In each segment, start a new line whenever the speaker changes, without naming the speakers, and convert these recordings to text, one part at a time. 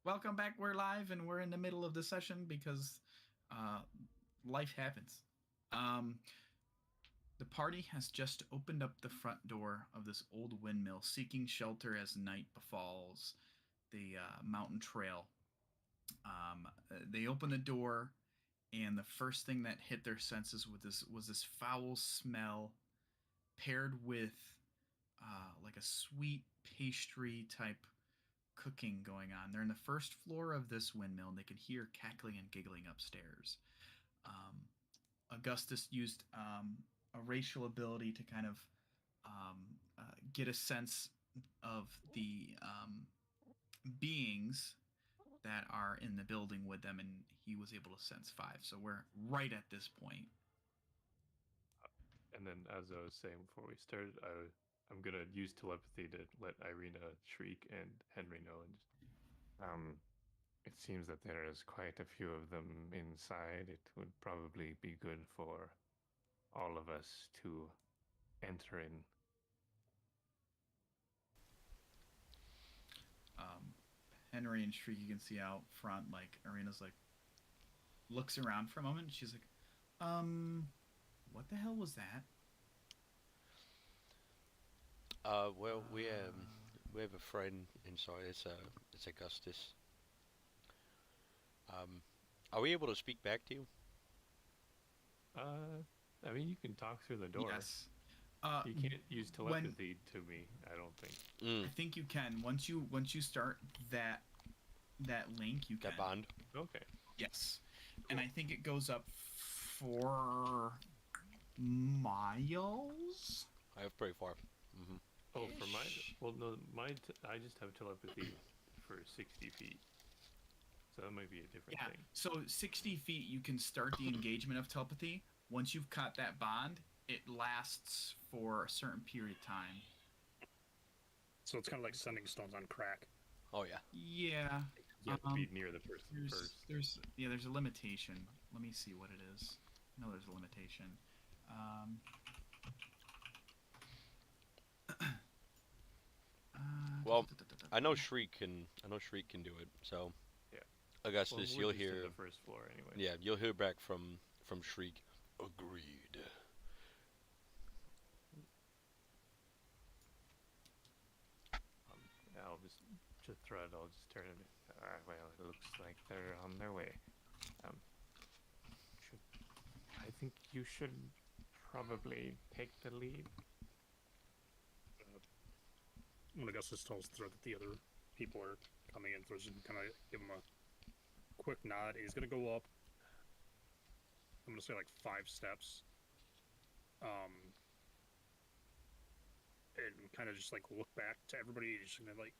Welcome back. We're live and we're in the middle of the session because uh, life happens. Um, the party has just opened up the front door of this old windmill, seeking shelter as night befalls the mountain trail. They open the door, and the first thing that hit their senses was this foul smell, paired with like a sweet pastry type cooking going on. They're in the first floor of this windmill, and they can hear cackling and giggling upstairs. Um, Augustus used a racial ability to kind of get a sense of the beings that are in the building with them, and he was able to sense five. So we're right at this point.
And then, as I was saying before we started, I'm gonna use telepathy to let Irina, Shriek, and Henry know. And it seems that there is quite a few of them inside. It would probably be good for all of us to enter in.
Um, Henry and Shriek, you can see out front, like Arena's like looks around for a moment. And she's like, what the hell was that?
Well, we have a friend inside. It's Augustus. Um, are we able to speak back to you?
Uh, I mean, you can talk through the door.
Yes.
You can't use
When
telepathy to me, I don't think.
I think you can once you start that link, you
That
can.
bond.
Okay.
Yes, and I think it goes up 4 miles.
I have pretty far. Mm-hmm.
Oh, for mine.
Ish.
Well, no, I just have telepathy for 60 feet, so that might be a different
Yeah.
thing.
So 60 feet, you can start the engagement of telepathy. Once you've cut that bond, it lasts for a certain period of time.
So it's kind of like sending stones on crack.
Oh yeah.
Yeah.
You have to be near the person first.
There's a limitation. Let me see what it is. No, there's a limitation. Um,
Well, I know Shriek can. I know Shriek can do it. So,
Yeah.
Augustus,
Well,
you'll
we're just in
hear.
the first floor anyway.
Yeah, you'll hear back from Shriek. Agreed.
I'll just throw it. I'll just turn it. Well, it looks like they're on their way. Um, should I think you should probably take the lead.
When Augustus tells Thread that the other people are coming in, Thread's just kind of give him a quick nod. He's gonna go up. I'm gonna say like 5 steps. And kind of just like look back to everybody. He's just gonna like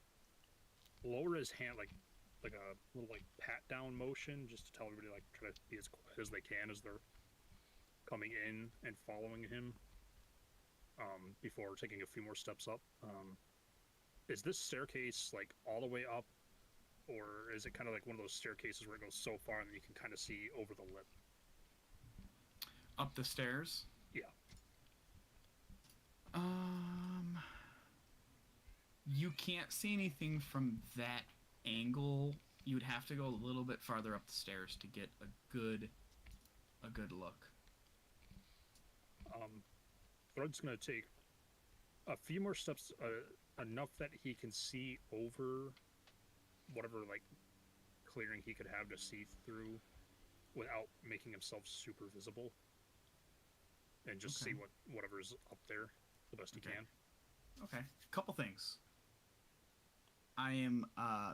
lower his hand, like a little like pat down motion, just to tell everybody like try to be as quiet as they can as they're coming in and following him. Before taking a few more steps up. Is this staircase like all the way up, or is it kind of like one of those staircases where it goes so far and then you can kind of see over the lip?
Up the stairs.
Yeah.
You can't see anything from that angle. You would have to go a little bit farther up the stairs to get a good look.
Thread's gonna take a few more steps, enough that he can see over whatever like clearing he could have to see through without making himself super visible, and just see whatever's up there the best he can.
Okay. Couple things. I am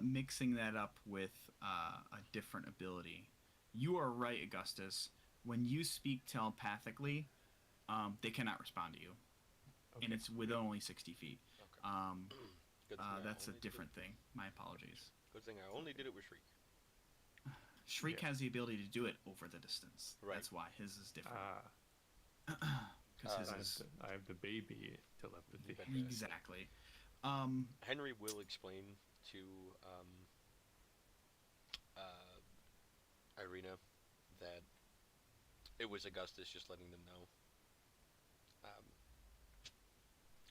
mixing that up with a different ability. You are right, Augustus. When you speak telepathically, they cannot respond to you.
Okay.
And it's within only 60 feet.
Okay. Good thing
That's a different thing. My apologies.
Good thing I only did it with Shriek.
Shriek has the ability to do it over the distance.
Right.
That's why his is different.
Because I have the baby telepathy.
Exactly.
Henry will explain to Irina that it was Augustus just letting them know.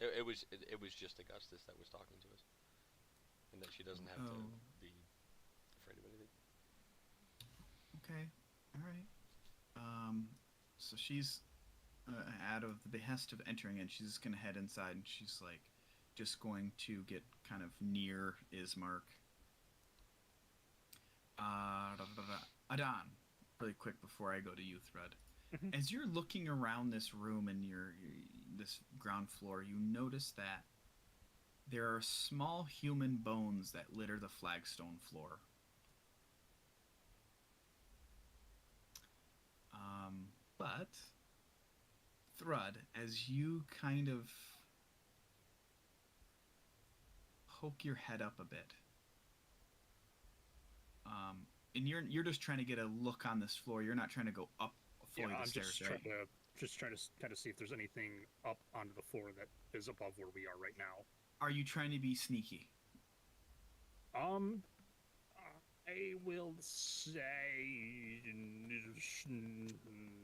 It was just Augustus that was talking to us, and that she doesn't have to be afraid of anything.
Okay. All right. So she's out of the behest of entering in. She's just gonna head inside, and she's like, just going to get kind of near Ismark. Adan, really quick before I go to you, Thread.
Mhm.
As you're looking around this room and this ground floor, you notice that there are small human bones that litter the flagstone floor. But Thrud, as you kind of poke your head up a bit, and you're just trying to get a look on this floor. You're not trying to go up fully
Yeah,
the
I'm
stairs,
just
right?
trying to kind of see if there's anything up onto the floor that is above where we are right now.
Are you trying to be sneaky?
I will say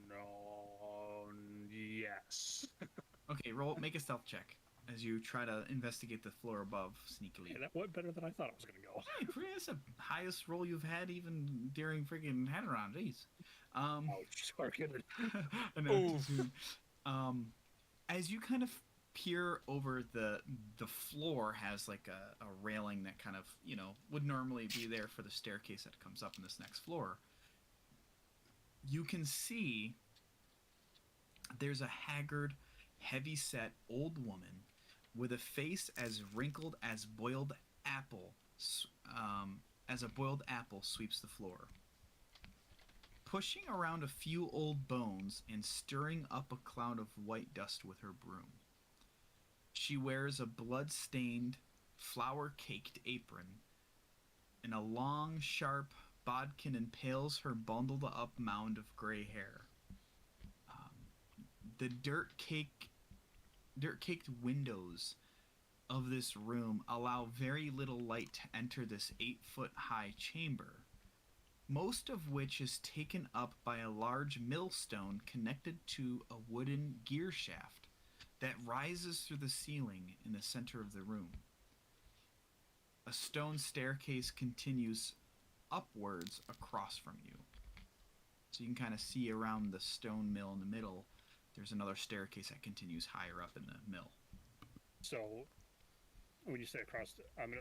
no. Yes.
Okay, make a stealth check as you try to investigate the floor above sneakily.
Hey, that went better than I thought it was gonna go.
Hey, that's the highest roll you've had even during freaking Hadron. Jeez.
Oh, sorry.
I know, too soon. As you kind of peer over the floor has like a railing that kind of would normally be there for the staircase that comes up in this next floor. You can see there's a haggard, heavy-set old woman with a face as wrinkled as boiled apple, as a boiled apple sweeps the floor. Pushing around a few old bones and stirring up a cloud of white dust with her broom. She wears a blood-stained, flour-caked apron, and a long, sharp bodkin impales her bundled-up mound of gray hair. The dirt-caked windows of this room allow very little light to enter this 8-foot-high chamber, most of which is taken up by a large millstone connected to a wooden gear shaft that rises through the ceiling in the center of the room. A stone staircase continues upwards across from you. So you can kind of see around the stone mill in the middle, there's another staircase that continues higher up in the mill.
So, when you say across,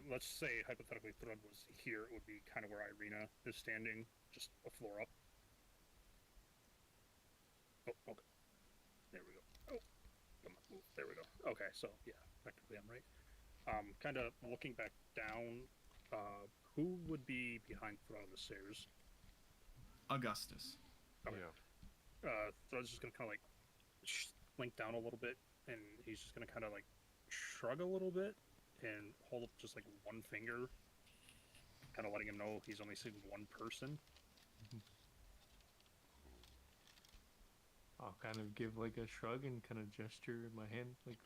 let's say hypothetically Thrud was here, it would be kind of where Irina is standing, just a floor up. Oh, okay. There we go. Oh, come on. Ooh, there we go. Okay, so yeah, effectively I'm right. Kind of looking back down, who would be behind Thrud on the stairs?
Augustus.
Okay.
Yeah.
Thrud's just gonna kind of like slink down a little bit, and he's just gonna kind of like shrug a little bit and hold up just like one finger, kind of letting him know he's only seen one person.
I'll kind of give like a shrug and kind of gesture my hand like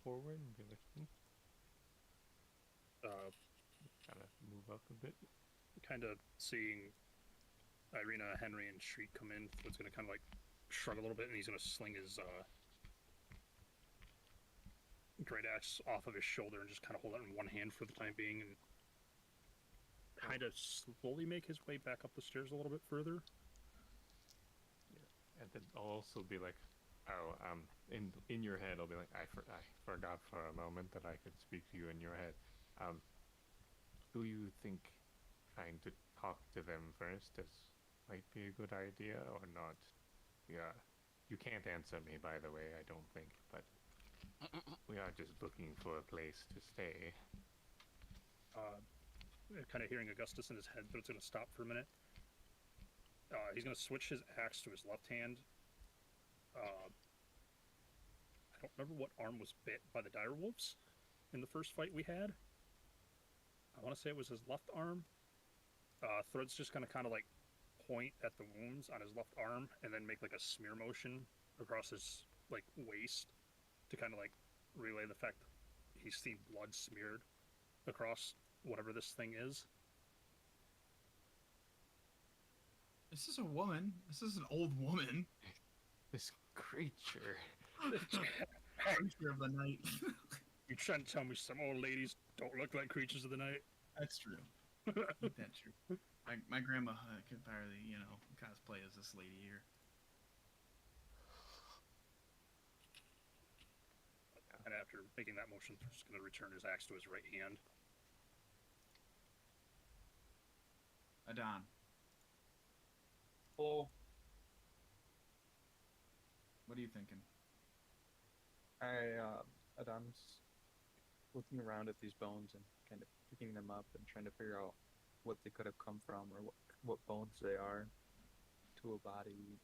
forward and be like, kind of move up a bit.
Kind of seeing Irina, Henry, and Shriek come in, Thrud's gonna kind of like shrug a little bit, and he's gonna sling his great axe off of his shoulder and just kind of hold it in one hand for the time being, and kind of slowly make his way back up the stairs a little bit further.
And then I'll also be like, oh, in your head, I'll be like, I forgot for a moment that I could speak to you in your head. Do you think trying to talk to them first might be a good idea or not? Yeah, you can't answer me, by the way, I don't think, but we are just looking for a place to stay.
Kind of hearing Augustus in his head, but it's going to stop for a minute. He's going to switch his axe to his left hand. I don't remember what arm was bit by the dire wolves in the first fight we had. I want to say it was his left arm. Thread's just going to kind of like point at the wounds on his left arm and then make like a smear motion across his like waist to kind of like relay the fact he's seen blood smeared across whatever this thing is.
This is a woman. This is an old woman.
This creature.
Creature of the night.
You trying to tell me some old ladies don't look like creatures of the night?
That's true. Ain't that true? My grandma could probably, cosplay as this lady here.
And after making that motion, he's just going to return his axe to his right hand.
Adon,
Oh,
what are you thinking?
Adam's looking around at these bones and kind of picking them up and trying to figure out what they could have come from or what bones they are to a body.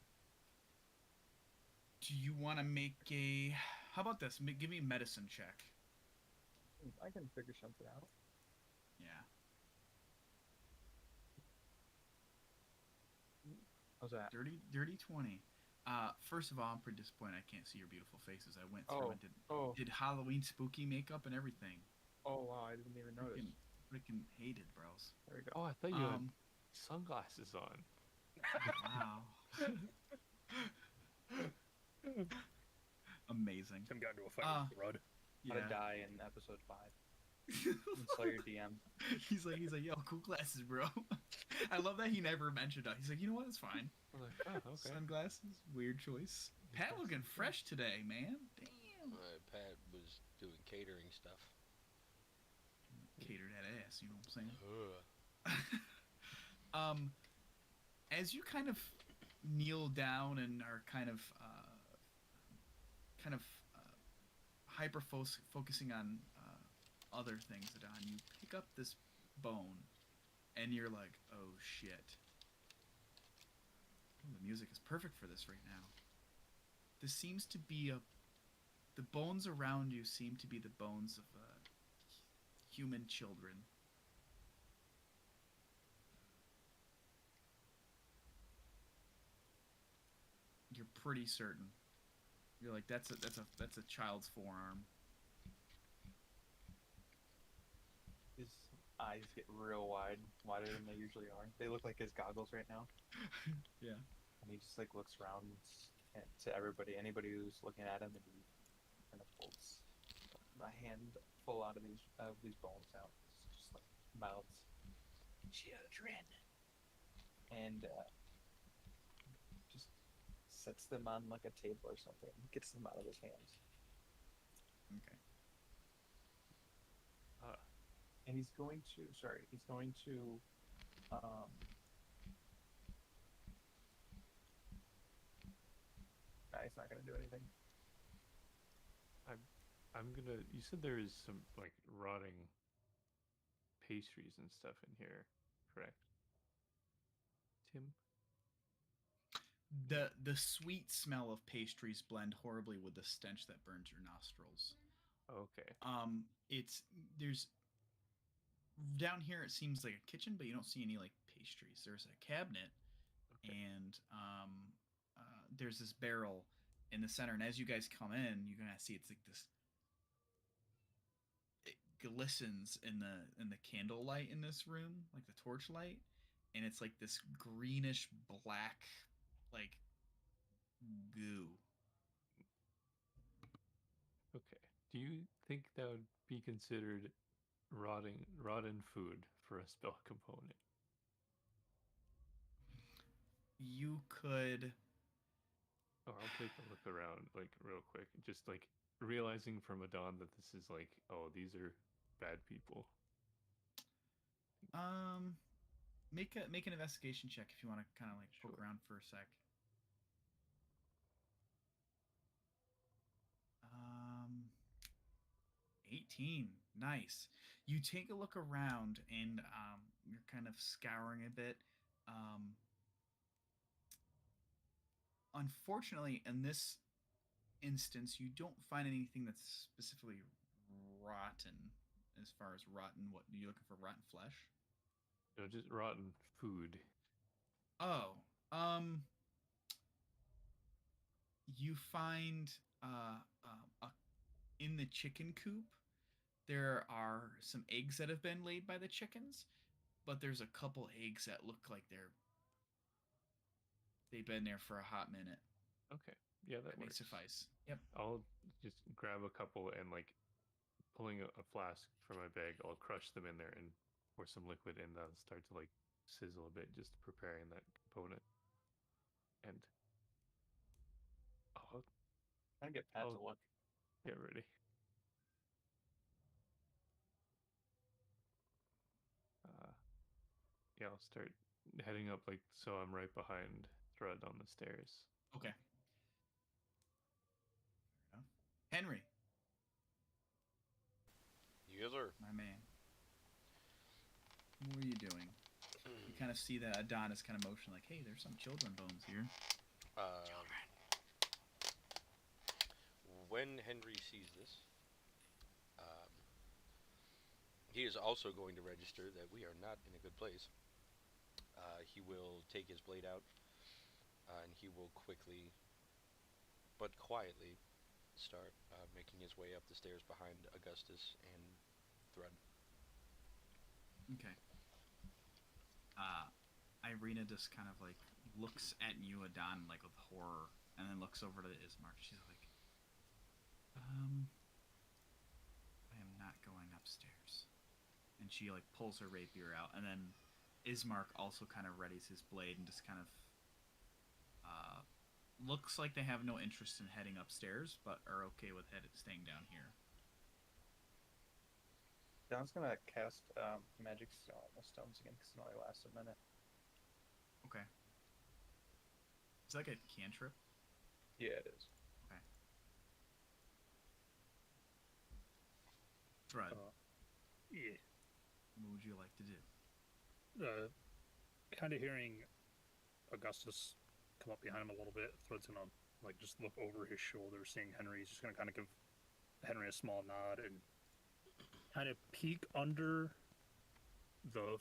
Do you want to make a? How about this? Give me a medicine check.
I can figure something out.
Yeah.
How's that?
Dirty 20. First of all, I'm pretty disappointed I can't see your beautiful faces. I went through and did Halloween spooky makeup and everything.
Oh wow, I didn't even notice.
Freaking hated, bros.
There we go.
Oh, I thought you had sunglasses on.
Wow. Amazing.
Tim got into a fight with Rudd.
How to die in episode 5. Saw your DM.
He's like, yo, cool glasses, bro. I love that he never mentioned it. He's like, you know what? It's fine.
I was like, oh, okay.
Sunglasses, weird choice. Pat looking fresh today, man. Damn.
Pat was doing catering stuff.
Catered that ass, you know what I'm saying? As you kind of kneel down and are kind of hyper focusing on other things, Adon, you pick up this bone, and you're like, oh shit. Ooh, the music is perfect for this right now. This seems to be the bones around you seem to be the bones of human children. You're pretty certain. You're like, that's a child's forearm.
His eyes get real wide, wider than they usually are. They look like his goggles right now.
Yeah.
And he just like looks around to anybody who's looking at him, and he kind of pulls a handful out of these bones out. It's just like mouths. Children. And just sets them on like a table or something. Gets them out of his hands.
Okay.
And he's going to he's not gonna do anything.
You said there is some like rotting pastries and stuff in here, correct? Tim?
The sweet smell of pastries blend horribly with the stench that burns your nostrils.
Okay.
There's down here it seems like a kitchen, but you don't see any like pastries. There's a cabinet,
Okay.
and there's this barrel in the center. And as you guys come in, you're gonna see it's like this. It glistens in the candle light in this room, like the torch light, and it's like this greenish black, like goo.
Okay. Do you think that would be considered rotten food for a spell component?
You could.
Oh, I'll take a look around, like, real quick. Just, like, realizing from a dawn that this is, like, oh, these are bad people.
Make an investigation check if you want to kind of like poke
Sure.
around for a sec. 18. Nice. You take a look around and you're kind of scouring a bit. Unfortunately, in this instance, you don't find anything that's specifically rotten. As far as rotten, what are you looking for? Rotten flesh?
No, just rotten food.
Oh, you find in the chicken coop there are some eggs that have been laid by the chickens, but there's a couple eggs that look like they've been there for a hot minute.
Okay. Yeah, that
May
works.
suffice. Yep.
I'll just grab a couple and, like, pulling a flask from my bag, I'll crush them in there and pour some liquid and start to like sizzle a bit, just preparing that component. And oh,
Trying to get Pat to
Oh.
look.
get ready. Yeah, I'll start heading up like so I'm right behind Thrud on the stairs.
Okay. Fair enough. Henry,
Yes, sir.
my man. What are you doing? You kind of see that Adonis kind of motion like, hey, there's some children bones here.
When Henry sees this, he is also going to register that we are not in a good place. He will take his blade out, and he will quickly, but quietly, start making his way up the stairs behind Augustus and Thrud.
Okay. Irina just kind of like looks at you, Adon, like with horror, and then looks over to Ismark. She's like, I am not going upstairs. And she like pulls her rapier out, and then Ismark also kind of readies his blade and just kind of looks like they have no interest in heading upstairs, but are okay with staying down here.
John's gonna cast magic stones again because it only lasts a minute.
Okay. It's like a cantrip.
Yeah, it is.
Okay. Thrud,
Yeah.
what would you like to do?
Kind of hearing Augustus come up behind him a little bit. Thread's gonna like just look over his shoulder, seeing Henry. He's just gonna kind of give Henry a small nod and kind of peek under the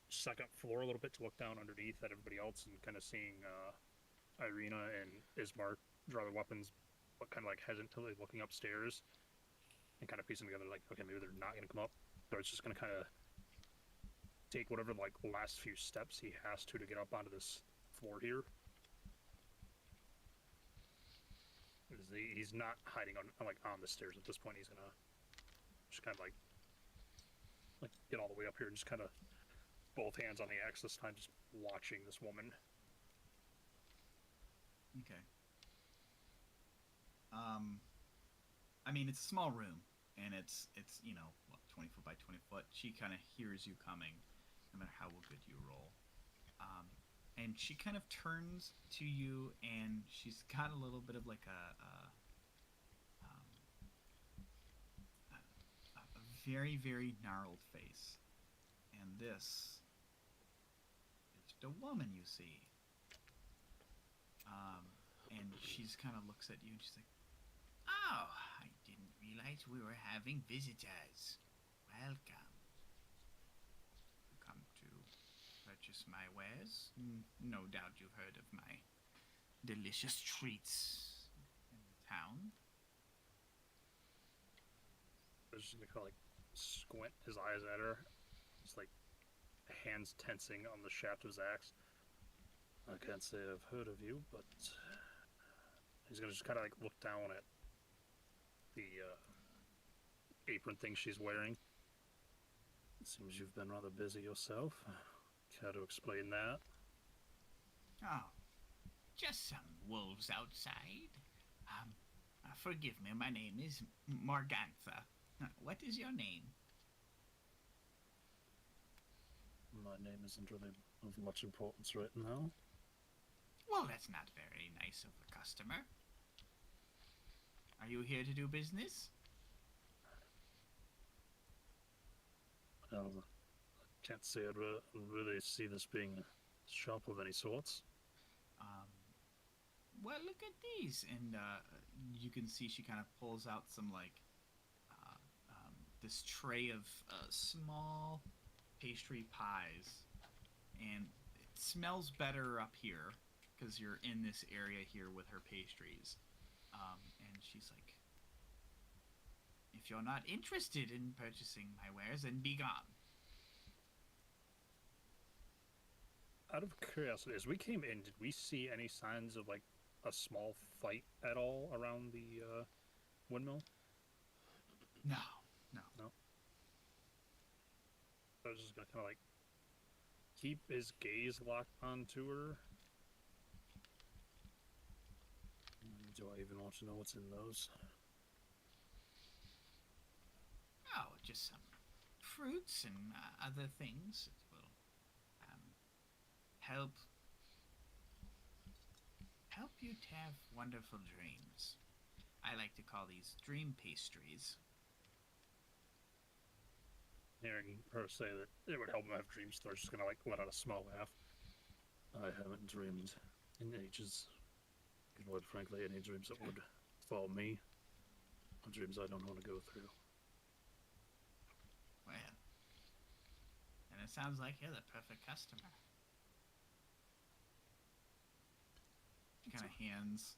second floor a little bit to look down underneath at everybody else, and kind of seeing Irina and Ismark draw their weapons, but kind of like hesitantly looking upstairs, and kind of piecing together like, okay, maybe they're not gonna come up. So it's just gonna kind of take whatever like last few steps he has to get up onto this floor here. He's not hiding on the stairs at this point. He's gonna just kind of like get all the way up here and just kind of both hands on the axe this time, just watching this woman.
Okay. I mean, it's a small room, and it's 20 foot by 20 foot. She kind of hears you coming, no matter how good you roll. And she kind of turns to you, and she's got a little bit of like a very, very gnarled face. And this is the woman you see. And she's kind of looks at you, and she's like, "Oh, I didn't realize we were having visitors. Welcome. You come to purchase my wares? No doubt you've heard of my delicious treats in the town."
I was just gonna kind of like squint his eyes at her, just like hands tensing on the shaft of his axe. I can't say I've heard of you, but he's gonna just kind of like look down at the apron thing she's wearing. It seems you've been rather busy yourself. Care to explain that?
Oh, just some wolves outside. Forgive me, my name is Morgantha. What is your name?
My name isn't really of much importance right now.
Well, that's not very nice of the customer. Are you here to do business?
Well, I can't say I'd really see this being a shop of any sorts.
Well, look at these. And you can see she kind of pulls out some, like, this tray of small pastry pies. And it smells better up here because you're in this area here with her pastries. And she's like, "If you're not interested in purchasing my wares, then be gone."
Out of curiosity, as we came in, did we see any signs of like a small fight at all around the windmill?
No.
No. I was just gonna kind of like keep his gaze locked onto her. Do I even want to know what's in those?
Oh, just some fruits and other things that will help you to have wonderful dreams. I like to call these dream pastries.
Hearing her say that it would help him have dreams, Thor's just gonna like let out a small laugh. I haven't dreamed in ages. Quite frankly, any dreams that would follow me are dreams I don't want to go through.
Well, and it sounds like you're the perfect customer. She kind of hands.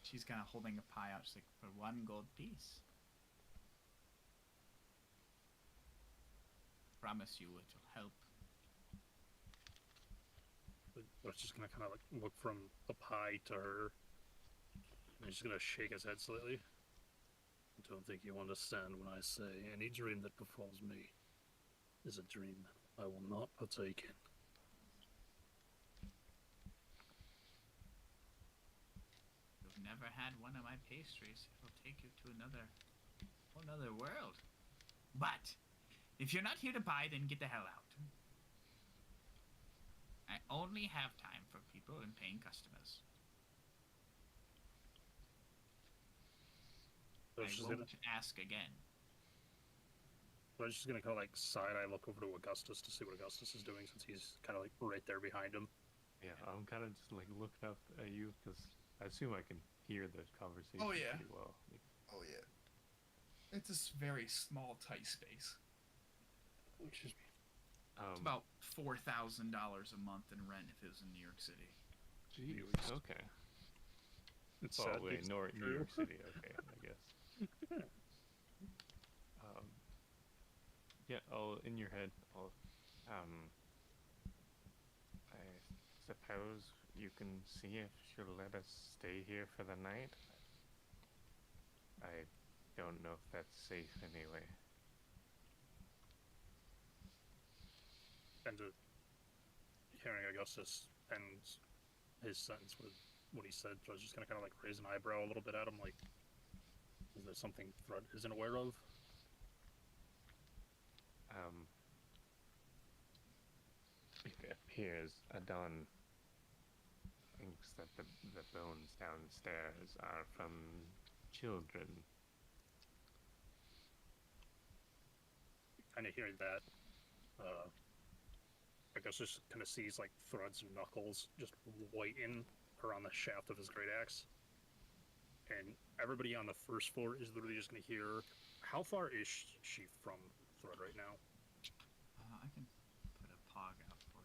She's kind of holding a pie out. She's like, for 1 gold piece. Promise you it will help.
But just gonna kind of like look from the pie to her, and he's just gonna shake his head slightly. I don't think you understand when I say any dream that befalls me is a dream I will not partake in.
You've never had one of my pastries. It'll take you to another world. But if you're not here to buy, then get the hell out. I only have time for people and paying customers.
So
I won't ask again.
I was just gonna kind of like side eye look over to Augustus to see what Augustus is doing, since he's kind of like right there behind him.
Yeah, I'm kind of just like looking up at you because I assume I can hear the conversation
Oh, yeah.
pretty well. Like,
Oh yeah. It's a very small, tight space.
Excuse me.
It's about $4,000 a month in rent if it was in New York City.
geez, okay.
It's
Oh,
sad,
wait,
it's
New
true.
York City. Okay, I guess. Yeah, in your head, I suppose you can see if she'll let us stay here for the night. I don't know if that's safe anyway.
And hearing Augustus end his sentence with what he said, I was just gonna kind of like raise an eyebrow a little bit at him, like, is there something Thrud isn't aware of?
It appears Adon thinks that the bones downstairs are from children.
Kind of hearing that, Augustus kind of sees like Thrud's knuckles just whiten around the shaft of his great axe, and everybody on the first floor is literally just gonna hear. How far is she from Thrud right now?
I can put a pog out for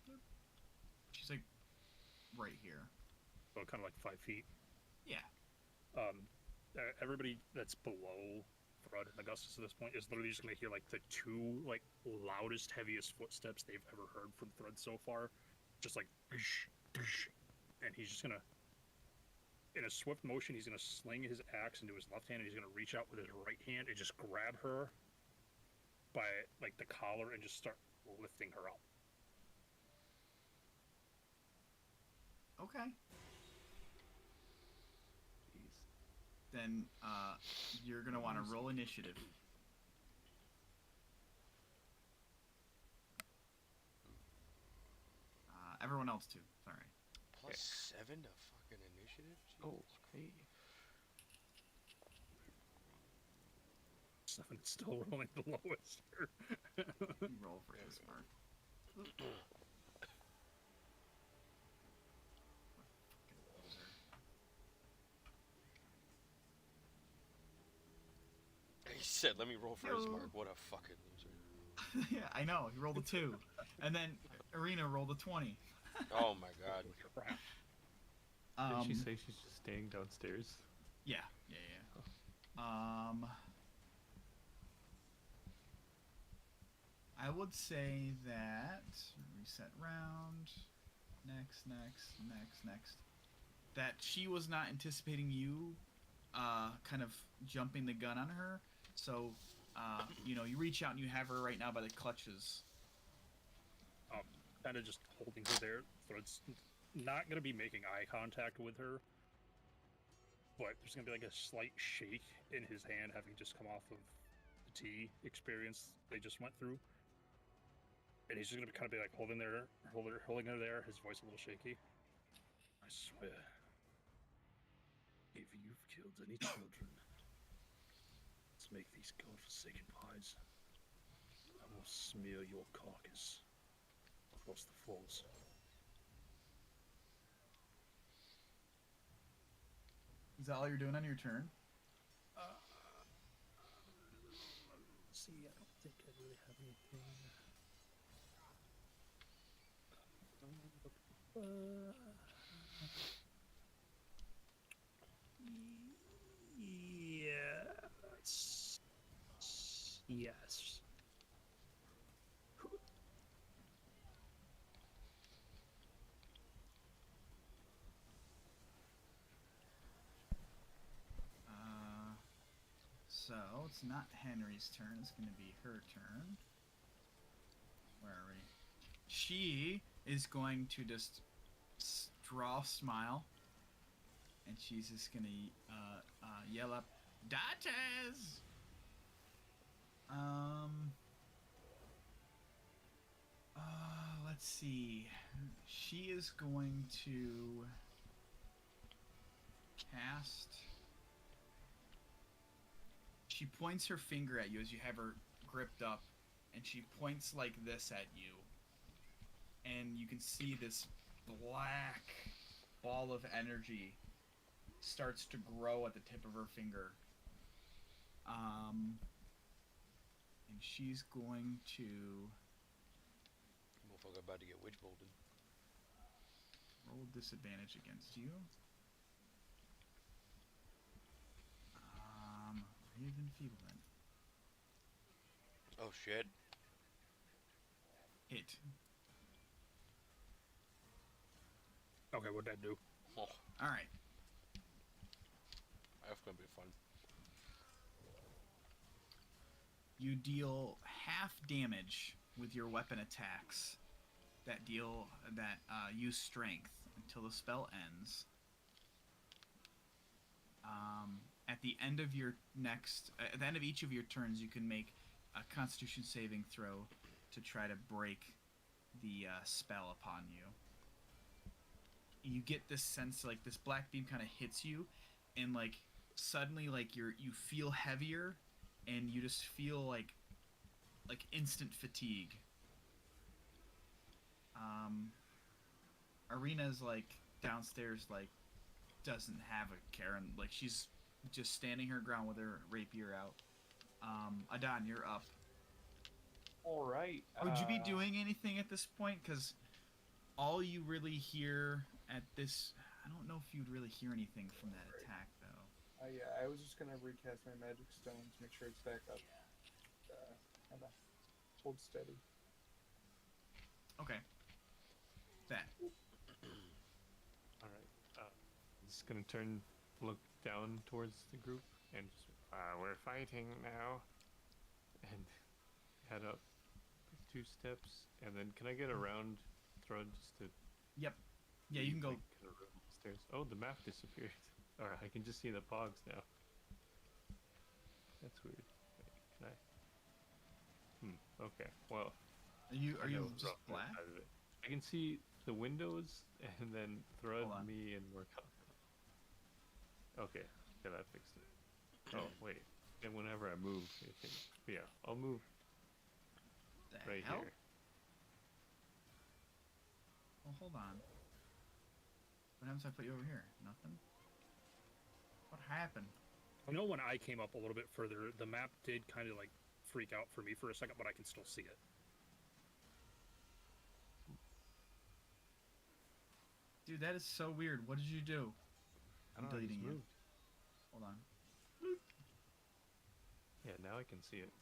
you. She's like right here.
So kind of like 5 feet.
Yeah.
Everybody that's below Thrud and Augustus at this point is literally just gonna hear like the 2 like loudest, heaviest footsteps they've ever heard from Thrud so far, just like, and he's just gonna, in a swift motion, he's gonna sling his axe into his left hand, and he's gonna reach out with his right hand and just grab her by like the collar and just start lifting her up.
Okay.
Jeez.
Then you're gonna want to roll initiative. Everyone else too. Sorry.
Plus 7 to fucking initiative?
Oh, hey.
7 is still rolling the lowest here.
You roll for his mark.
He said, let me roll for his
No.
mark. What a fucking loser.
Yeah, I know. He rolled a 2, and then Arena rolled a 20.
Oh my god.
Did she say she's just staying downstairs?
Yeah. I would say that reset round. Next. that she was not anticipating you kind of jumping the gun on her. So, you know, you reach out and you have her right now by the clutches.
Kind of just holding her there. So it's not going to be making eye contact with her. But there's going to be like a slight shake in his hand, having just come off of the tea experience they just went through. And he's just going to kind of be like holding her there, his voice a little shaky. I swear, if you've killed any children, let's make these godforsaken pies. I will smear your carcass across the floors.
Is that all you're doing on your turn?
See, I don't think I really have anything. Yes. Yes.
So it's not Henry's turn. It's going to be her turn. Where are we? She is going to just draw a smile, and she's just going to yell up, "Daughters!" Let's see. She is going to cast. She points her finger at you as you have her gripped up, and she points like this at you. And you can see this black ball of energy starts to grow at the tip of her finger. And she's going to
Motherfucker about to get witch bolted.
roll disadvantage against you. Raven Feeblement.
Oh shit.
Hit.
Okay, what'd that do?
Oh,
Alright.
that's gonna be fun.
You deal half damage with your weapon attacks that use strength until the spell ends. At the end of at the end of each of your turns, you can make a Constitution saving throw to try to break the spell upon you. You get this sense like this black beam kind of hits you, and like suddenly like you feel heavier, and you just feel like instant fatigue. Arena's like downstairs, like doesn't have a care, and like she's just standing her ground with her rapier out. Adon, you're up.
All right.
Would you be doing anything at this point? Because all you really hear at this, I don't know if you'd really hear anything from that attack though.
Yeah, I was just gonna recast my magic stone to make sure it's back up. And hold steady.
Okay. That.
All right. Just gonna look down towards the group, and just, we're fighting now, and head up 2 steps, and then can I get around Thrud just to?
Yep. Yeah, you can go.
Like, kind of run upstairs. Oh, the map disappeared. All right, I can just see the pogs now. That's weird. Wait, can I? Okay. Well.
Are you
I know
just
roughly
black?
out of it. I can see the windows, and then Thrud,
Hold on.
me, and Morkana. Okay, yeah, that fixed it. Oh, wait. And whenever I move, yeah, I'll move
The
right
hell?
here.
Well, hold on. What happens if I put you over here? Nothing? What happened?
I know when I came up a little bit further, the map did kind of like freak out for me for a second, but I can still see it.
Dude, that is so weird. What did you do? I'm
I just
deleting you.
moved.
Hold on.
Yeah, now I can see it.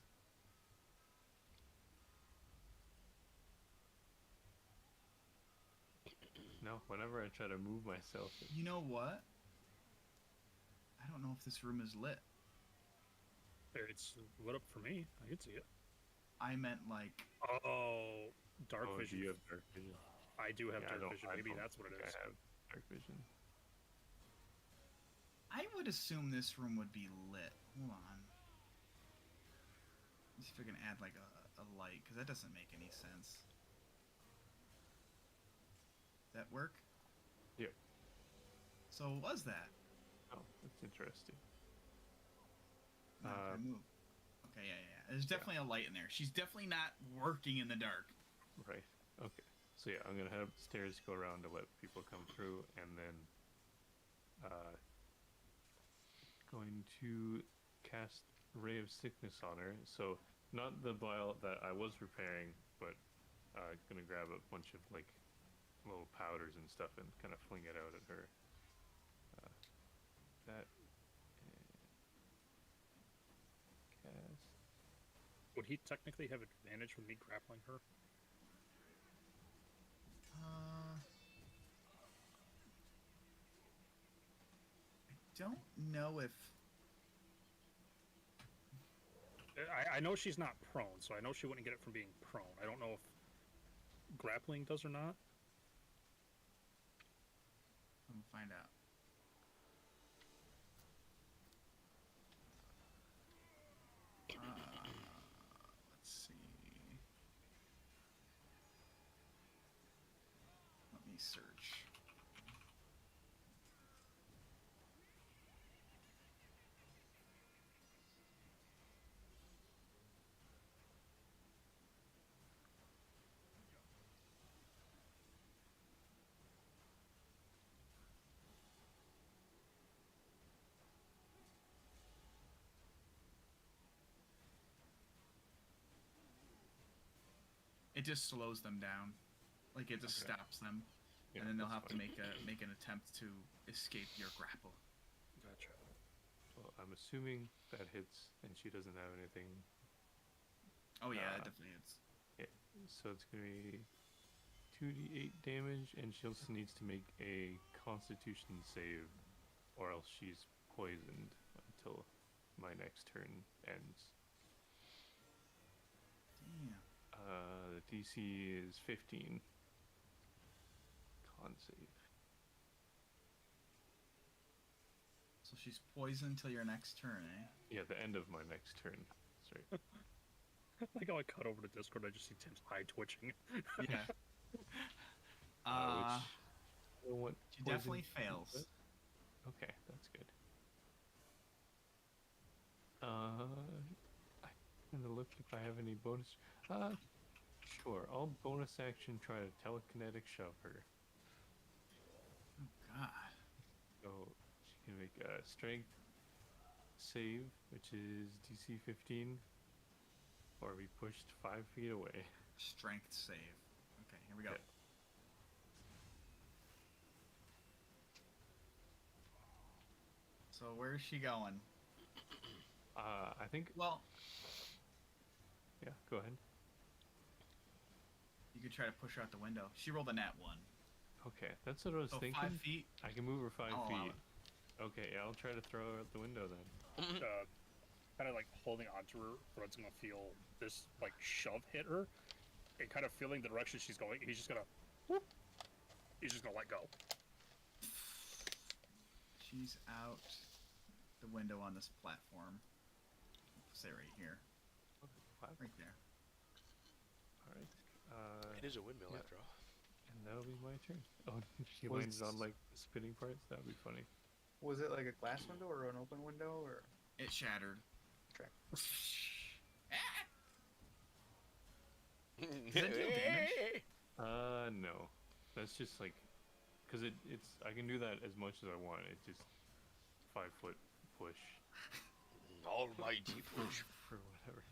No, whenever I try to move myself,
You know what? I don't know if this room is lit.
It's lit up for me. I can see it.
I meant like,
Oh, dark
oh,
vision.
do you have dark vision?
I do have
Yeah,
dark vision.
I
Maybe
don't
that's what it
think
is.
I have dark vision.
I would assume this room would be lit. Hold on. Let's see if I can add like a light, because that doesn't make any sense. That work?
Yep.
So what was that?
Oh, that's interesting.
No, can I move? Okay, yeah. There's definitely a light in there. She's definitely not working in the dark.
Right. Okay. So yeah, I'm gonna head up the stairs, go around to let people come through, and then going to cast Ray of Sickness on her. So not the vial that I was repairing, but gonna grab a bunch of like little powders and stuff and kind of fling it out at her. That cast.
Would he technically have advantage with me grappling her?
I don't know if...
I know she's not prone, so I know she wouldn't get it from being prone. I don't know if grappling does or not.
I'm gonna find out. Let's see. Let me search. It just slows them down, like it just
Okay.
stops them,
Yeah,
and then they'll
that's
have to
fine.
make an attempt to escape your grapple.
Gotcha.
Well, I'm assuming that hits, and she doesn't have anything.
Oh yeah, it
Uh,
definitely is.
Yeah, so it's gonna be 2d8 damage, and she also needs to make a Constitution save, or else she's poisoned until my next turn ends.
Damn.
The DC is 15. Con save.
So she's poisoned till your next turn, eh?
Yeah, the end of my next turn. Sorry.
Like how I cut over to Discord, I just see Tim's eye twitching.
Yeah.
Which I don't want
She
poison
definitely
to be
fails.
good. Okay, that's good. I'm gonna look if I have any bonus. Sure. I'll bonus action try to telekinetic shove her.
Oh God.
So she can make a strength save, which is DC 15, or be pushed 5 feet away.
Strength save. Okay, here we go.
Yeah.
So where's she going?
I think.
Well,
Yeah, go ahead.
you could try to push her out the window. She rolled a nat 1.
Okay, that's what I was
So
thinking.
5 feet.
I can move her 5
I'll allow
feet. Okay, yeah, I'll try to throw her out the window then.
Kind of like holding onto her, Fred's gonna feel this like shove hit her, and kind of feeling the direction she's going. He's just gonna, whoop. He's just gonna let go.
She's out the window on this platform. Say right here.
Wow.
Right there.
All right.
It is a windmill
yeah.
after all.
And that'll be my turn. Oh, she
Was-
lands on like the spinning parts. That'd be funny.
Was it like a glass window or an open window or?
It shattered.
Okay.
Does it deal damage?
No. That's just like, cause it's I can do that as much as I want. It's just 5-foot push
Almighty push.
for whatever.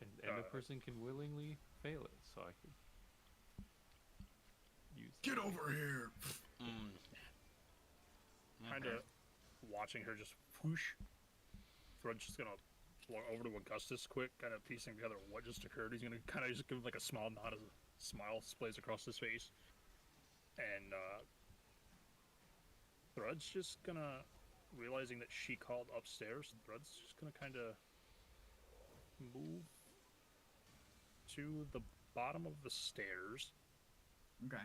And the person can willingly fail it, so I could use.
Get over here!
Kind of watching her just whoosh. Fred's just gonna walk over to Augustus quick, kind of piecing together what just occurred. He's gonna kind of just give like a small nod as a smile splays across his face. And Thread's just gonna, realizing that she called upstairs, Thread's just gonna kind of move to the bottom of the stairs.
Okay.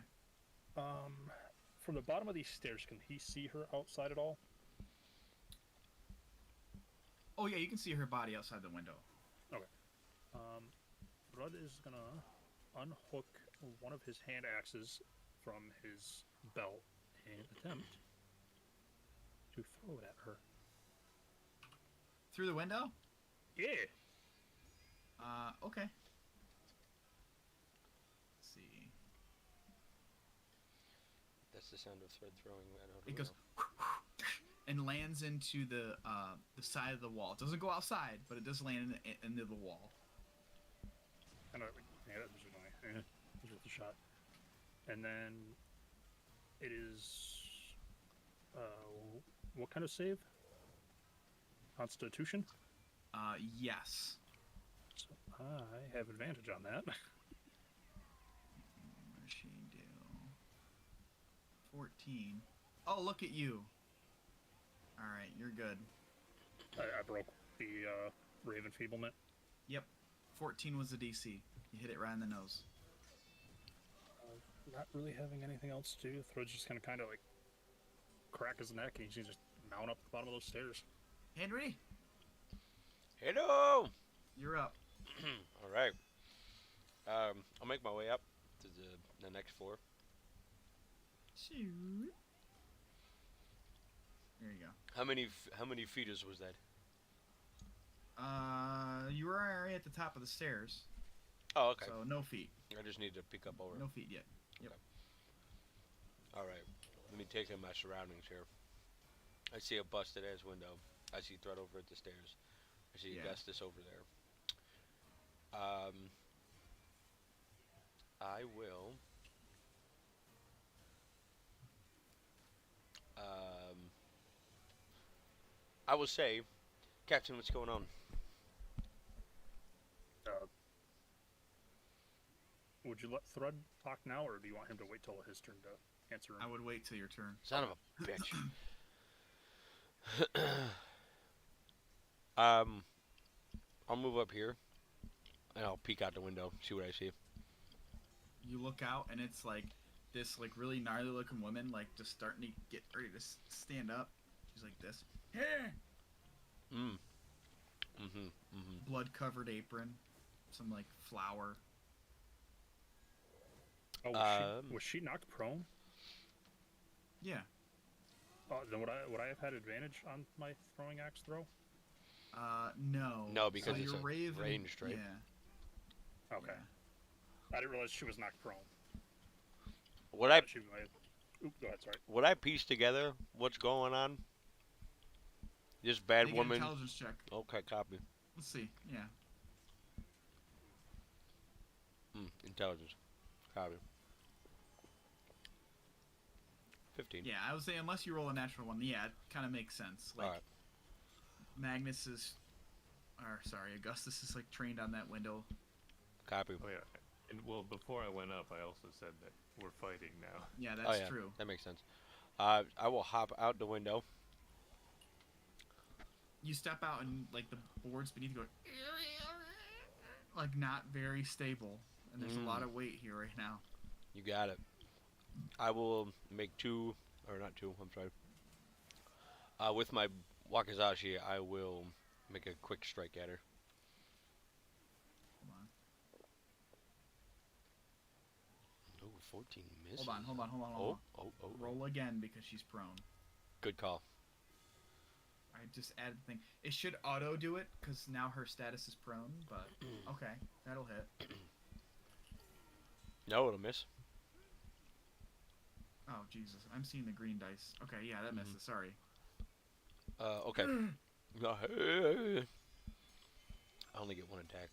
From the bottom of these stairs, can he see her outside at all?
Oh yeah, you can see her body outside the window.
Thread is gonna unhook one of his hand axes from his belt and attempt to throw it at her.
Through the window?
Yeah.
Okay. Let's see.
That's the sound of thread throwing that out.
It goes and lands into the side of the wall. It doesn't go outside, but it does land into the wall.
Kind of like, yeah, that was annoying. It was worth a shot. And then it is, what kind of save? Constitution?
Yes.
So I have advantage on that.
What does she do? 14. Oh, look at you. Alright, you're good.
I broke the Raven Feeblement.
Yep. 14 was the DC. You hit it right in the nose.
Not really having anything else to do. Thread's just gonna kind of like crack his neck and he's just mount up the bottom of those stairs.
Henry,
Hello!
you're up.
All right. I'll make my way up to the next floor.
Shoot. There you go.
How many feet was that?
You were already at the top of the stairs,
Oh, okay.
so no feet.
I just need to pick up over.
No feet yet.
All right. Let me take in my surroundings here. I see a busted ass window. I see Thread over at the stairs. I see
Yeah.
Augustus over there. I will. I will say, Captain, what's going on?
Would you let Thread talk now, or do you want him to wait till his turn to answer him?
I would wait till your turn.
Son of a bitch. I'll move up here, and I'll peek out the window, see what I see.
You look out, and it's like this, like really gnarly looking woman, like just starting to get ready to stand up. She's like this. Blood covered apron, some like flour.
Oh, was she knocked prone?
Yeah.
Then would I have had advantage on my throwing axe throw?
No.
No, because
so
it's
your
a
raven,
ranged, right?
Yeah.
Okay.
Yeah.
I didn't realize she was knocked prone.
Would I
She might. Oop, go ahead. Sorry.
would I piece together what's going on? This bad
Make an
woman.
intelligence check.
Okay, copy.
Let's see. Yeah.
Intelligence. Copy. 15.
Yeah, I would say unless you roll a natural one, yeah, it kind of makes sense. Like,
All right.
Magnus is, or sorry, Augustus is like trained on that window.
Copy.
Oh yeah. And well, before I went up, I also said that we're fighting now.
Yeah,
Oh,
that's
yeah.
true.
That makes sense. I will hop out the window.
You step out and like the boards beneath you go, like not very stable, and there's a lot of weight here right now.
You got it. I will make two, or not two, I'm sorry. With my wakizashi, I will make a quick strike at her.
Hold on.
Oh, 14 misses.
Hold on.
Oh.
Roll again because she's prone.
Good call.
I just added the thing. It should auto do it because now her status is prone, but okay, that'll hit.
No, it'll miss.
Oh Jesus, I'm seeing the green dice. Okay, yeah, that misses. Sorry.
Okay. I only get one attack.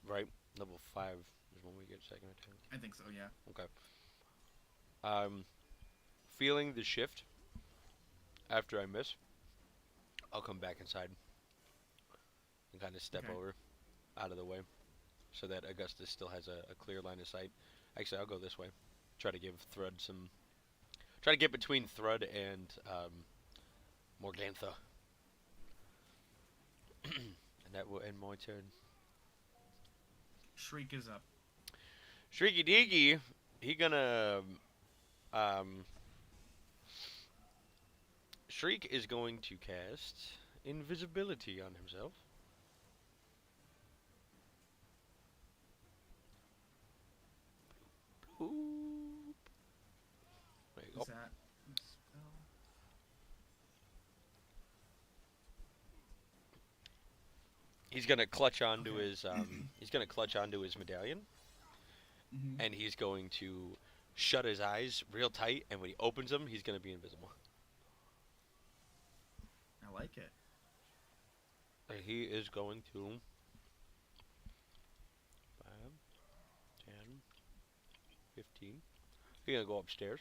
Right? Level 5 is when we get second attack.
I think so. Yeah.
Okay. Feeling the shift after I miss, I'll come back inside and kind of step
Okay.
over out of the way so that Augustus still has a clear line of sight. Actually, I'll go this way. try to give Thrud some. Try to get between Thrud and Morgantha. And that will end my turn.
Shriek is up.
Shrieky Deaky, he gonna Shriek is going to cast invisibility on himself. Bloop. There you go.
Is that spell?
He's gonna clutch onto
Okay.
his he's gonna clutch onto his medallion,
Mm-hmm.
and he's going to shut his eyes real tight, and when he opens them, he's gonna be invisible.
I like it.
And he is going to 5, 10, 15. He's gonna go upstairs.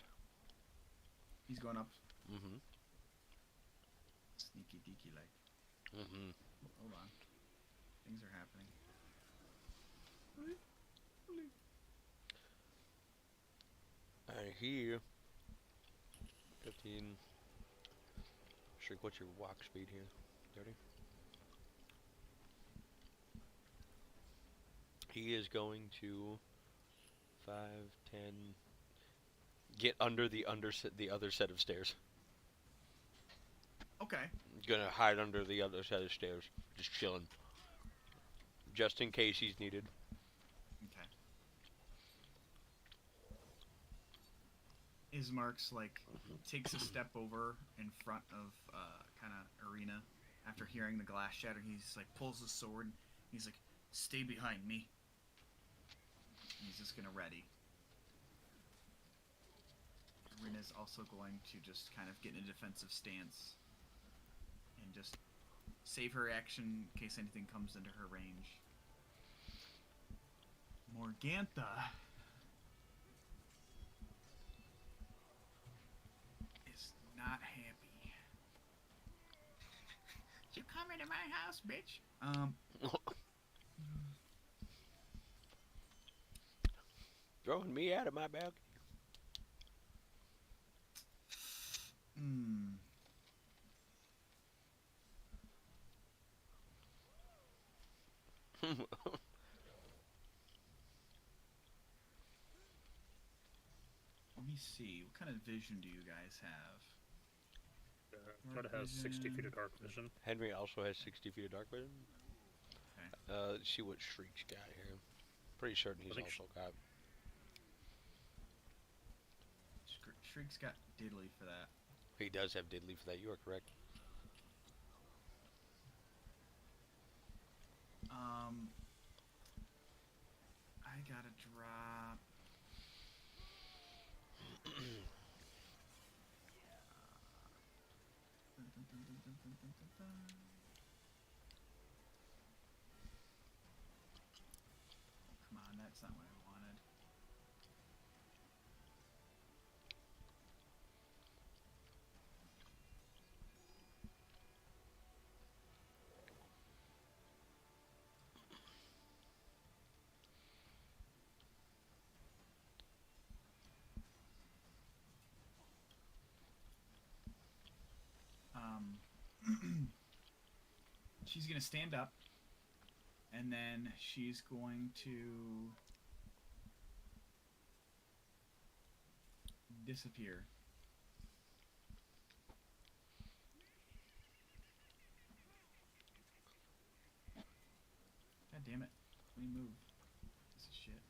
He's going up.
Mm-hmm.
Sneaky deaky like.
Mm-hmm.
Hold on. Things are happening.
And he 15. Shriek, what's your walk speed here? 30. He is going to 5, 10. Get under the other set of stairs.
Okay.
Gonna hide under the other set of stairs, just chilling, just in case he's needed.
Okay. Ismark's like takes a step over in front of kind of Arena after hearing the glass shatter. He's like pulls his sword. And he's like, "Stay behind me." And he's just gonna ready. Arena's also going to just kind of get in a defensive stance and just save her action in case anything comes into her range. Morgantha is not happy. You coming to my house, bitch?
Throwing me out of my balcony.
Let me see. What kind of vision do you guys have?
Try to have 60 feet of dark vision.
Henry also has 60 feet of dark vision.
Okay.
Let's see what Shriek's got here. Pretty certain he's
I think
also got.
Shriek's got diddly for that.
He does have Diddley for that. You are correct.
I gotta drop. Come on, that's not what I wanted. She's gonna stand up, and then she's going to disappear. God damn it! Let me move. This is shit.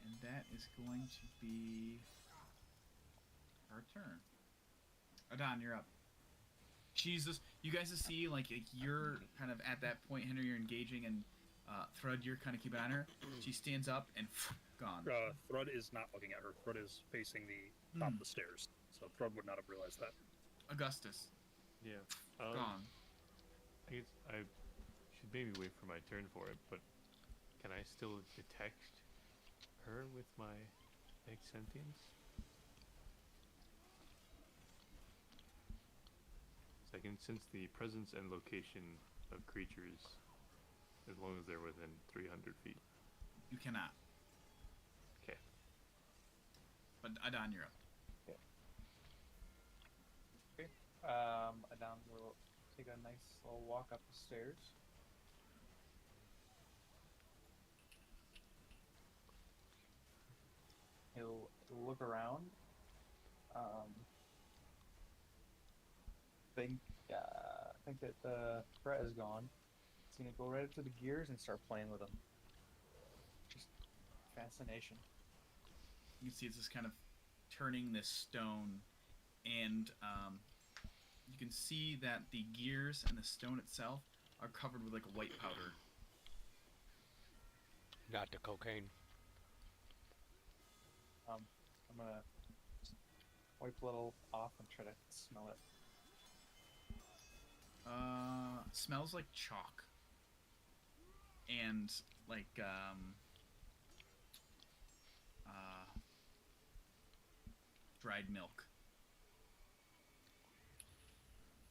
And that is going to be her turn. Adon, you're up. Jesus, you guys see like you're kind of at that point, Henry. You're engaging, and Thrud, you're kind of keeping on her. She stands up and gone.
Thrud is not looking at her. Thrud is facing the top of the stairs. So Thrud would not have realized that.
Augustus,
Yeah.
gone.
I guess I should maybe wait for my turn for it, but can I still detect her with my sentience? So I can sense the presence and location of creatures as long as they're within 300 feet.
You cannot.
Okay.
But Adon, you're up.
Adon will take a nice little walk up the stairs. He'll look around. Think that the threat is gone. He's gonna go right up to the gears and start playing with them. Just fascination.
You can see it's just kind of turning this stone, and you can see that the gears and the stone itself are covered with like white powder.
Not the cocaine.
I'm gonna wipe a little off and try to smell it.
Smells like chalk. And like dried milk.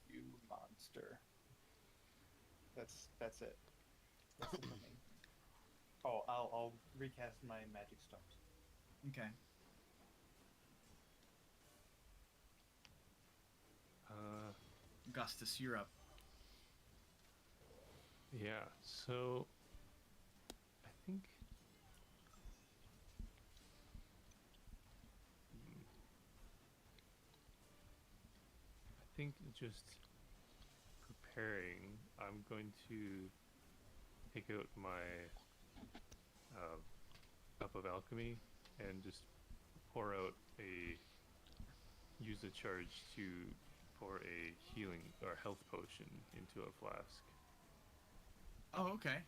You monster. That's it. That's it for me. Oh, I'll recast my magic stones.
Okay. Gustus, you're up.
Yeah, so I think just preparing, I'm going to take out my cup of alchemy and just use a charge to pour a healing or health potion into a flask.
Oh, okay.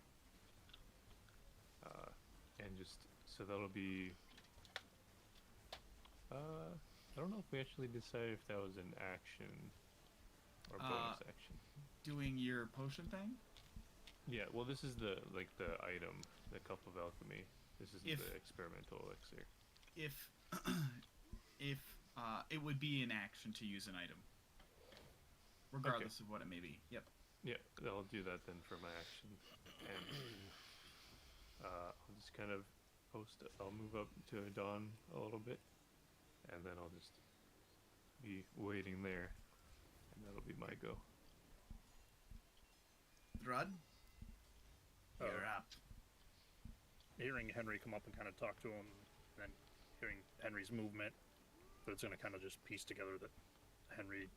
And just, so that'll be, I don't know if we actually decided if that was an action or bonus action.
Doing your potion thing?
Yeah, well, this is the item, the cup of alchemy. This is the experimental elixir.
If it would be an action to use an item, regardless of what it may be. Yep.
Yeah, I'll do that then for my action, and I'll just kind of I'll move up to Adon a little bit, and then I'll just be waiting there, and that'll be my go.
Drud, you're up.
Hearing Henry come up and kind of talk to him, and then hearing Henry's movement, but it's going to kind of just piece together that Henry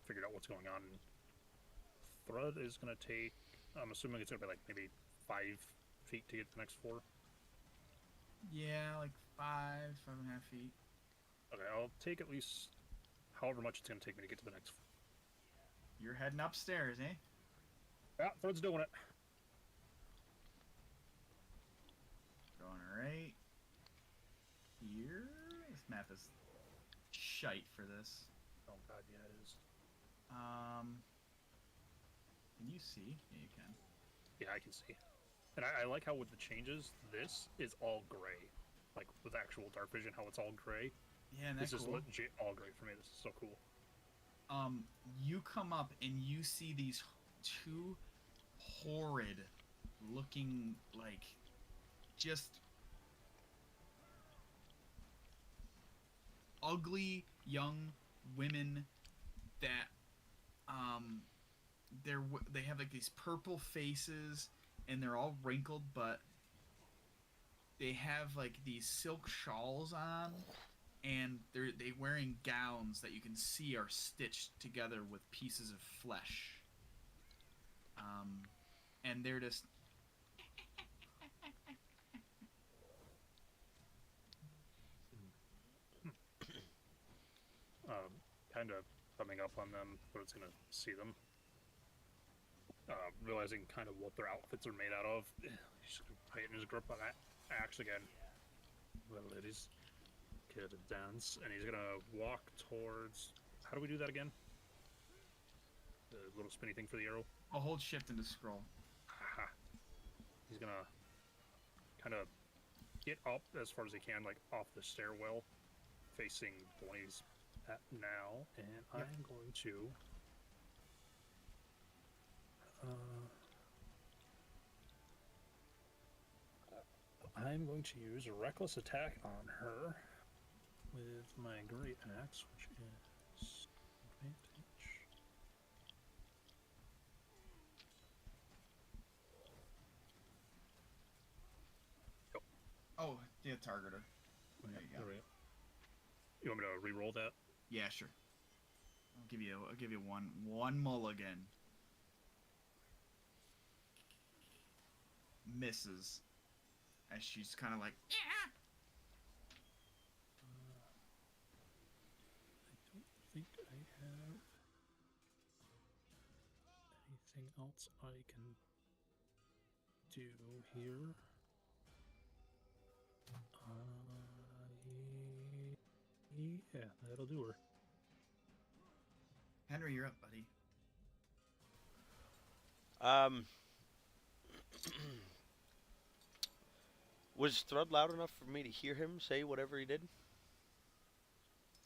figured out what's going on. Thrud is going to take, I'm assuming it's going to be like maybe 5 feet to get to the next 4.
Yeah, like 5.5 feet.
Okay, I'll take at least however much it's going to take me to get to the next.
You're heading upstairs, eh?
Yeah, Thrud's doing it.
Going right here. This map is shite for this.
Oh god, yeah, it is.
Can you see? Yeah, you can.
Yeah, I can see. And I like how with the changes, this is all gray. Like with actual dark vision, how it's all gray.
Yeah, and that's
this is
cool.
legit all gray for me. This is so cool.
You come up and you see these 2 horrid looking, like, just ugly young women that they have like these purple faces and they're all wrinkled, but they have like these silk shawls on, and they're wearing gowns that you can see are stitched together with pieces of flesh. And they're just
kind of coming up on them, but it's gonna see them. Realizing kind of what their outfits are made out of. He's just gonna tighten his grip on that axe again. Well, ladies, care to dance? And he's gonna walk towards. How do we do that again? The little spinny thing for the arrow.
I'll hold shift and just scroll.
Haha. He's gonna kind of get up as far as he can, like off the stairwell, facing the one he's at now, and
Yep.
I'm going to. I'm going to use a reckless attack on her with my great axe, which is advantage.
Oh, yeah, target her.
Yeah,
There you go.
we go. You want me to re-roll that?
Yeah, sure. I'll give you one mulligan. Misses. As she's kind of like,
I don't think I have anything else I can do here. Yeah, that'll do her.
Henry, you're up, buddy.
Was Thrud loud enough for me to hear him say whatever he did?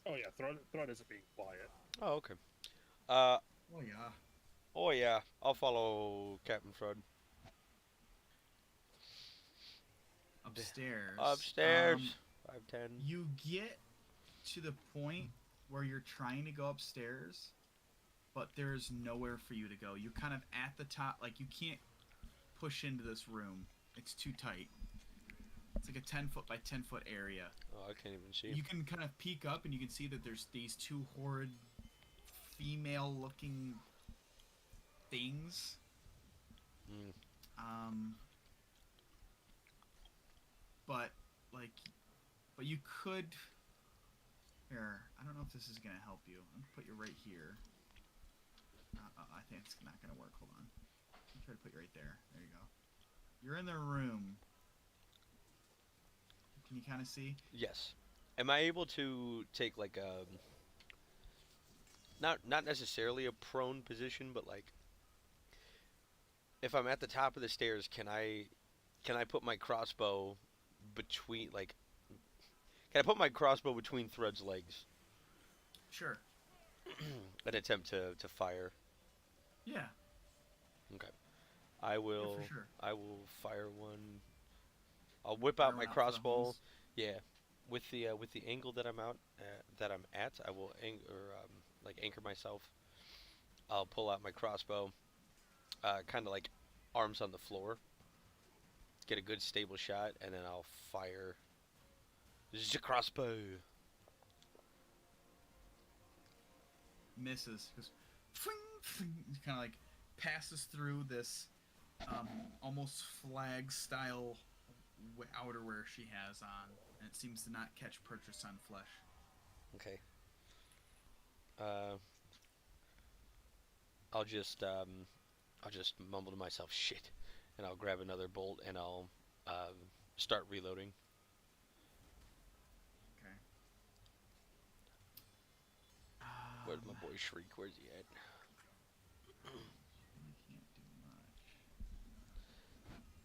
Oh yeah, Thrud isn't being quiet.
Oh, okay. Uh,
Oh yeah.
oh yeah, I'll follow Captain Thrud.
Upstairs.
Upstairs. 5'10".
You get to the point where you're trying to go upstairs, but there's nowhere for you to go. You're kind of at the top, like you can't push into this room. It's too tight. It's like a 10-foot by 10-foot area.
Oh, I can't even see.
You can kind of peek up and you can see that there's these two horrid female-looking things.
Mm.
But you could. Here, I don't know if this is gonna help you. I'm gonna put you right here. I think it's not gonna work. Hold on. I'll try to put you right there. There you go. You're in the room. Can you kind of see?
Yes. Am I able to take like a not necessarily a prone position, but like if I'm at the top of the stairs, can I put my crossbow between between Thread's legs
Sure.
and attempt to fire?
Yeah.
Okay. I will.
Yeah, for sure.
I will fire one. I'll whip
Fire
out my
one out for the
crossbow.
holes.
Yeah, with the angle that I'm at, I will anchor myself. I'll pull out my crossbow, kind of like arms on the floor. Get a good stable shot, and then I'll fire. The crossbow.
Misses. Goes. Kind of like passes through this almost flag style outerwear she has on, and it seems to not catch purchase on flesh.
Okay. I'll just mumble to myself, shit, and I'll grab another bolt and I'll start reloading.
Okay.
Where's my boy Shriek? Where's he at?
You can't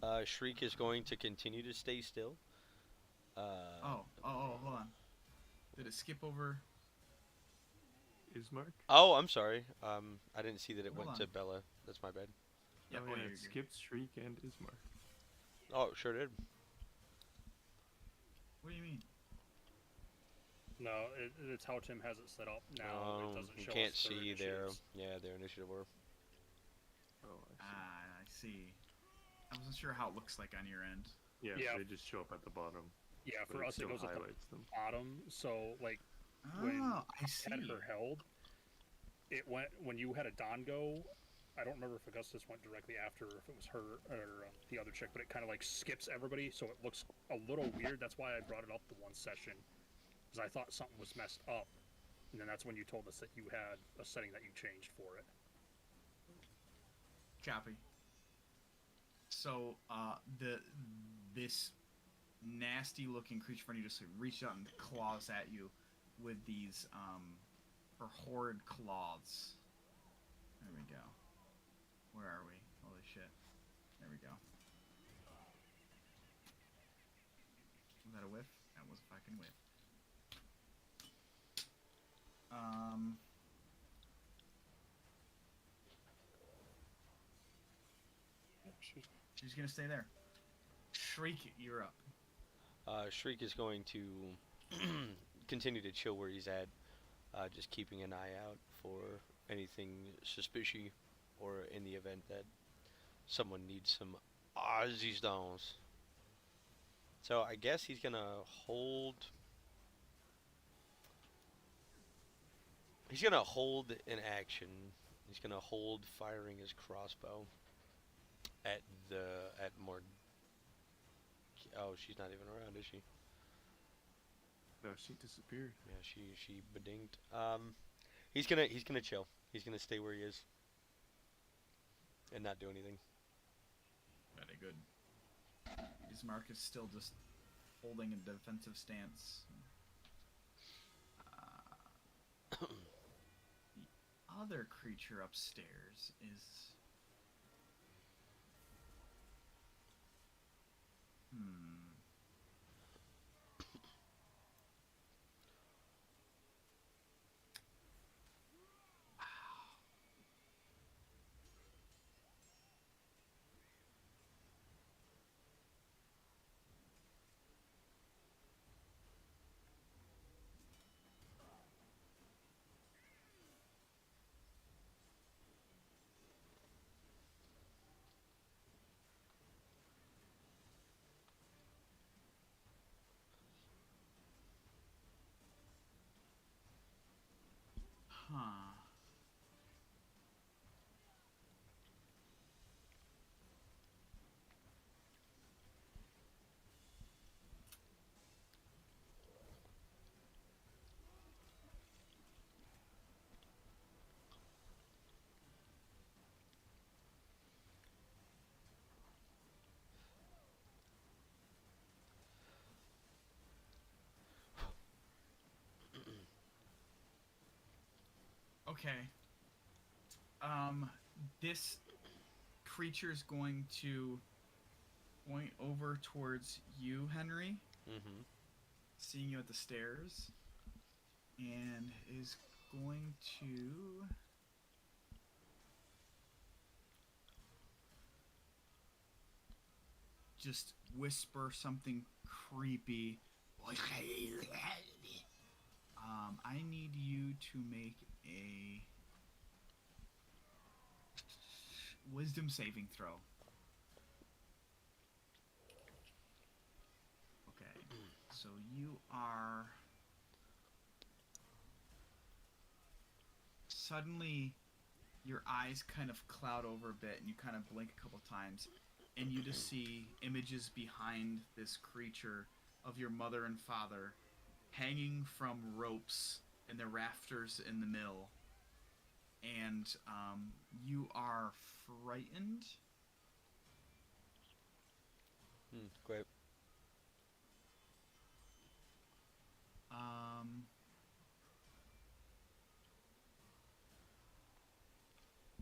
do much.
Shriek is going to continue to stay still.
Oh, hold on. Did it skip over?
Ismark?
Oh, I'm sorry. I didn't see that it
Hold
went
on.
to Bella. That's my bad.
Yep,
Oh, yeah,
you're
it
good.
skipped Shriek and Ismark.
Oh, it sure did.
What do you mean?
No, it's how Tim has it set up now. It doesn't
you
show
can't
us their
see their
initiatives.
their initiative order.
Oh, I see.
I see. I wasn't sure how it looks like on your end.
Yeah,
Yeah.
so they just show up at the bottom.
Yeah,
But
for us it
still
goes at the
highlights them.
bottom. So like when
Oh, I see.
had her held, it went when you had a Dongo. I don't remember if Augustus went directly after, or if it was her or the other chick, but it kind of like skips everybody, so it looks a little weird. That's why I brought it up the one session, because I thought something was messed up, and then that's when you told us that you had a setting that you changed for it.
Copy. So, this nasty-looking creature in front of you just reaches out and claws at you with these her horrid claws. There we go. Where are we? Holy shit! There we go. Was that a whiff? That was a fucking whiff. She's gonna stay there. Shriek, you're up.
Shriek is going to continue to chill where he's at, just keeping an eye out for anything suspicious, or in the event that someone needs some Aussie stones. So I guess he's gonna hold. He's gonna hold an action. He's gonna hold firing his crossbow at more. Oh, she's not even around, is she?
No, she disappeared.
Yeah, she bedinged. He's gonna chill. He's gonna stay where he is and not do anything.
Very good. Bismarck is still just holding a defensive stance. The other creature upstairs is... Huh. Okay. This creature's going to point over towards you, Henry,
Mm-hmm.
seeing you at the stairs, and is going to... just whisper something creepy. I need you to make a wisdom saving throw. Okay, so you are suddenly your eyes kind of cloud over a bit and you kind of blink a couple times and you just see images behind this creature of your mother and father hanging from ropes in the rafters in the mill, and you are frightened.
Great.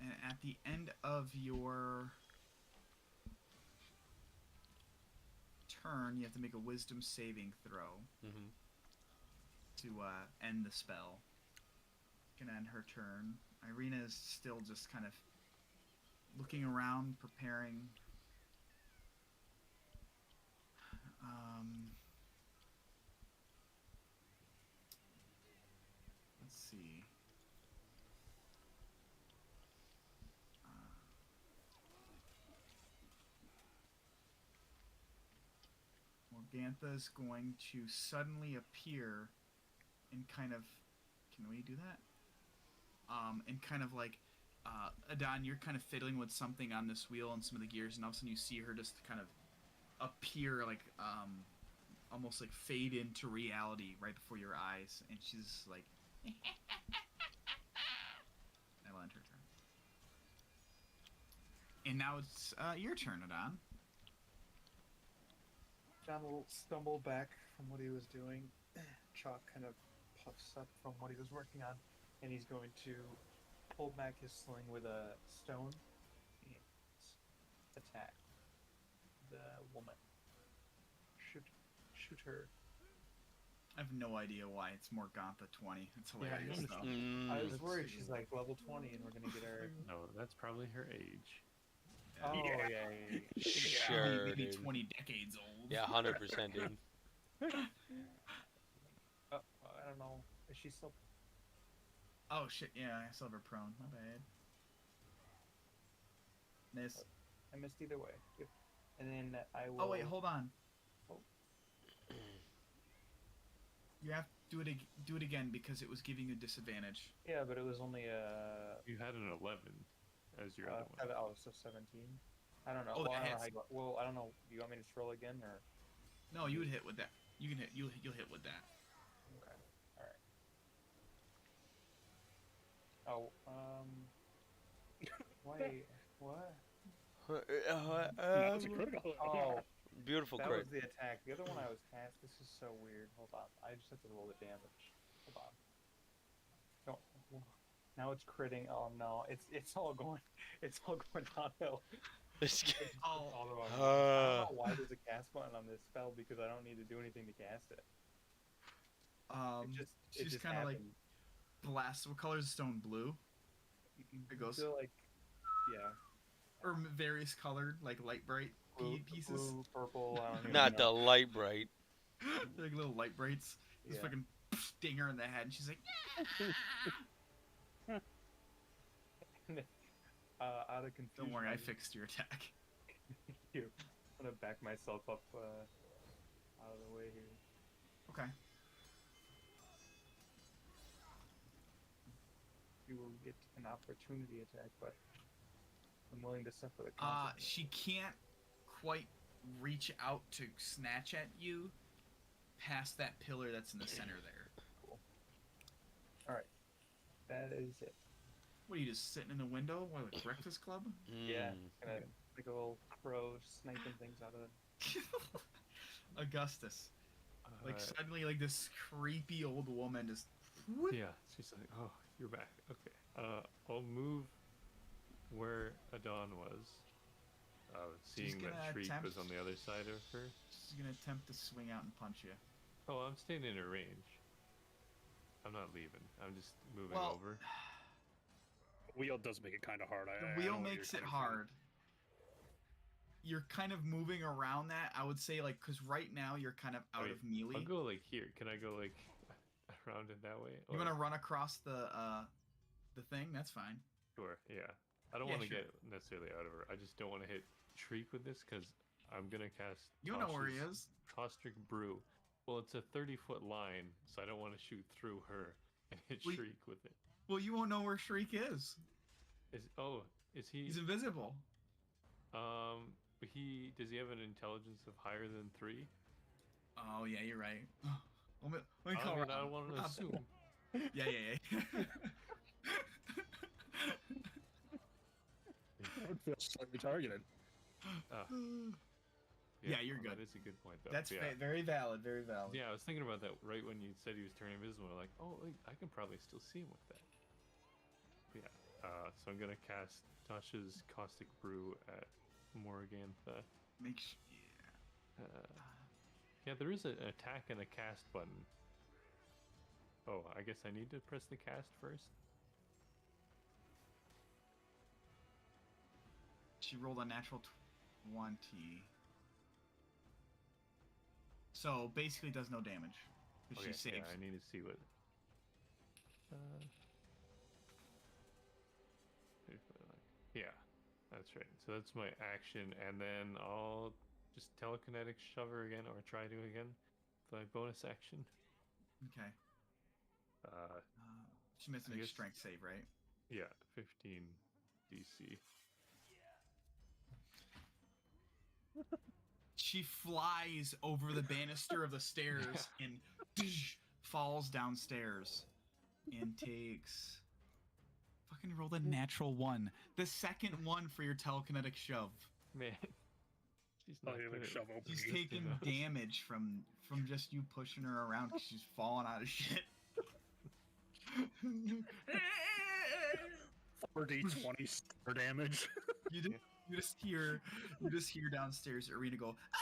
And at the end of your turn, you have to make a wisdom saving throw
Mm-hmm.
to end the spell. Gonna end her turn. Irina is still just kind of looking around, preparing. Let's see. Morgantha is going to suddenly appear and kind of... Can we do that? And kind of like... Adon, you're kind of fiddling with something on this wheel and some of the gears, and all of a sudden you see her just kind of appear, like, almost like fade into reality right before your eyes, and she's like... That'll end her turn. And now it's your turn, Adon.
John will stumble back from what he was doing. Chalk kind of puffs up from what he was working on, and he's going to pull back his sling with a stone and attack the woman. Shoot her.
I have no idea why it's Morgantha 20. It's hilarious,
Yeah,
though.
I was worried she's like level 20 and we're gonna get her.
No, that's probably her age.
Oh
Yeah.
yeah.
Sure,
maybe
dude.
20 decades old.
Yeah, 100%, dude.
I don't know. Is she still?
Oh shit! Yeah, I still have her prone. My bad. Miss.
I missed either way. Yep. And then I will.
Oh wait, hold on.
Oh.
You have to do it again because it was giving you disadvantage.
Yeah, but it was only
You had an 11 as your other one.
oh, so 17. I don't know.
Oh,
well,
that
I don't know
hits.
how you, well, I don't know. Do you want me to scroll again or?
No, you would hit with that. You can hit. You'll hit with that.
Okay. All right. Oh, wait, what?
That's a critical.
Oh,
Beautiful
that
crit.
was the attack. The other one I was cast. This is so weird. Hold on. I just have to roll the damage. Hold on. Don't. Now it's critting. Oh no, it's all going downhill.
Oh.
All the way. I don't know why there's a cast button on this spell because I don't need to do anything to cast it. It
She's
just
kind of like
happened.
blast. What color is the stone? Blue It goes-
So like, yeah.
or various colored, like light bright pieces.
Blue, purple. I don't even
Not the
know.
light bright.
They're like little light brights. Just
Yeah.
fucking sting her in the head, and she's like,
Out of confusion.
"Don't worry, I
I'm
fixed your attack."
I'm gonna back myself up out of the way here.
Okay.
You will get an opportunity attack, but I'm willing to suffer the
Uh,
consequences.
she can't quite reach out to snatch at you past that pillar that's in the center there.
That is it.
What are you just sitting in the window? What, like Breakfast Club?
Yeah,
Mm.
gonna like a little crow sniping things out of.
Augustus. Like
Uh,
suddenly, like this creepy old woman just. whoop.
Yeah, she's like, "Oh, you're back. Okay. I'll move where Adon was. Seeing that
gonna
Shriek
attempt-
was on the other side of her.
She's gonna attempt to swing out and punch you.
Oh, I'm staying in her range. I'm not leaving. I'm just moving
Well,
over.
Wheel does make it kind of hard.
the
I
wheel
know where
makes
you're
it
coming from.
hard. You're kind of moving around that. I would say, like, because right now you're kind of out
Wait,
of melee.
I'll go like here. Can I go like around it that way?
You
Or-
want to run across the thing? That's fine.
Sure. Yeah. I don't
Yeah,
want to
sure.
get necessarily out of her. I just don't want to hit Shriek with this because I'm gonna cast.
You know where he
Tasha's
is.
Caustic Brew. Well, it's a 30-foot line, so I don't want to shoot through her and hit
Well,
Shriek with it.
Well, you won't know where Shriek is.
Is he?
He's invisible.
Does he have an intelligence of higher than 3?
Oh yeah, you're right. Let me call
I
Rob.
want to
Rob.
assume.
Yeah.
I would feel slightly targeted.
Yeah, you're
well,
good.
That is a good point, though.
That's
yeah.
very valid. Very valid.
Yeah, I was thinking about that right when you said he was turning invisible. I'm like, oh, wait, I can probably still see him with that. Yeah. So I'm gonna cast Tasha's Caustic Brew at Morgantha. Yeah, there is an attack and a cast button. Oh, I guess I need to press the cast first.
She rolled a natural 20. So basically does no damage. 'Cause
Okay,
she saves.
yeah, I need to see what. Yeah, that's right. So that's my action, and then I'll just telekinetic shove her again, or try to again. My bonus action.
Okay. She must
I
make a
guess-
strength save, right?
Yeah, 15 DC.
She flies over the banister of the stairs and falls downstairs and takes. Fucking rolled a natural 1. The second one for your telekinetic shove.
Man, she's not
Oh, you like
good.
shove open.
She's
you.
taking
knows.
damage from just you pushing her around because she's falling out of shit.
4d20 for damage.
You just hear downstairs Arena go, ah!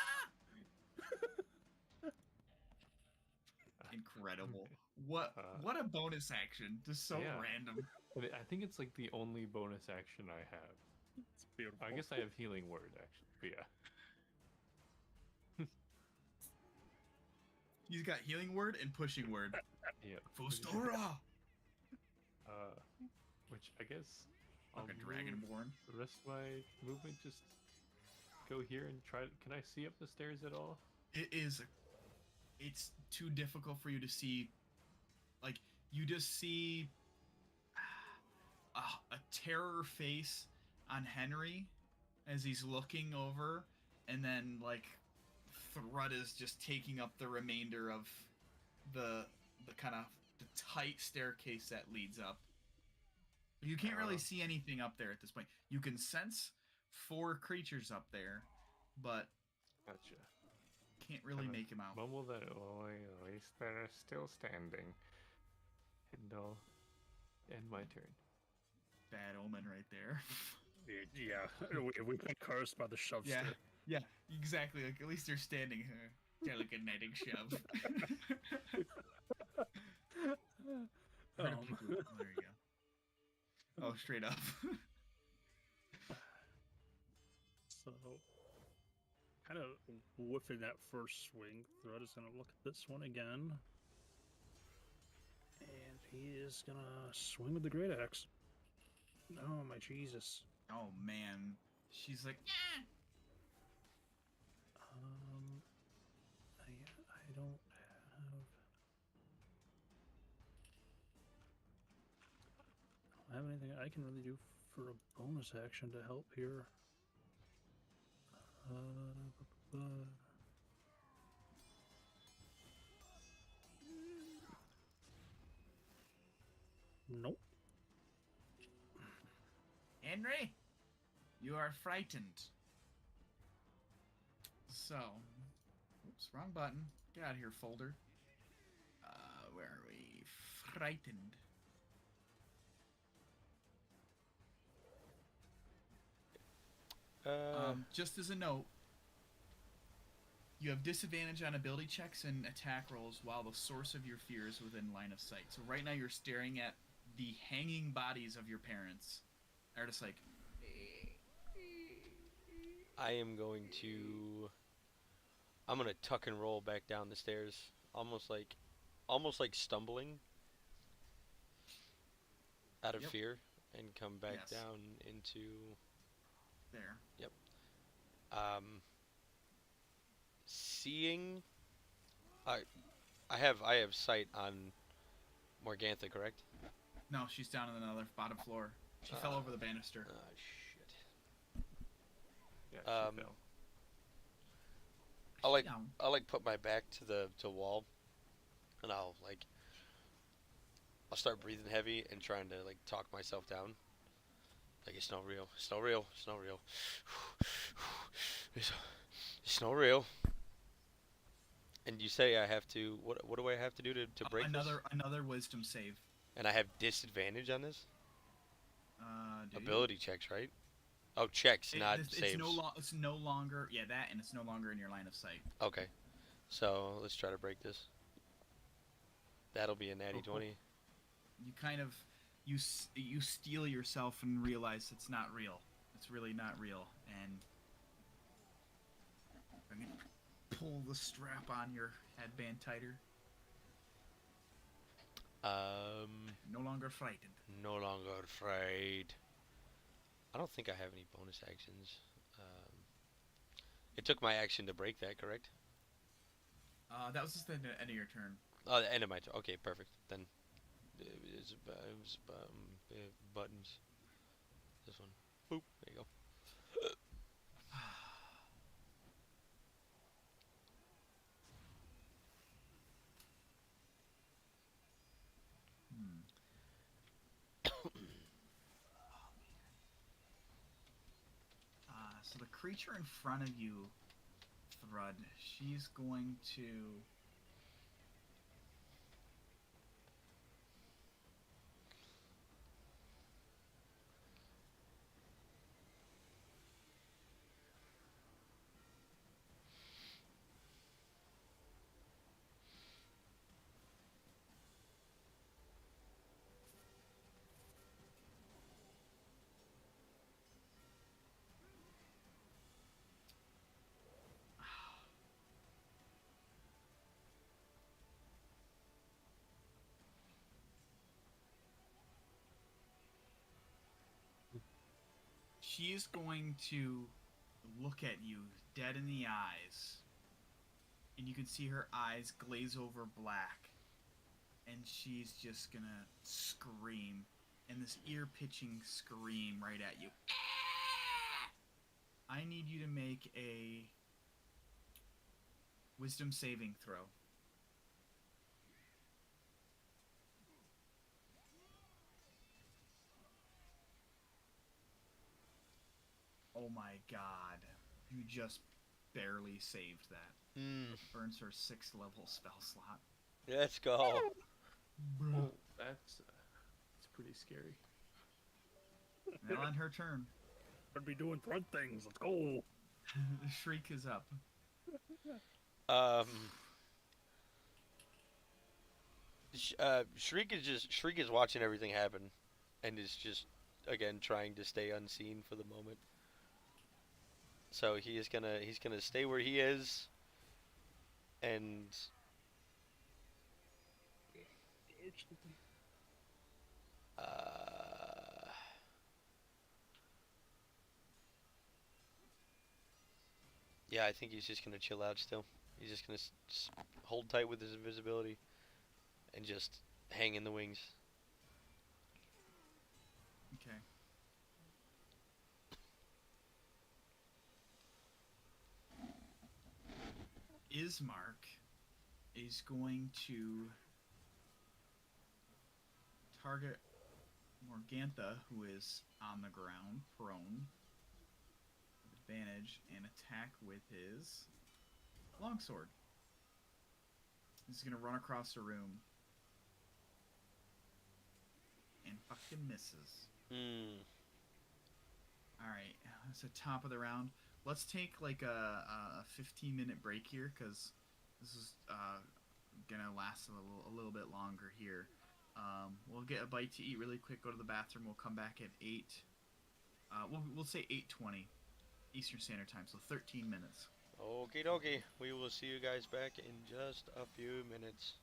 Incredible. What a bonus action. Just so
Yeah.
random.
I think it's like the only bonus action I have.
It's beautiful.
I guess I have Healing Word, actually. But yeah.
He's got healing word and pushing word.
Yeah.
Fustora!
Which I guess
Like a
move
dragonborn.
the rest of my movement just go here and try. Can I see up the stairs at all?
It's too difficult for you to see. Like, you just see a terror face on Henry as he's looking over, and then like Thrud is just taking up the remainder of the kind of the tight staircase that leads up. You can't really see anything up there at this point. You can sense 4 creatures up there, but
Gotcha.
can't really make them out.
Mumble that. Oh, at least they're still standing. And I'll end my turn.
Bad omen right there.
Yeah, we got cursed by the shove
Yeah,
stick.
yeah, exactly. Like, at least they're standing here. Telekinetic shove. There you go. Oh, straight up.
So, kind of whiffing that first swing, Thrud is going to look at this one again. And he is going to swing with the Great Axe. Oh, my Jesus.
Oh, man. She's like, yeah.
I don't have anything I can really do for a bonus action to help here. Nope.
Henry, you are frightened. So, oops, wrong button. Get out of here, folder. Where are we? Frightened. Just as a note, you have disadvantage on ability checks and attack rolls while the source of your fear is within line of sight. So right now you're staring at the hanging bodies of your parents. They're just like...
I am going to... I'm going to tuck and roll back down the stairs, almost like stumbling out of fear, and come back down into...
There.
Yep. Seeing... I have sight on Morgantha, correct?
No, she's down on another bottom floor. She fell over the banister.
Shit.
Yeah, she fell.
I'll put my back to the wall, and I'll start breathing heavy and trying to talk myself down. Like, it's not real. It's not real. It's not real. It's not real. And you say I have to... What do I have to do to break
another wisdom save.
And I have disadvantage on this?
Do
Ability checks, right? Oh, checks, not saves.
It's no longer... Yeah, that, and it's no longer in your line of sight.
Okay. So, let's try to break this. That'll be a natty 20.
You kind of... You steel yourself and realize it's not real. It's really not real. And... I'm going to pull the strap on your headband tighter. No longer frightened.
No longer afraid. I don't think I have any bonus actions. It took my action to break that, correct?
That was just the end of your turn.
Oh, the end of my turn. Okay, perfect. Then it's buttons. This one. Boop. There you go.
So the creature in front of you, Thrud, she's going to... she is going to look at you dead in the eyes, and you can see her eyes glaze over black, and she's just gonna scream, and this ear-pitching scream right at you. I need you to make a wisdom saving throw. Oh my god. You just barely saved that. Burns her 6th level spell slot.
Let's go.
Oh, that's pretty scary.
Now on her turn.
Gonna be doing front things. Let's go.
The shriek is up.
Shriek is watching everything happen, and is just again trying to stay unseen for the moment. So he's gonna stay where he is, and yeah, I think he's just gonna chill out still. He's just gonna just hold tight with his invisibility, and just hang in the wings.
Okay. Ismark is going to target Morgantha, who is on the ground, prone, with advantage, and attack with his longsword. He's going to run across the room and fucking misses. Alright, that's the top of the round. Let's take like a 15-minute break here, because this is gonna last a little bit longer here. We'll get a bite to eat really quick, go to the bathroom. We'll come back at 8. We'll say 8:20 Eastern Standard Time, so 13 minutes.
Okie dokie. We will see you guys back in just a few minutes.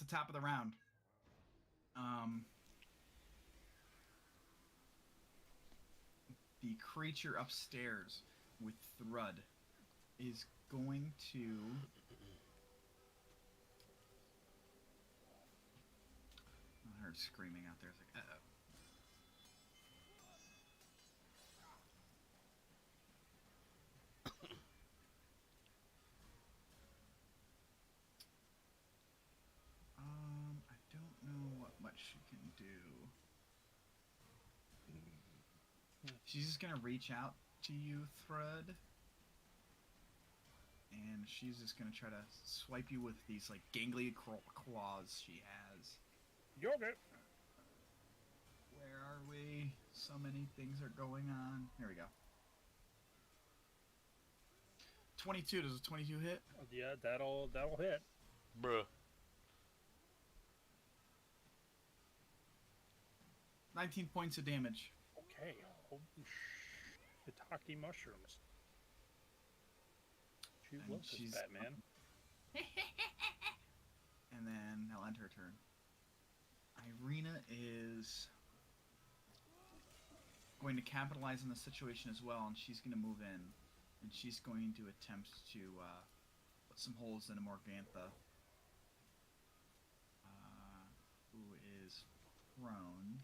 the top of the round. The creature upstairs with Thrud is going to. I heard screaming out there. It's like, uh-oh. I don't know what much she can do. She's just gonna reach out to you, Thrud. And she's just gonna try to swipe you with these like gangly claws she has.
You're okay.
Where are we? So many things are going on. Here we go. 22. Does a 22 hit?
Yeah, that'll hit.
Bruh.
19 points of damage.
Okay. Holy shiitake mushrooms. She
And
loves this
she's-
Batman.
And then I'll end her turn. Irina is going to capitalize on the situation as well, and she's going to move in, and she's going to attempt to put some holes in a Morgantha, who is prone.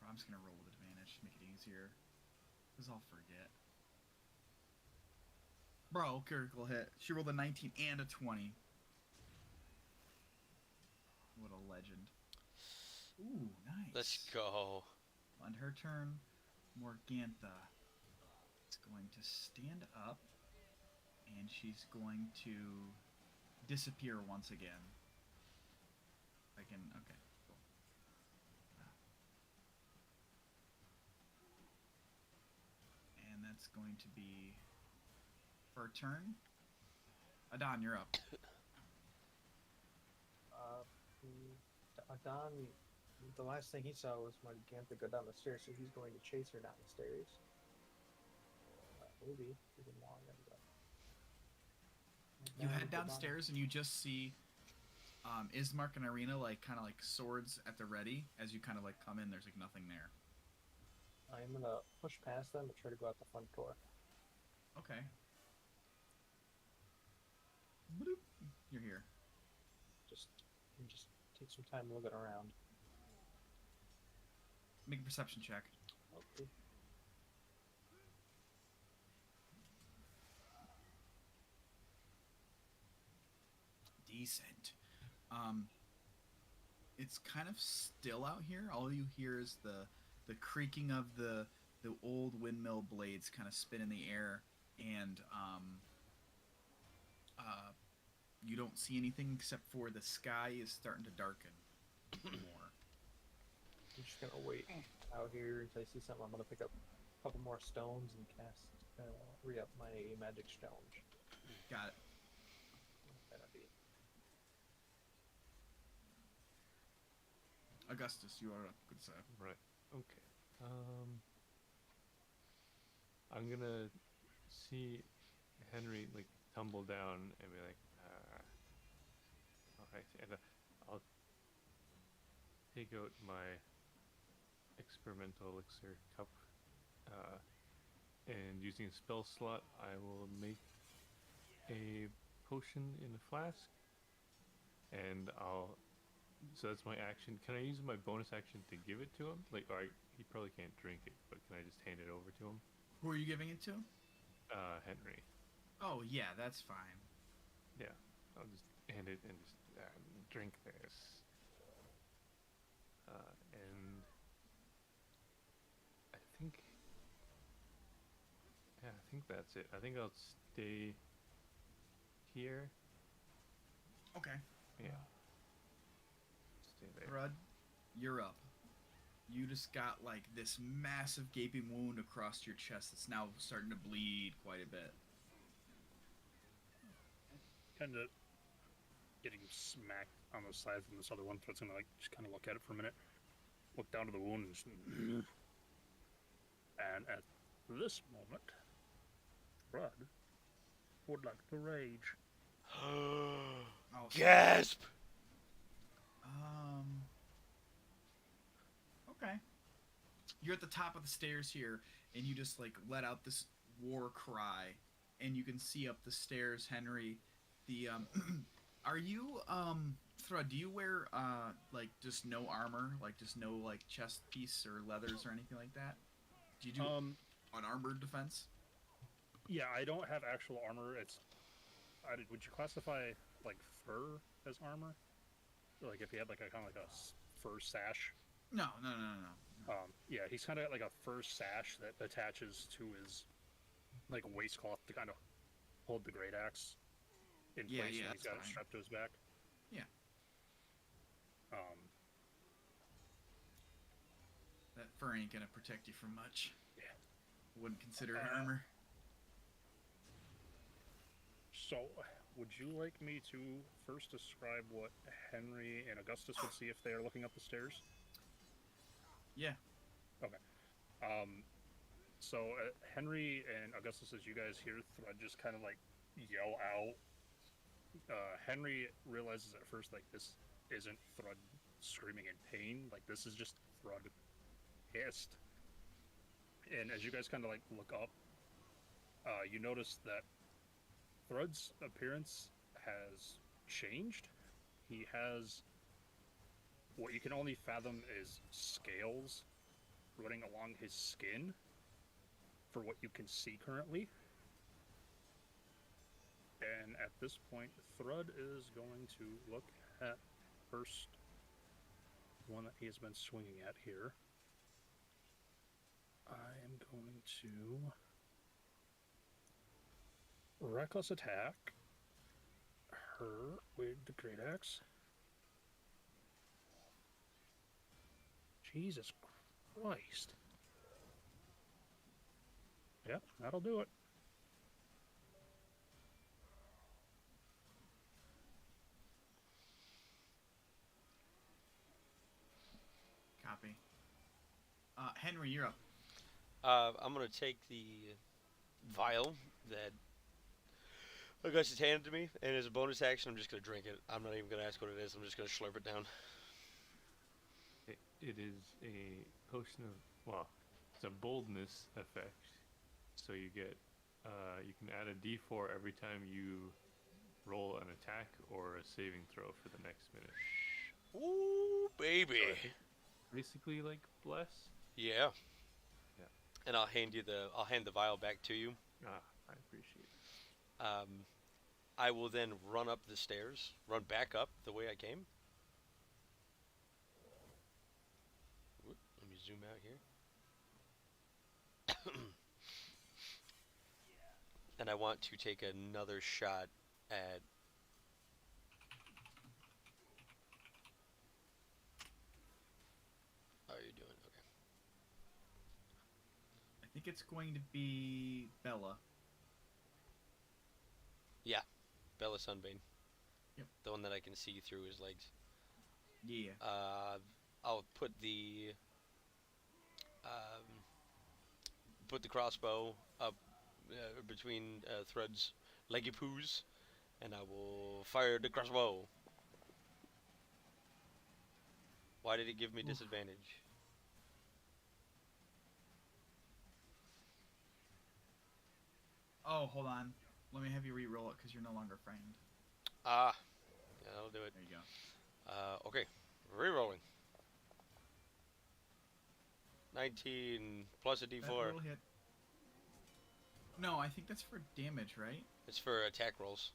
I'm just going to roll with advantage to make it easier, because I'll forget. Bro, critical hit. She rolled a 19 and a 20. What a legend. Ooh, nice.
Let's go.
On her turn, Morgantha is going to stand up, and she's going to disappear once again. I can, okay, cool. And that's going to be her turn. Adon, you're up.
Adon, the last thing he saw was Morgantha go down the stairs, so he's going to chase her down the stairs. Maybe even longer. But...
You head downstairs and you just see Ismark and Irina like kind of like swords at the ready. As you kind of like come in, there's like nothing there.
I'm gonna push past them and try to go out the front door.
Okay. Bloop. You're here.
Just take some time looking around.
Make a perception check.
Okay.
Decent. It's kind of still out here. All you hear is the creaking of the old windmill blades kind of spin in the air, and you don't see anything except for the sky is starting to darken more.
I'm just gonna wait out here until I see something. I'm gonna pick up a couple more stones and cast, re-up my magic stone.
Got it.
That'll be.
Augustus, you are up. Good sir.
Right. Okay. I'm gonna see Henry like tumble down and be like, all right, and I'll take out my experimental elixir cup, and using a spell slot, I will make a potion in a flask, and so that's my action. Can I use my bonus action to give it to him? Like, he probably can't drink it, but can I just hand it over to him?
Who are you giving it to?
Henry.
Oh yeah, that's fine.
Yeah, I'll just hand it and just drink this. And I think that's it. I think I'll stay here.
Okay.
Yeah. Stay there.
Thrud, you're up. You just got like this massive gaping wound across your chest that's now starting to bleed quite a bit.
Kind of getting smacked on the side from this other one, so it's gonna like just kind of look at it for a minute, look down to the wound, and, just, and at this moment, Rudd would like to rage.
Oh,
Gasp!
Um. Okay. You're at the top of the stairs here, and you just like let out this war cry, and you can see up the stairs, Henry. The are you Thrud? Do you wear like just no armor, like just no like chest piece or leathers or anything like that? Do you do unarmored defense?
Yeah, I don't have actual armor. Would you classify like fur as armor? Like if he had like a kind of like a fur sash.
No, no, no, no, no.
Yeah, he's kind of got like a fur sash that attaches to his like waistcloth to kind of hold the great axe in
Yeah,
place
yeah,
when he's
that's
got it
fine.
strapped to his back.
Yeah,
Um,
that fur ain't gonna protect you from much.
yeah.
Wouldn't consider it
Uh,
armor.
So, would you like me to first describe what Henry and Augustus would see if they are looking up the stairs?
Yeah.
Okay. So Henry and Augustus, as you guys hear Thrud just kind of like yell out, Henry realizes at first like this isn't Thrud screaming in pain, like this is just Thrud pissed. And as you guys kind of like look up, you notice that Thrud's appearance has changed. He has what you can only fathom is scales running along his skin for what you can see currently. And at this point, Thrud is going to look at first one that he has been swinging at here. I am going to reckless attack her with the great axe. Jesus Christ. Yep, that'll do it.
Copy. Henry, you're up.
I'm gonna take the vial that Augustus handed to me, and as a bonus action, I'm just gonna drink it. I'm not even gonna ask what it is. I'm just gonna slurp it down.
It is a potion of, well, it's a boldness effect. So you get, you can add a d4 every time you roll an attack or a saving throw for the next minute.
Ooh, baby.
So basically like bless.
Yeah.
Yeah.
And I'll hand the vial back to you.
Ah, I appreciate it.
I will then run up the stairs, run back up the way I came. Let me zoom out here. And I want to take another shot at how are you doing? Okay.
I think it's going to be Bella.
Yeah. Bella Sunbane.
Yep.
The one that I can see through his legs.
Yeah.
I'll put the crossbow up between Thrud's leggy poos, and I will fire the crossbow. Why did it give me disadvantage?
Oh, hold on. Let me have you re-roll it because you're no longer frightened.
Ah, yeah, that'll do it.
There you go.
Okay, re-rolling. 19 plus a
That
d4.
will hit. No, I think that's for damage, right?
It's for attack rolls.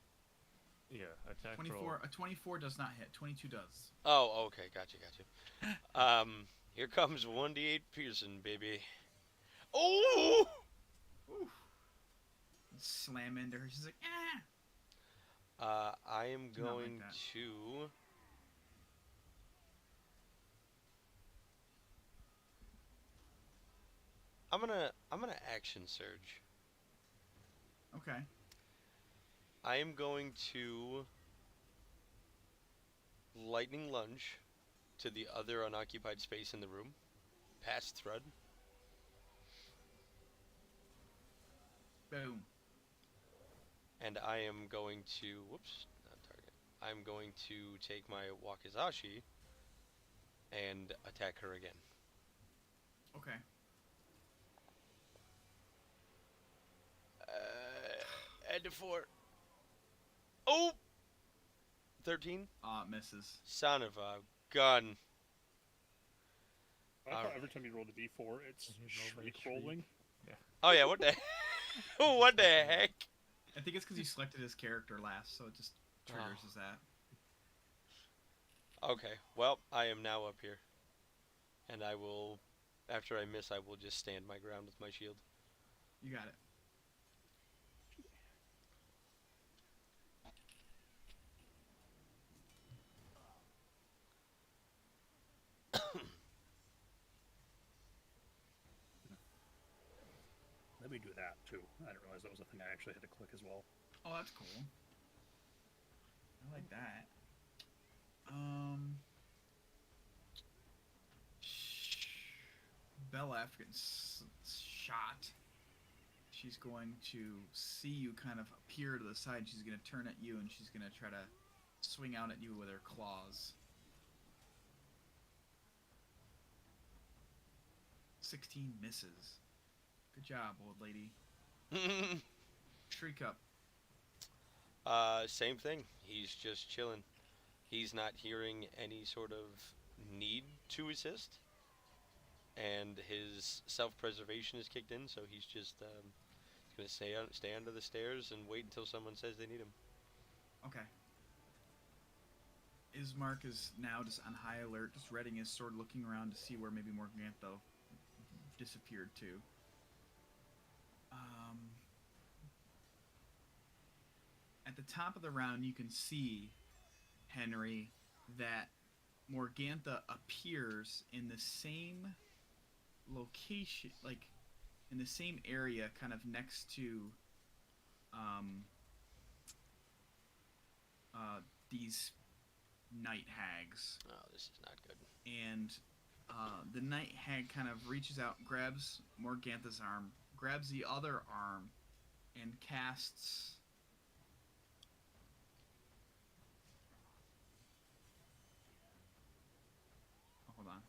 Yeah, attack
24.
roll.
A 24 does not hit. 22 does.
Oh, okay, gotcha. Here comes 1d8 Pearson, baby. Oh!
Oof. Slam into her. She's like, ah.
I am
Do not like
going
that.
to. I'm gonna action surge.
Okay.
I am going to lightning lunge to the other unoccupied space in the room, past Thrud.
Boom.
And I am going to, whoops, not target. I'm going to take my wakizashi and attack her again.
Okay.
Add to 4. Oh! 13?
Misses.
Son of a gun.
I thought
Alright.
every time you roll the d4, it's
You roll
shriek
a shriek.
rolling.
Oh yeah, what the what the heck?
I think it's because you selected his character last, so it just triggers as that.
Okay, well, I am now up here. And I will, after I miss, I will just stand my ground with my shield.
You got it.
Let me do that too. I didn't realize that was a thing I actually had to click as well.
Oh, that's cool. I like that. Bella, after getting shot, she's going to see you kind of appear to the side. She's going to turn at you, and she's going to try to swing out at you with her claws. 16 misses. Good job, old lady. Shriek up.
Same thing. He's just chilling. He's not hearing any sort of need to assist. And his self-preservation is kicked in, so he's just going to stay under the stairs and wait until someone says they need him.
Okay. Ismark is now just on high alert, just readying his sword, looking around to see where maybe Morgantho disappeared to. At the top of the round, you can see, Henry, that Morgantha appears in the same location, like in the same area, kind of next to these night hags.
Oh, this is not good.
And the night hag kind of reaches out, grabs Morgantha's arm, grabs the other arm, and casts... Oh, hold on.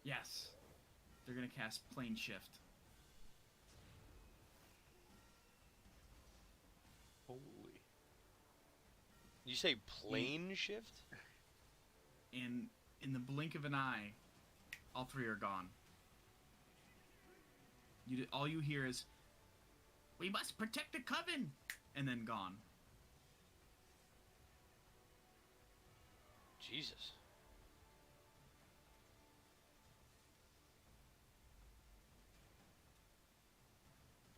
Yes. They're going to cast Plane Shift.
Holy.
You say plane shift?
And in the blink of an eye, all three are gone. All you hear is, "We must protect the coven!" And then gone.
Jesus.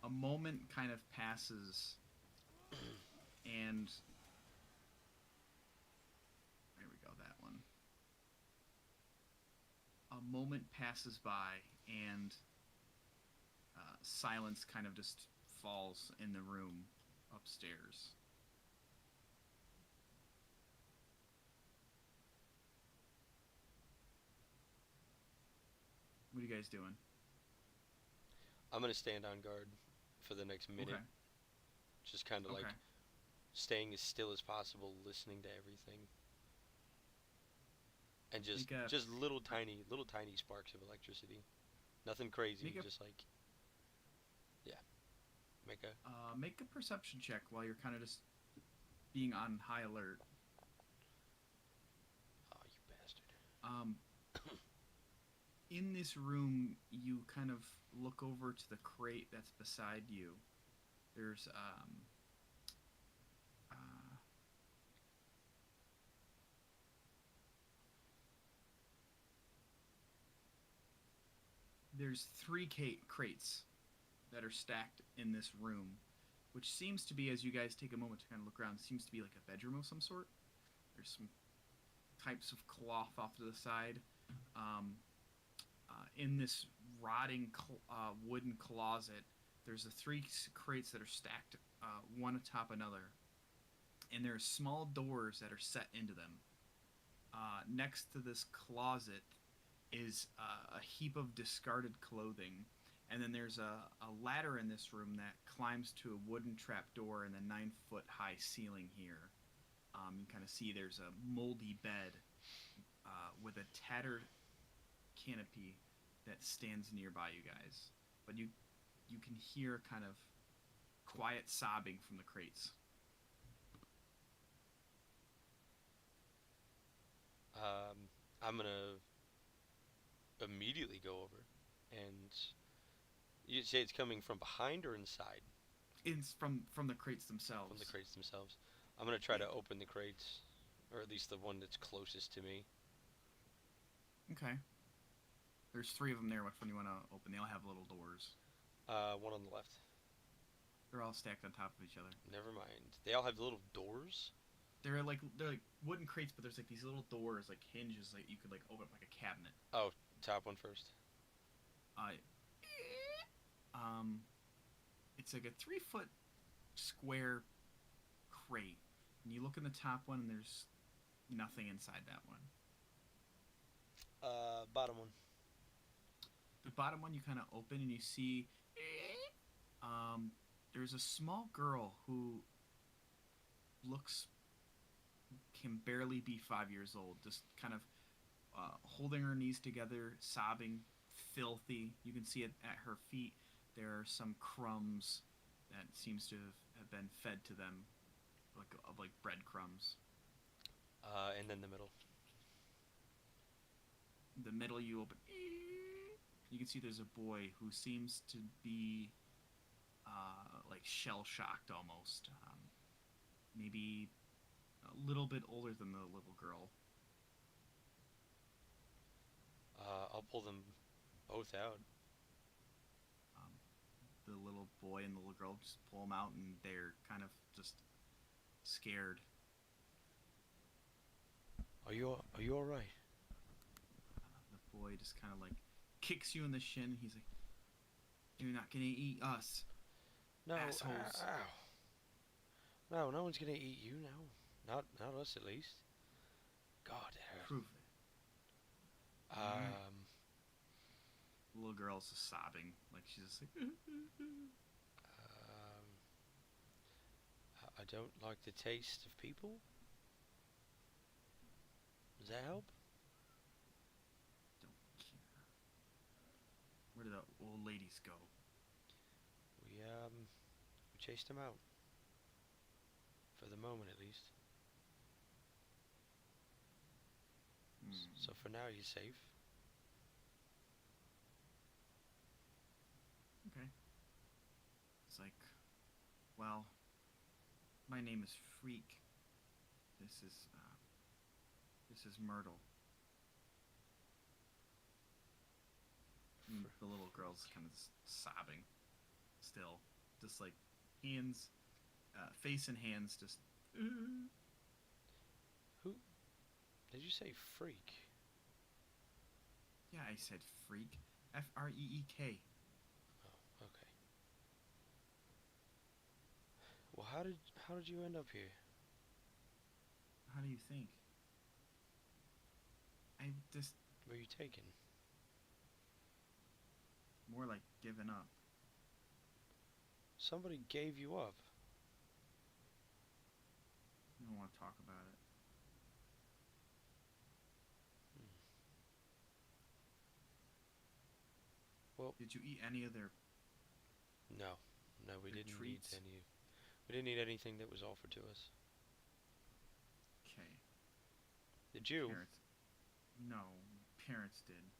A moment kind of passes, and there we go, that one. A moment passes by, and silence kind of just falls in the room upstairs. What are you guys doing?
I'm going to stand on guard for the next minute.
Okay.
Just kind of like staying as still as possible, listening to everything. And just just little tiny sparks of electricity. Nothing crazy, just like... Yeah.
Make a perception check while you're kind of just being on high alert.
Oh, you bastard.
In this room, you kind of look over to the crate that's beside you. There's there's 3 crates that are stacked in this room, which seems to be, as you guys take a moment to kind of look around, seems to be like a bedroom of some sort. There's some types of cloth off to the side. In this rotting wooden closet, there's the 3 crates that are stacked one atop another, and there are small doors that are set into them. Next to this closet is a heap of discarded clothing. And then there's a ladder in this room that climbs to a wooden trapdoor in the 9 foot high ceiling here. You kind of see there's a moldy bed with a tattered canopy that stands nearby you guys. But you can hear kind of quiet sobbing from the crates.
I'm gonna immediately go over, and you say it's coming from behind or inside?
From the crates themselves.
From the crates themselves. I'm gonna try to open the crates, or at least the one that's closest to me.
Okay. There's 3 of them there. Which one you want to open? They all have little doors.
One on the left.
They're all stacked on top of each other.
Never mind. They all have little doors.
They're like wooden crates, but there's like these little doors, like hinges, that you could like open up like a cabinet.
Oh, top one first.
It's like a 3 foot square crate, and you look in the top one, and there's nothing inside that one.
Bottom one.
The bottom one you kind of open, and you see, there's a small girl who can barely be 5 years old, just kind of holding her knees together, sobbing, filthy. You can see it at her feet. There are some crumbs that seems to have been fed to them, like breadcrumbs.
And then the middle.
The middle you open. You can see there's a boy who seems to be like shell shocked almost. Maybe a little bit older than the little girl.
I'll pull them both out.
The little boy and the little girl just pull them out, and they're kind of just scared.
Are you all right?
The boy just kind of like kicks you in the shin, and he's like, "You're not gonna eat us,
No,
assholes."
No, no one's gonna eat you. No, not us at least. God, it hurt.
Prove it. The little girl's just sobbing, like she's just like.
I don't like the taste of people. Does that help?
Don't care. Where did the old ladies go?
We chased them out. For the moment, at least. So for now, you're safe.
Okay. It's like, well, my name is Freak. This is Myrtle. And the little girl's kind of sobbing, still, just like hands, face and hands, just.
Who? Did you say freak?
Yeah, I said freak. Freek.
Oh, okay. Well, how did you end up here?
How do you think? I just
Were you taken?
more like given up.
Somebody gave you up.
I don't want to talk about it.
Well,
Did you eat any of their?
no, we
Your
didn't
treats?
eat any. We didn't eat anything that was offered to us.
Okay.
Did you?
Parents. No, parents did.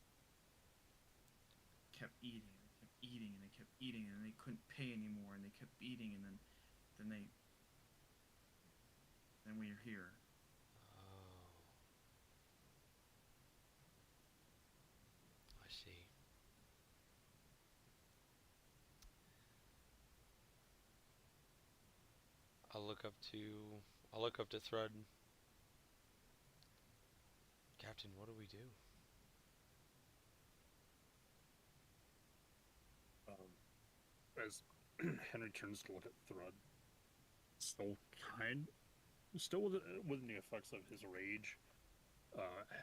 Kept eating, and they kept eating, and they kept eating, and they couldn't pay anymore, and they kept eating, and then we're here.
Oh, I see. I'll look up to Thrud. Captain, what do we do?
As Henry turns to look at Thrud, still within the effects of his rage,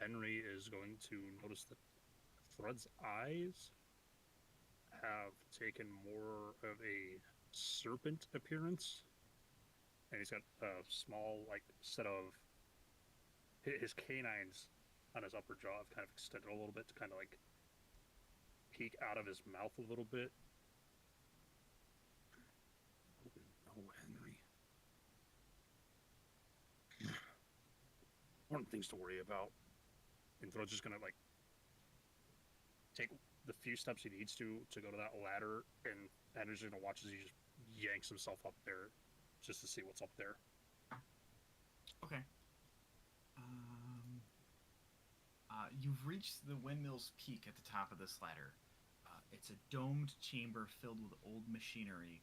Henry is going to notice that Thread's eyes have taken more of a serpent appearance, and he's got a small like set of his canines on his upper jaw have kind of extended a little bit to kind of like peek out of his mouth a little bit. No, Henry. One things to worry about. And Thro's just gonna like take the few steps he needs to go to that ladder, and Henry's gonna watch as he just yanks himself up there just to see what's up there.
Okay. You've reached the windmill's peak at the top of this ladder. It's a domed chamber filled with old machinery.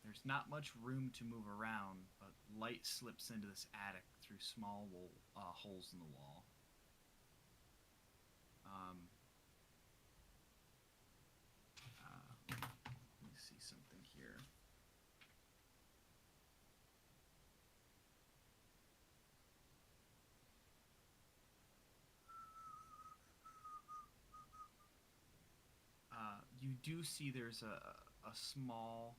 There's not much room to move around, but light slips into this attic through small holes in the wall. Let me see something here. You do see there's a small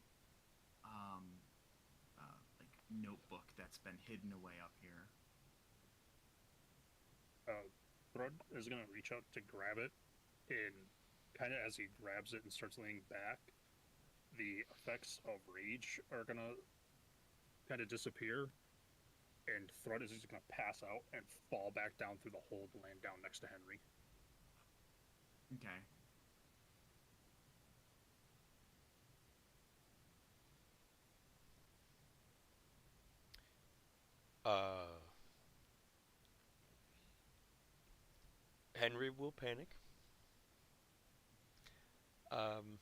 like notebook that's been hidden away up here.
Thrud is gonna reach out to grab it, and kind of as he grabs it and starts leaning back, the effects of rage are gonna kind of disappear, and Thrud is just gonna pass out and fall back down through the hole to land down next to Henry.
Okay.
Henry will panic. Um,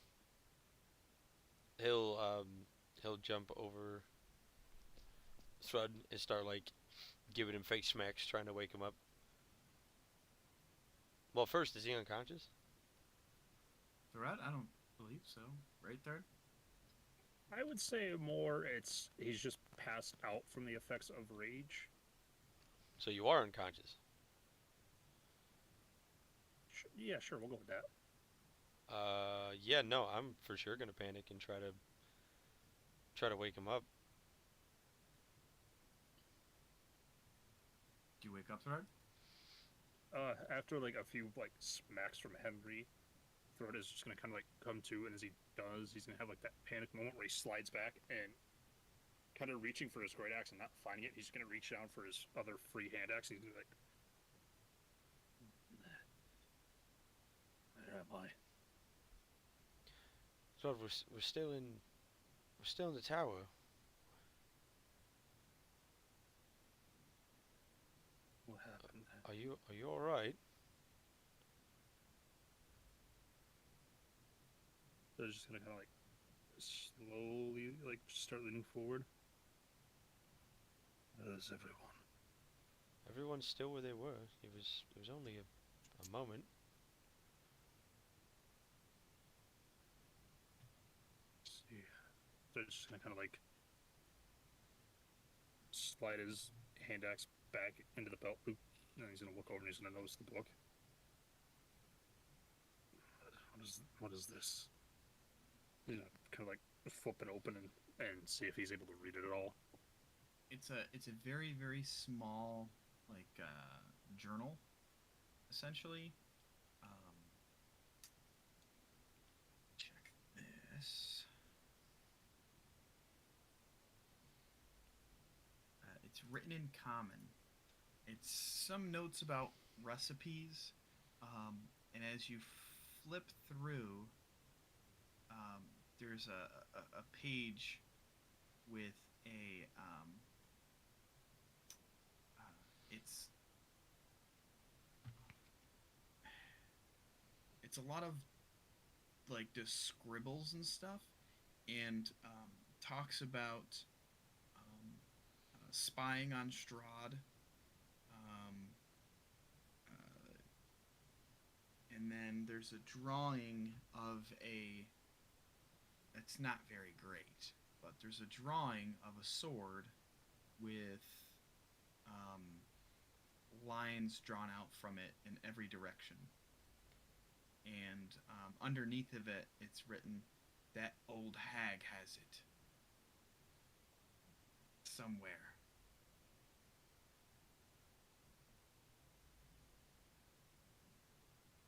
he'll jump over Thrud and start like giving him fake smacks, trying to wake him up. Well, first, is he unconscious?
Threat? I don't believe so. Right, Third?
I would say more he's just passed out from the effects of rage.
So you are unconscious.
Yeah, sure, we'll go with that.
Yeah, no, I'm for sure gonna panic and try to wake him up.
Do you wake up, Thread?
After like a few like smacks from Henry, Throat is just gonna kind of like come to, and as he does, he's gonna have like that panic moment where he slides back and kind of reaching for his great axe and not finding it. He's just gonna reach down for his other free hand axe. And he's gonna like, where am I?
So we're still in the tower.
What happened?
Are you all right?
So he's just gonna kind of like slowly like start leaning forward. Where's everyone?
Everyone's still where they were. It was only a moment.
Let's see. So he's just gonna kind of like slide his hand axe back into the belt loop, and then he's gonna look over and he's gonna notice the book. What is this? You know, kind of like flip it open and see if he's able to read it at all.
It's a very, very small like journal, essentially. Check this. It's written in common. It's some notes about recipes, and as you flip through, there's a page with a it's a lot of like just scribbles and stuff, and talks about spying on Strahd, and then there's a drawing of a. It's not very great, but there's a drawing of a sword with lines drawn out from it in every direction. and underneath of it, it's written, "That old hag has it somewhere."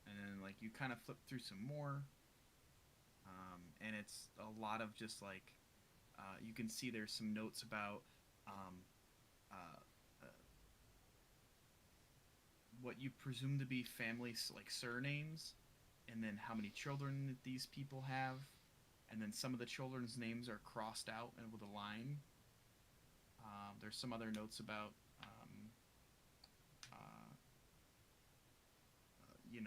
And then like you kind of flip through some more, and it's a lot of just like you can see there's some notes about um, uh, uh, what you presume to be families like surnames, and then how many children that these people have, and then some of the children's names are crossed out and with a line. There's some other notes about uh, you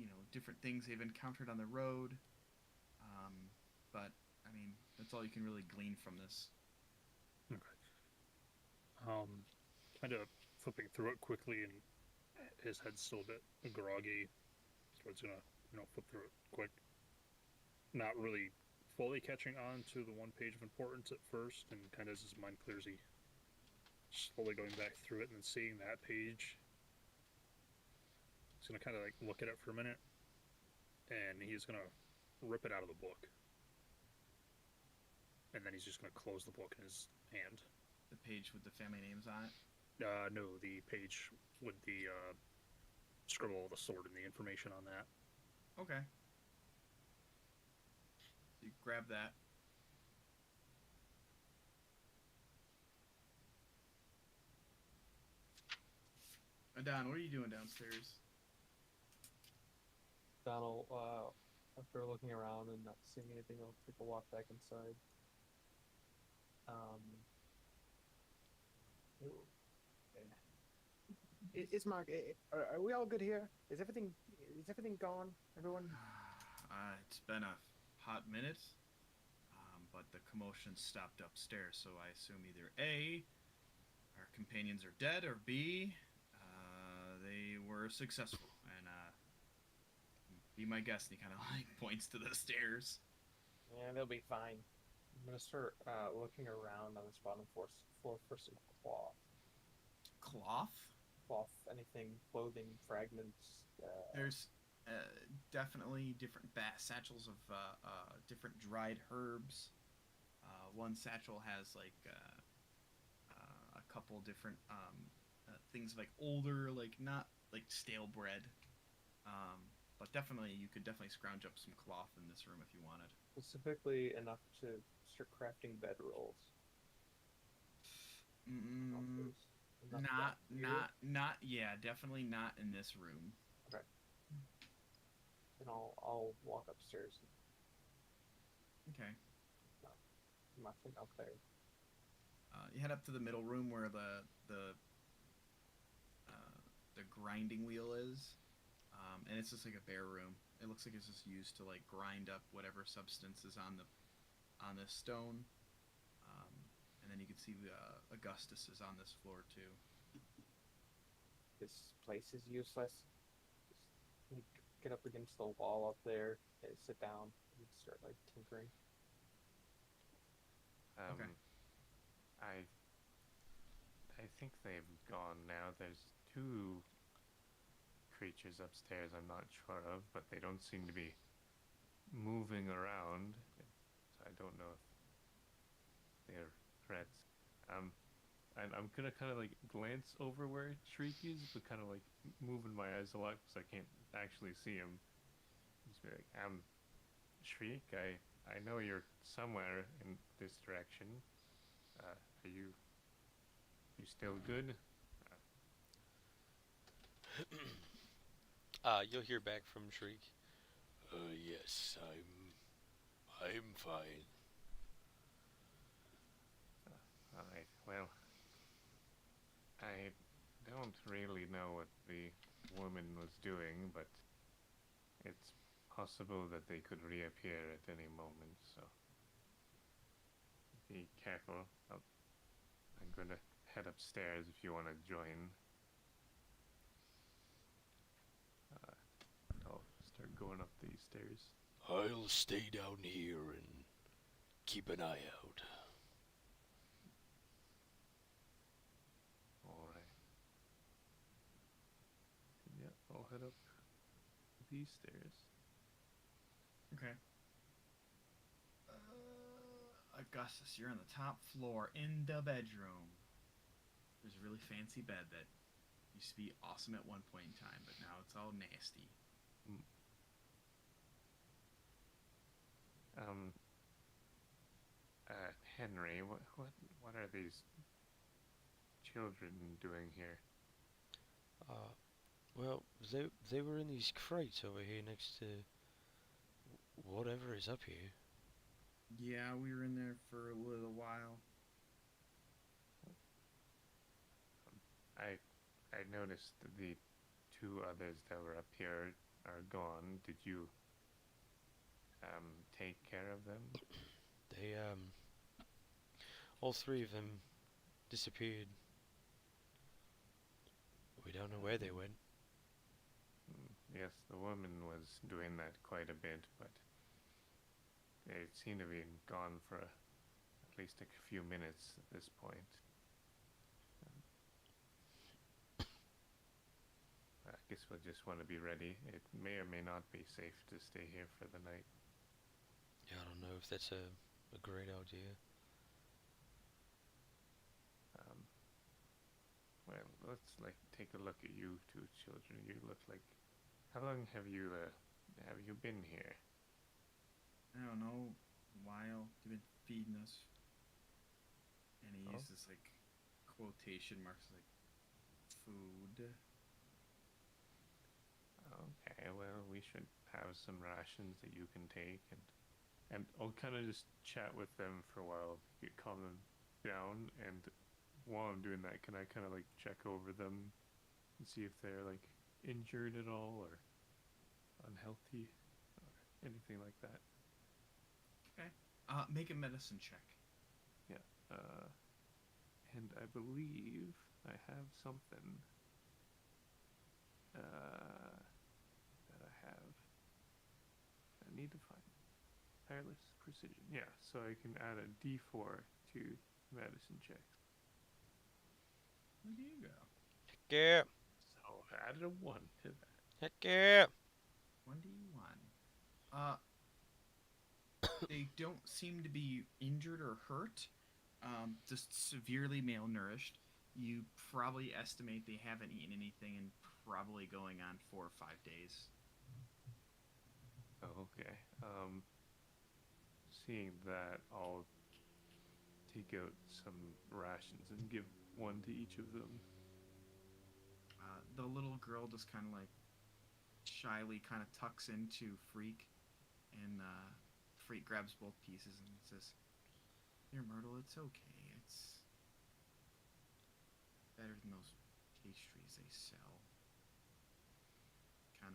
know different things they've encountered on the road. Um, but I mean, that's all you can really glean from this.
Okay. Kind of flipping through it quickly, and his head's still a bit groggy, so it's gonna, flip through it quick. Not really fully catching on to the one page of importance at first, and kind of as his mind clears, he slowly going back through it and then seeing that page. He's gonna kind of like look at it for a minute, and he's gonna rip it out of the book, and then he's just gonna close the book in his hand.
The page with the family names on it.
No, the page with the scribble of the sword and the information on that.
Okay. You grab that. Don, what are you doing downstairs?
Donald, after looking around and not seeing anything else, take a walk back inside.
It's Mark. Are we all good here? Is everything gone? Everyone?
It's been a hot minute, but the commotion stopped upstairs, so I assume either A, our companions are dead, or B, they were successful. And be my guest. And he kind of like points to the stairs.
Yeah, they'll be fine.
I'm gonna start looking around on this bottom floor for some cloth. Cloth, anything, clothing, fragments.
There's definitely different satchels of different dried herbs. One satchel has like a couple different things like older, like not like stale bread. But definitely, you could definitely scrounge up some cloth in this room if you wanted.
Specifically enough to start crafting bedrolls.
Yeah, definitely not in this room.
Okay. Then I'll walk upstairs.
Okay.
Nothing out there.
You head up to the middle room where the grinding wheel is, and it's just like a bare room. It looks like it's just used to like grind up whatever substance is on this stone. And then you can see Augustus is on this floor too.
This place is useless. Just get up against the wall up there, sit down, and start like tinkering.
Okay.
I think they've gone now. There's two creatures upstairs I'm not sure of, but they don't seem to be moving around. So I don't know if they're threats. And I'm gonna kind of like glance over where Shriek is, but kind of like moving my eyes a lot because I can't actually see him. Just be like, Shriek, I know you're somewhere in this direction. Are you still good?
You'll hear back from Shriek. Yes, I'm fine.
Alright, well, I don't really know what the woman was doing, but it's possible that they could reappear at any moment, so be careful. I'm gonna head upstairs if you want to join. I'll start going up these stairs.
I'll stay down here and keep an eye out.
Alright. up these stairs.
Okay. Augustus, you're on the top floor in the bedroom. There's a really fancy bed that used to be awesome at one point in time, but now it's all nasty.
Um, Henry, what are these children doing here?
Well, they were in these crates over here next to whatever is up here.
Yeah, we were in there for a little while.
I noticed that the two others that were up here are gone. Did you take care of them?
They all three of them disappeared. We don't know where they went.
Yes, the woman was doing that quite a bit, but they seem to be gone for at least a few minutes at this point. I guess we'll just want to be ready. It may or may not be safe to stay here for the night.
Yeah, I don't know if that's a great idea.
Well, let's take a look at you two children. You look like. How long have you been here?
I don't know, a while. You've been feeding us. And he uses like quotation marks like food.
Okay, well, we should have some rations that you can take, and I'll kind of just chat with them for a while, calm them down, and while I'm doing that, can I kind of check over them and see if they're injured at all or unhealthy or anything like that?
Okay. Make a medicine check.
Yeah. And I believe I have something that I have. I need to find tireless precision. Yeah, so I can add a D4 to medicine checks.
Where do you go?
Heck yeah!
So I added a 1 to that.
Heck yeah!
1d1. They don't seem to be injured or hurt. Just severely malnourished. You probably estimate they haven't eaten anything in probably going on 4 or 5 days.
Oh, okay. Seeing that, I'll take out some rations and give one to each of them.
The little girl just kind of shyly kind of tucks into Freak, and Freak grabs both pieces and says, "Here, Myrtle, it's okay. It's better than those pastries they sell."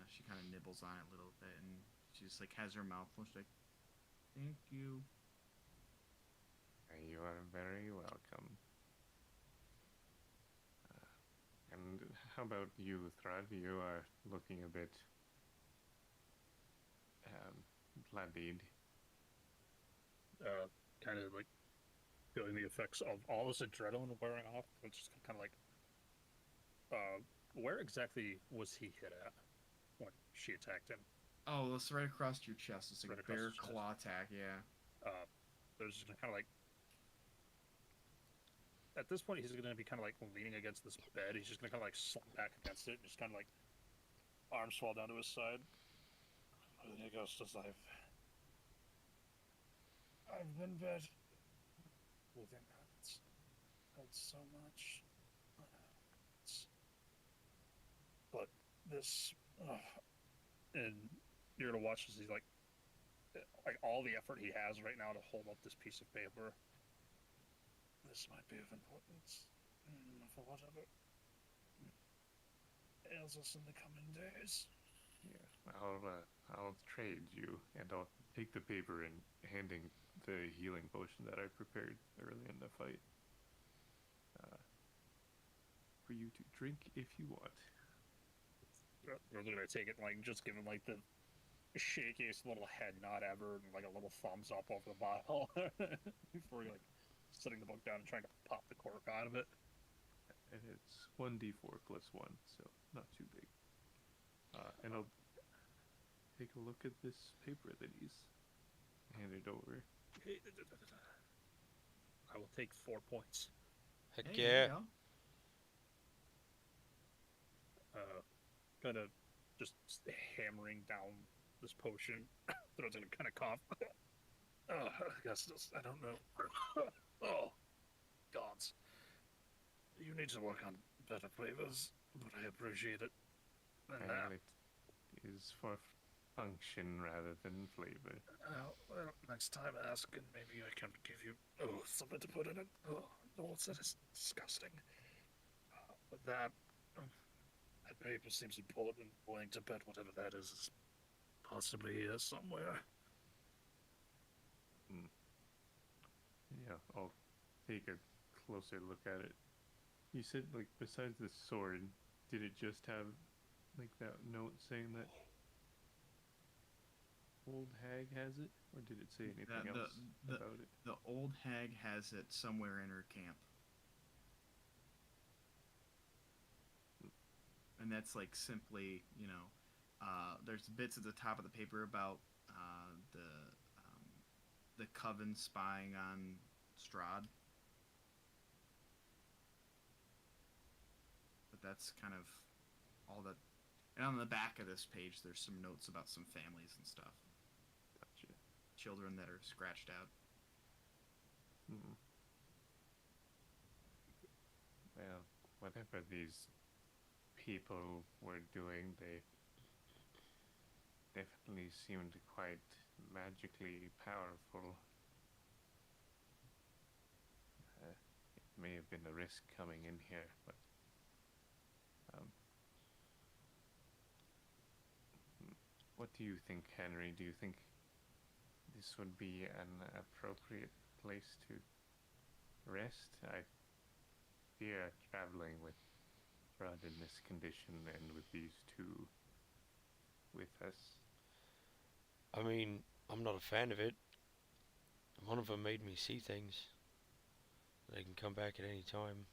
She kind of nibbles on it a little bit, and she just has her mouth full. She's like, "Thank you."
You are very welcome. And how about you, Thrud? You are looking a bit bloodied.
Kind of feeling the effects of all this adrenaline wearing off. It's just kind of where exactly was he hit at when she attacked him?
Oh, it's right across your chest. It's like
Right
a bear
across the chest.
claw attack, yeah.
There's just kind of at this point, he's going to be kind of leaning against this bed. He's just going to kind of slump back against it, and just kind of arms fall down to his side. There goes to life. I've been bad. Within habits. Held so much. But this, and you're gonna watch as he's all the effort he has right now to hold up this piece of paper. This might be of importance for whatever ails us in the coming days.
Yeah, I'll trade you, and I'll take the paper and handing the healing potion that I prepared early in the fight for you to drink if you want.
We're gonna take it just give him the shakiest little head nod ever, and a little thumbs up over the bottle before setting the book down and trying to pop the cork out of it.
And it's 1d4 plus 1, so not too big. And I'll take a look at this paper that he's handed over.
I will take 4 points.
Heck
Hey, there
yeah.
you go.
Kind of just hammering down this potion. Throat's gonna kind of cough. I guess this, I don't know. Oh, gods. You need to work on better flavors, but I appreciate it. And,
Well, it is for function rather than flavor.
well, next time ask and maybe I can give you something to put in it. Oh, no, it's disgusting. But that paper seems important. Willing to bet whatever that is possibly here somewhere.
Yeah, I'll take a closer look at it. You said, like, besides the sword, did it just have, like, that note saying that old hag has it? Or did it say anything else about it?
The old hag has it somewhere in her camp. And that's like simply, there's bits at the top of the paper about the coven spying on Strahd. But that's kind of all that. And on the back of this page, there's some notes about some families and stuff.
Gotcha.
Children that are scratched out.
Well, whatever these people were doing, they definitely seemed quite magically powerful. It may have been a risk coming in here, but what do you think, Henry? Do you think this would be an appropriate place to rest? I fear traveling with Rod in this condition and with these two with us.
I mean, I'm not a fan of it. One of them made me see things. They can come back at any time.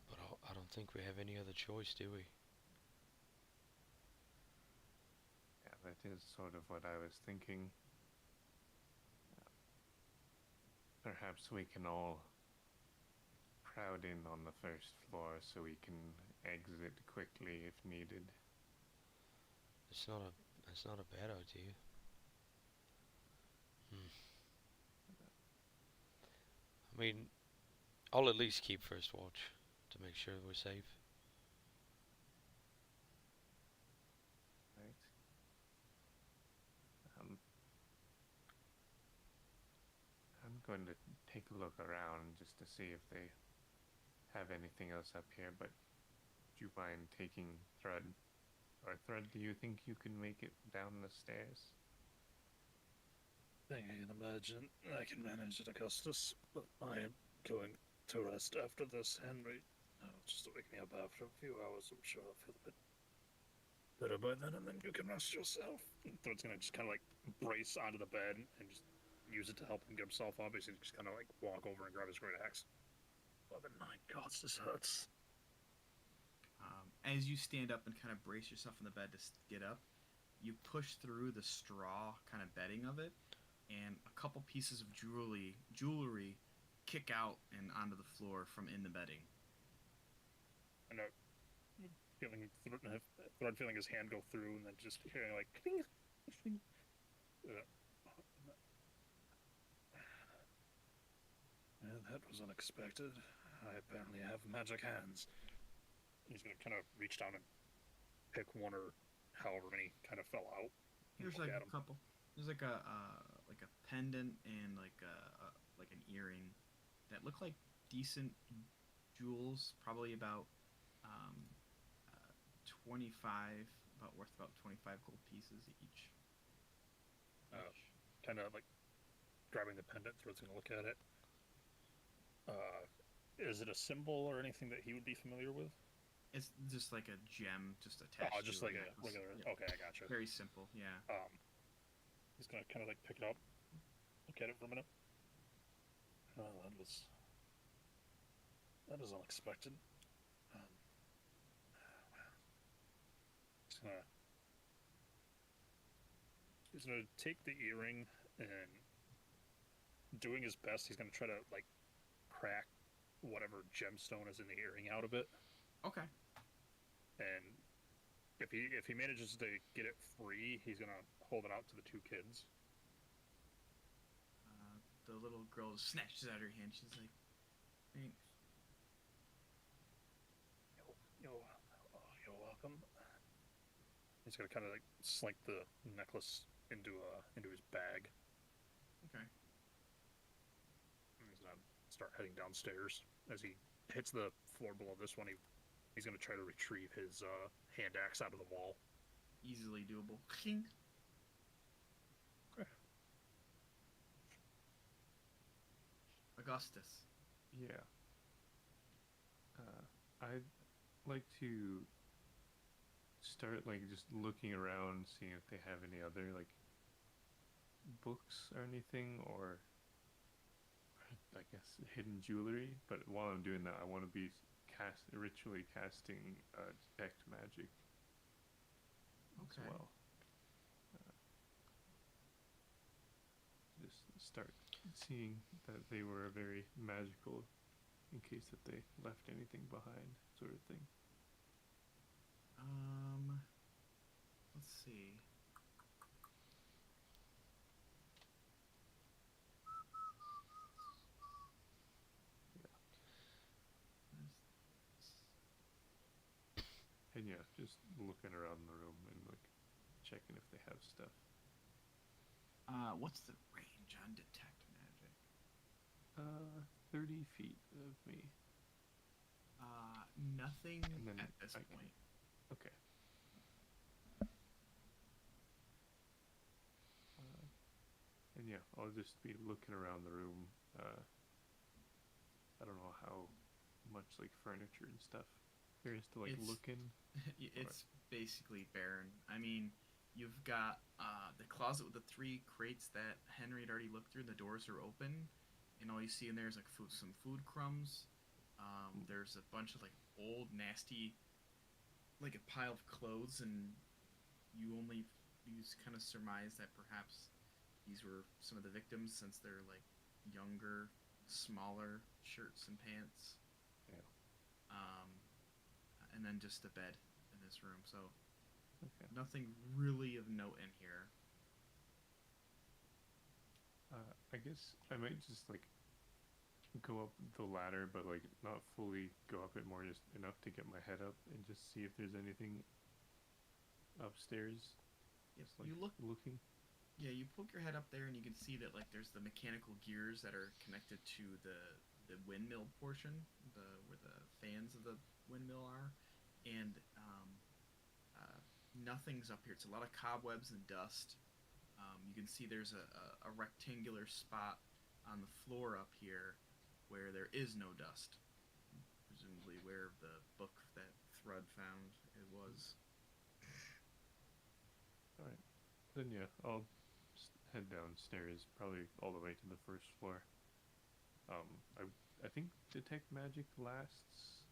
But I don't think we have any other choice, do we?
Yeah, that is sort of what I was thinking. Perhaps we can all crowd in on the first floor so we can exit quickly if needed.
It's not a bad idea. I mean, I'll at least keep first watch to make sure we're safe.
Right. I'm going to take a look around just to see if they have anything else up here, but do you mind taking Thrud? Or Thrud, do you think you can make it down the stairs?
I can imagine I can manage it, Augustus, but I am going to rest after this, Henry. Just wake me up after a few hours. I'm sure I'll feel a bit better by then, and then you can rest yourself. Throat's gonna just kind of like brace onto the bed and just use it to help him get himself up. Basically, just kind of like walk over and grab his great axe. 11, 9, gods, this hurts.
As you stand up and kind of brace yourself in the bed to get up, you push through the straw kind of bedding of it, and a couple pieces of jewelry kick out and onto the floor from in the bedding.
And Thread feeling his hand go through, and then just hearing like, cling, cling. Well, that was unexpected. I apparently have magic hands. He's gonna kind of reach down and pick one or however many kind of fell out.
There's like a couple. There's like a pendant and like an earring that look like decent jewels, probably about 25, worth about 25 gold pieces each.
Kind of like grabbing the pendant, Throat's gonna look at it. Is it a symbol or anything that he would be familiar with?
It's just like a gem, just attached.
Oh, just like a regular.
Yeah.
Okay, I gotcha.
Very simple, yeah.
He's gonna kind of like pick it up, look at it for a minute. Oh, that was unexpected. he's gonna take the earring and doing his best. He's gonna try to like crack whatever gemstone is in the earring out of it.
Okay.
And if he manages to get it free, he's gonna hold it out to the two kids.
The little girl snatches out her hand. She's like, "Thanks."
You're welcome. He's gonna kind of like slink the necklace into his bag.
Okay.
And he's gonna start heading downstairs. As he hits the floor below this one, he's gonna try to retrieve his hand axe out of the wall.
Easily doable. King.
Okay.
Augustus.
Yeah. I'd like to start like just looking around, seeing if they have any other like books or anything, or I guess hidden jewelry. But while I'm doing that, I want to be ritually casting detect magic as
Okay.
well. Just start seeing that they were very magical, in case that they left anything behind, sort of thing.
Let's see.
And yeah, just looking around the room and like checking if they have stuff.
What's the range on detect magic?
30 feet of me.
Nothing
And then
at this
I can-
point.
Okay. And yeah, I'll just be looking around the room. I don't know how much like furniture and stuff there is to like
It's-
look in.
It's basically barren. I mean, you've got the closet with the 3 crates that Henry had already looked through. The doors are open, and all you see in there is like some food crumbs. There's a bunch of like old, nasty, like a pile of clothes, and you kind of surmise that perhaps these were some of the victims, since they're like younger, smaller shirts and pants.
Yeah.
And then just a bed in this room. So
Okay.
nothing really of note in here.
I guess I might just like go up the ladder, but like not fully go up it, more just enough to get my head up and just see if there's anything upstairs.
Yep.
Just like
You look.
looking.
Yeah, you poke your head up there, and you can see that like there's the mechanical gears that are connected to the windmill portion, where the fans of the windmill are, and nothing's up here. It's a lot of cobwebs and dust. You can see there's a rectangular spot on the floor up here where there is no dust, presumably where the book that Thrud found it was.
All right. Then yeah, I'll just head downstairs, probably all the way to the first floor. I think detect magic lasts.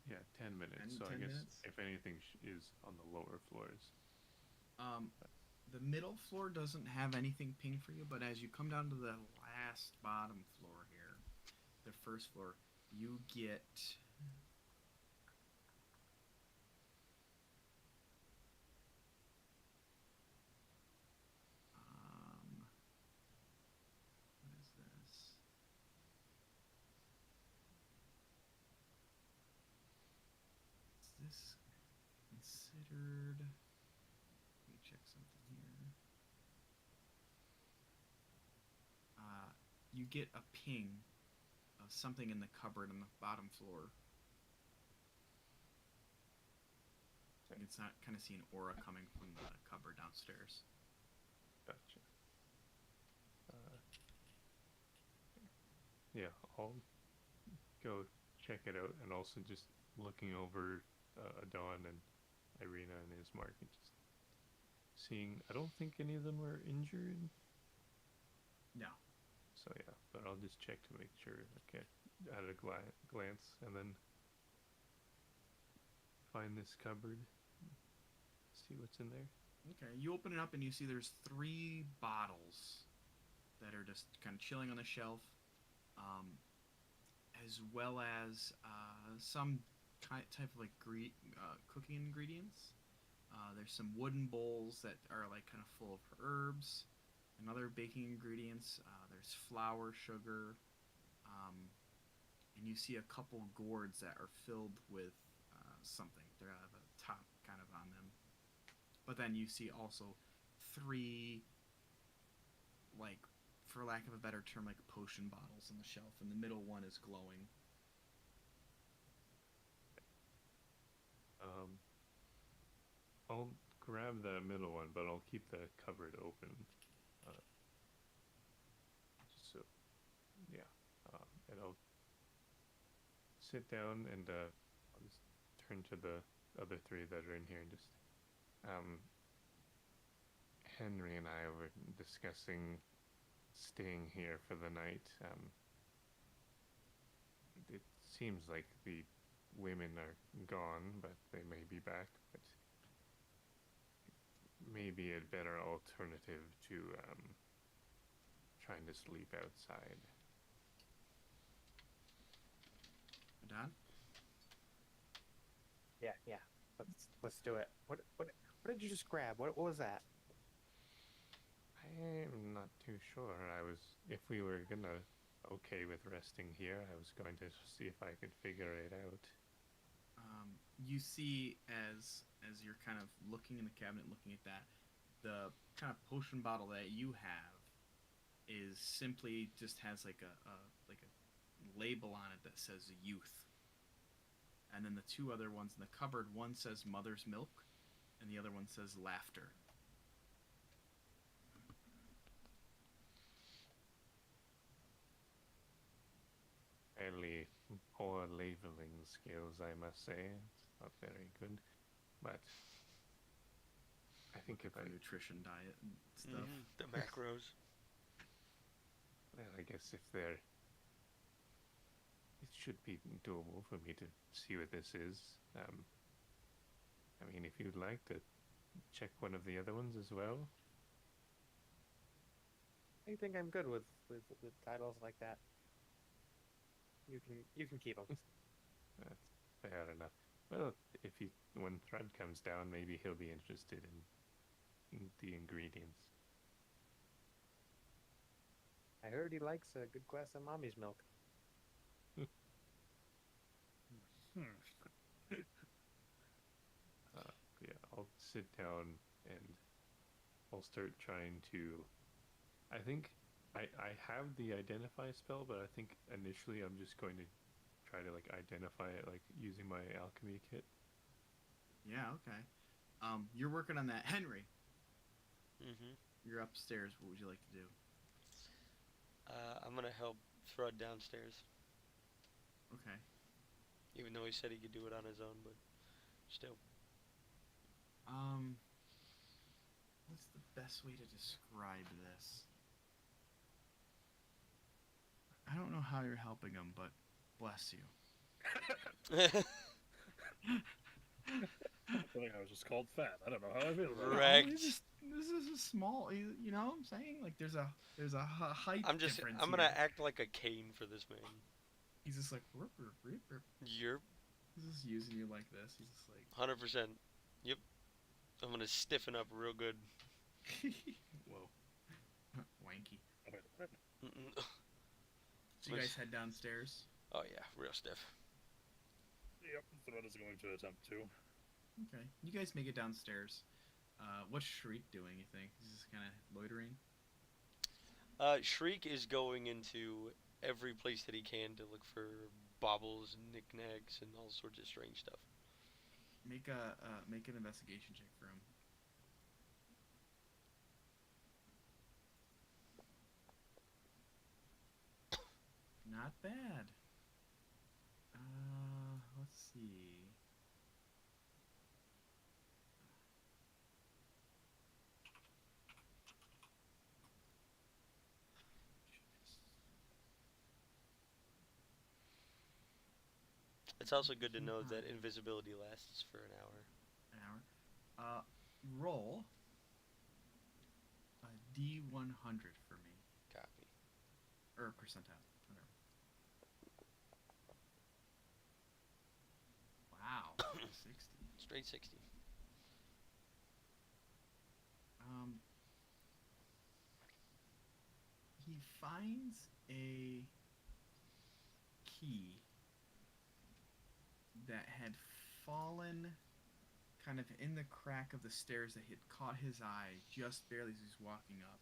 Yeah, 10 minutes. So
10
I guess
minutes?
if anything is on the lower floors.
The middle floor doesn't have anything ping for you, but as you come down to the last bottom floor here, the first floor, you get what is this? Is this considered? Let me check something here. You get a ping of something in the cupboard on the bottom floor. You can kind of see an aura coming from the cupboard downstairs.
Gotcha. Yeah, I'll go check it out, and also just looking over Adon and Irina and Ismark, and just seeing. I don't think any of them were injured.
No.
So yeah, but I'll just check to make sure. Okay, at a glance, and then find this cupboard, see what's in there.
Okay, you open it up and you see there's 3 bottles that are just kind of chilling on the shelf, as well as some type of like cooking ingredients. There's some wooden bowls that are like kind of full of herbs and other baking ingredients. There's flour, sugar, and you see a couple gourds that are filled with something. They have a top kind of on them. But then you see also 3, like, for lack of a better term, like potion bottles on the shelf, and the middle one is glowing.
I'll grab the middle one, but I'll keep the cupboard open. So, yeah. And I'll sit down and I'll just turn to the other 3 that are in here and just. Henry and I were discussing staying here for the night. It seems like the women are gone, but they may be back. But maybe a better alternative to trying to sleep outside.
Don?
Yeah. Let's do it. What did you just grab? What was that?
I'm not too sure. If we were gonna okay with resting here, I was going to see if I could figure it out.
You see as you're kind of looking in the cabinet, looking at that, the kind of potion bottle that you have is simply just has like a label on it that says youth. And then the 2 other ones in the cupboard, one says mother's milk, and the other one says laughter.
Fairly poor labeling skills, I must say. It's not very good, but I think if
For nutrition, diet, and stuff.
The macros.
Well, I guess if they're, it should be doable for me to see what this is. I mean, if you'd like to check one of the other ones as well.
I think I'm good with titles like that. You can keep them.
That's fair enough. Well, when Thread comes down, maybe he'll be interested in the ingredients.
I heard he likes a good glass of mommy's milk.
Yeah, I'll sit down and I'll start trying to. I think I have the identify spell, but I think initially I'm just going to try to like identify it like using my alchemy kit.
Yeah, okay. You're working on that, Henry.
Mm-hmm.
You're upstairs. What would you like to do?
I'm gonna help Thrud downstairs.
Okay.
Even though he said he could do it on his own, but still.
What's the best way to describe this? I don't know how you're helping him, but bless you.
I think I was just called fat. I don't know how I feel about it.
Right.
This is a small. You know what I'm saying? Like there's a height difference.
I'm gonna
here.
act like a cane for this man.
He's just like rip, rip, rip, rip.
You're
He's just using you like this. He's just like
100%. Yep. I'm gonna stiffen up real good.
whoa, wanky.
Oh, wait, what?
Mm-mm.
So you guys head downstairs.
Oh yeah, real stiff.
Yep, Thread is going to attempt to.
Okay, you guys make it downstairs. What's Shriek doing? You think he's just kind of loitering?
Shriek is going into every place that he can to look for baubles and knickknacks and all sorts of strange stuff.
Make an investigation check for him. Not bad. Let's see.
It's also good to know that invisibility lasts for an hour.
An hour. roll a D100 for me,
Copy.
or percentile, whatever. Wow, 60.
Straight 60.
He finds a key that had fallen kind of in the crack of the stairs that had caught his eye just barely as he's walking up,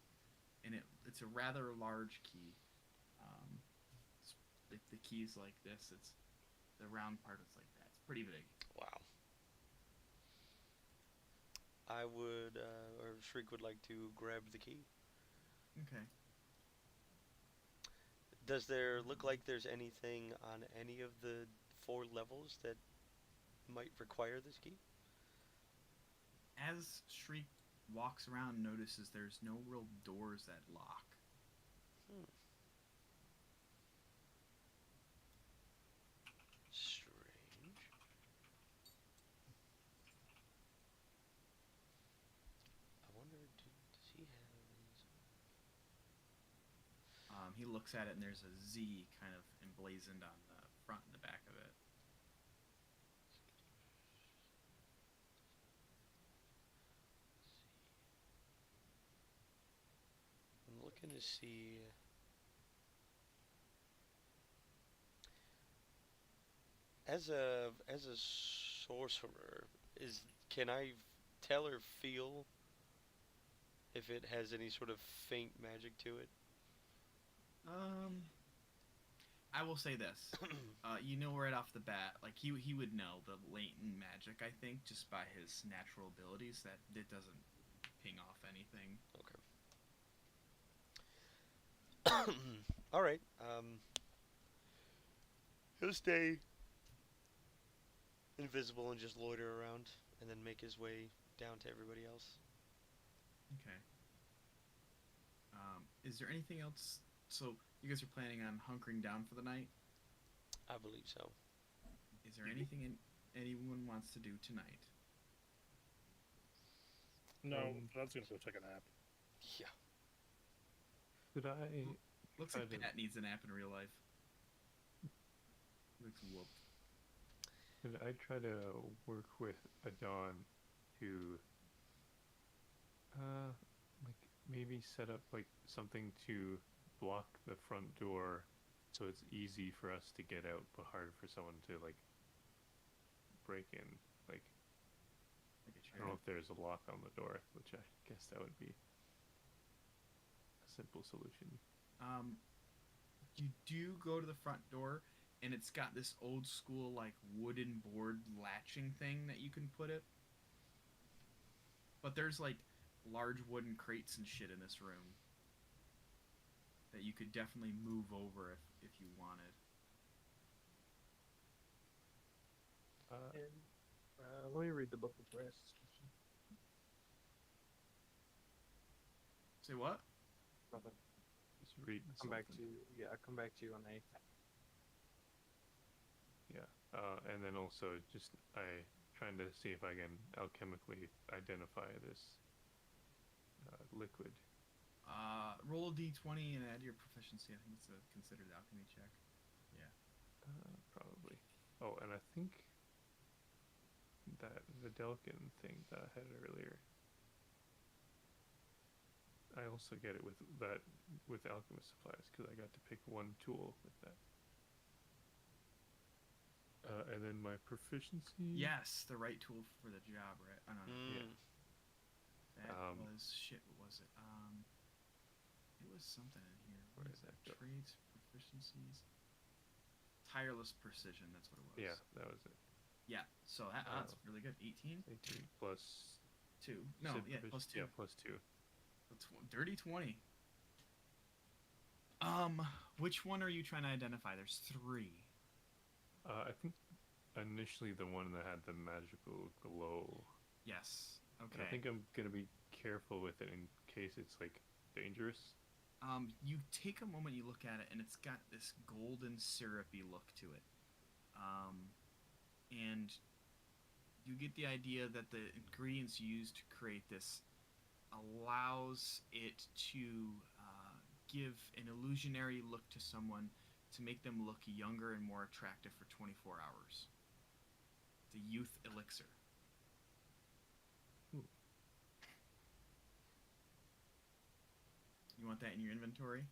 and it's a rather large key. If the key's like this, it's the round part is like that. It's pretty big.
Wow. I would, or Shriek would like to grab the key.
Okay.
Does there look like there's anything on any of the 4 levels that might require this key?
As Shriek walks around and notices there's no real doors that lock.
Strange. I wonder, does he have these?
He looks at it and there's a Z kind of emblazoned on the front and the back of it.
I'm looking to see. As a sorcerer, can I tell or feel if it has any sort of faint magic to it?
I will say this. You know right off the bat, like he would know the latent magic, I think, just by his natural abilities, that it doesn't ping off anything.
Okay. All right. He'll stay invisible and just loiter around, and then make his way down to everybody else.
Okay. Is there anything else? So you guys are planning on hunkering down for the night?
I believe so.
Is there anything anyone wants to do tonight?
No, I was gonna go take a nap.
Yeah.
Could I?
Looks like Pat needs a nap in real life. Looks whooped.
Could I try to work with Adon to, like maybe set up like something to block the front door, so it's easy for us to get out, but hard for someone to like break in. Like, I don't know if there's a lock on the door, which I guess that would be a simple solution.
You do go to the front door, and it's got this old school like wooden board latching thing that you can put it. But there's like large wooden crates and shit in this room that you could definitely move over if you wanted.
Let me read the book before I ask this question.
Say what?
Nothing.
Just read.
Come back to you. Yeah, I'll come back to you on a.
Yeah, and then also just trying to see if I can alchemically identify this liquid.
Roll a d20 and add your proficiency. I think it's a considered alchemy check. Yeah.
Probably. Oh, and I think that the Delkin thing that I had earlier, I also get it with alchemist supplies, because I got to pick one tool with that. And then my proficiency.
Yes, the right tool for the job, right? I don't know.
Yeah.
That was shit. What was it? It was something in here. What is that? Traits, proficiencies, tireless precision. That's what it was.
Yeah, that was it.
Yeah. So that's really good. 18.
18 plus
2. No, yeah, plus 2.
Yeah, plus 2.
Dirty 20. Which one are you trying to identify? There's 3.
I think initially the one that had the magical glow.
Yes. Okay.
And I think I'm gonna be careful with it in case it's like dangerous.
You take a moment, you look at it, and it's got this golden syrupy look to it. And you get the idea that the ingredients used to create this allows it to give an illusionary look to someone to make them look younger and more attractive for 24 hours. It's a youth elixir. You want that in your inventory?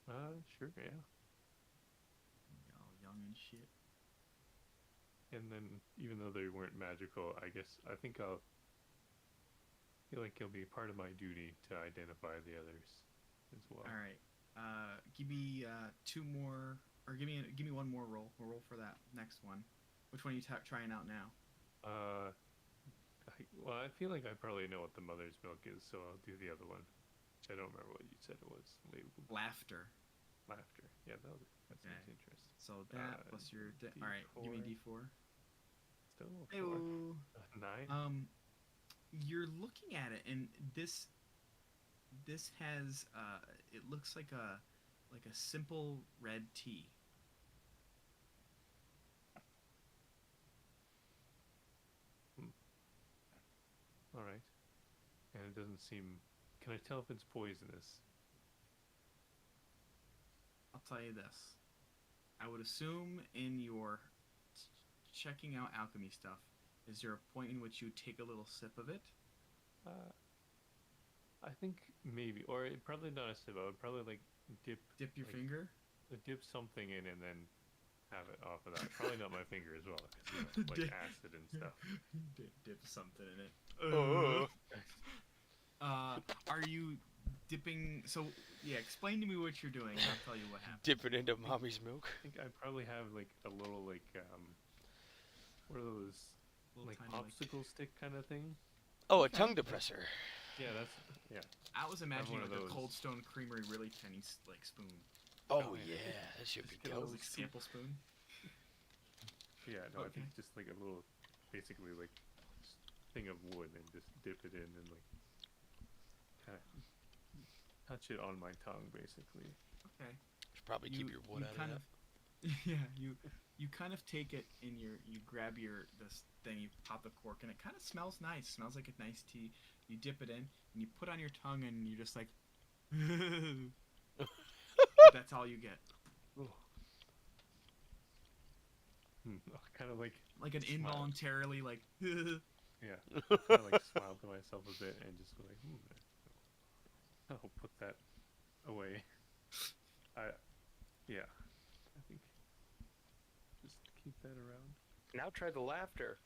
Sure, yeah.
All young and shit.
And then, even though they weren't magical, I guess I think I'll feel like it'll be part of my duty to identify the others as well.
All right. Give me two more, or give me one more roll. We'll roll for that next one. Which one are you trying out now?
Well, I feel like I probably know what the mother's milk is, so I'll do the other one. I don't remember what you said it was.
Laughter.
Laughter. Yeah, that seems interesting.
So that plus your all right. Give me D4.
Still 4.
Ew.
9.
You're looking at it, and this has it looks like a simple red tea.
All right. And it doesn't seem. Can I tell if it's poisonous?
I'll tell you this. I would assume in your checking out alchemy stuff, is there a point in which you take a little sip of it?
I think maybe, or probably not a sip. I would probably like dip
your finger.
Dip something in and then have it off of that. Probably not my finger as well, because like acid and stuff.
Dip something in it.
Oh.
Are you dipping? So yeah, explain to me what you're doing. I'll tell you what happens.
Dip it into mommy's milk.
I think I probably have like a little like what are those
Little
like
tiny,
popsicle stick kind of thing?
Oh, a tongue depressor.
Yeah,
I was imagining
one of
like a
those.
Cold Stone Creamery really tiny like spoon.
Oh,
yeah.
yeah, that should be
Just get a
dope.
Like sample spoon.
Yeah, no, I
Okay.
think just like a little, basically like thing of wood and just dip it in and like kind of touch it on my tongue, basically.
Okay.
Should probably keep your wood out of
kind
that.
Yeah, you kind of take it in you grab this thing, you pop the cork, and it kind of smells nice. Smells like a nice tea. You dip it in, and you put on your tongue, and you're just like, that's all you get.
Kind of like
Like an
smile.
involuntarily like.
Yeah, kind of like smile to myself a bit and just go like, I'll put that away. I think just keep that around.
Now try the laughter.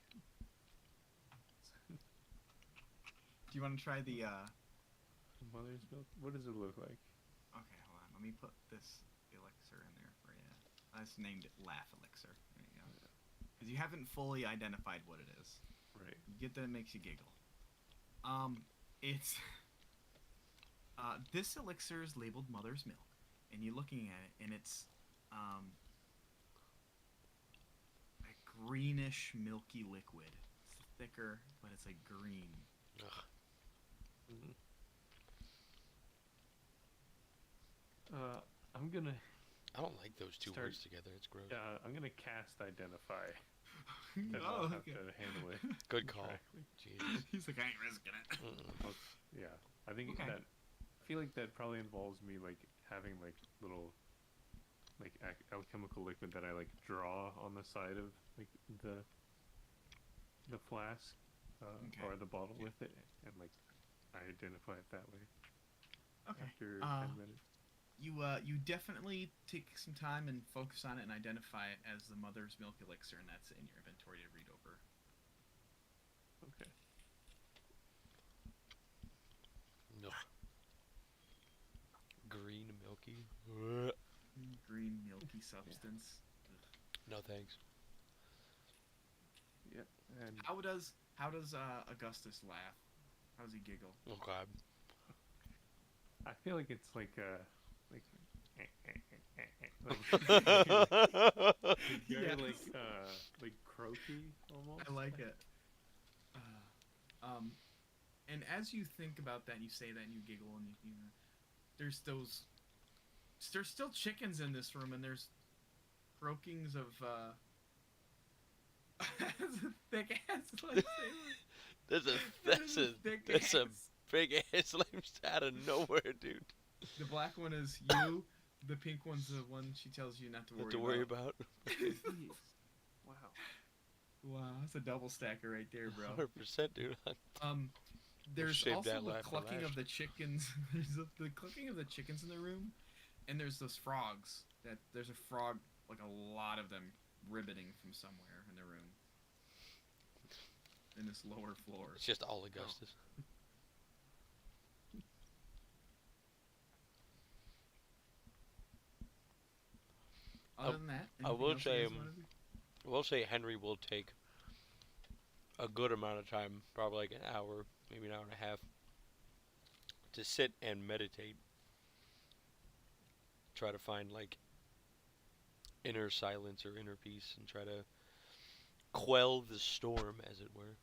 Do you want to try the?
Mother's milk. What does it look like?
Okay, hold on. Let me put this elixir in there for you. I just named it Laugh Elixir. There you go. Because you haven't fully identified what it is.
Right.
You get that it makes you giggle. It's this elixir is labeled Mother's Milk, and you're looking at it, and it's a greenish, milky liquid. It's thicker, but it's like green.
Ugh.
I'm gonna.
I don't like those two
Start-
words together. It's gross.
I'm gonna cast identify. Then I'll have to handle it
Good call.
correctly.
Jesus.
He's like, I ain't risking it.
Mm-mm.
Yeah, I think
Okay.
that. I feel like that probably involves me like having like little, like alchemical liquid that I like draw on the side of like the flask
Okay.
or the bottle
Yeah.
with it, and like I identify it that way.
Okay.
After 10 minutes.
You definitely take some time and focus on it and identify it as the Mother's Milk elixir, and that's in your inventory to read over.
Okay.
No. Green milky.
Green milky substance.
No thanks.
Yeah. And
How does Augustus laugh? How does he giggle?
Oh God.
I feel like it's like like
Yeah.
very like croaky almost.
I like it. And as you think about that, you say that, and you giggle, and you know, there's still chickens in this room, and there's croakings of That's a thick ass lightsaber.
That's a
That
that's
is
a
thick
that's a
ass.
big ass lame out of nowhere, dude.
The black one is you. The pink one's the one she tells you not to worry,
Not to worry about.
Jeez. Wow.
Wow, that's a double stacker right there, bro.
100%, dude.
There's
save
also
that
the
laugh for
clucking
last.
of the chickens. The clucking of the chickens in the room, and there's those frogs. There's a frog, like a lot of them, ribbiting from somewhere in the room. In this lower floor.
It's just all Augustus.
Other than that,
I
anything
will
else you
say,
guys wanna do?
We'll say Henry will take a good amount of time, probably like an hour, maybe an hour and a half, to sit and meditate. Try to find like inner silence or inner peace and try to quell the storm, as it were.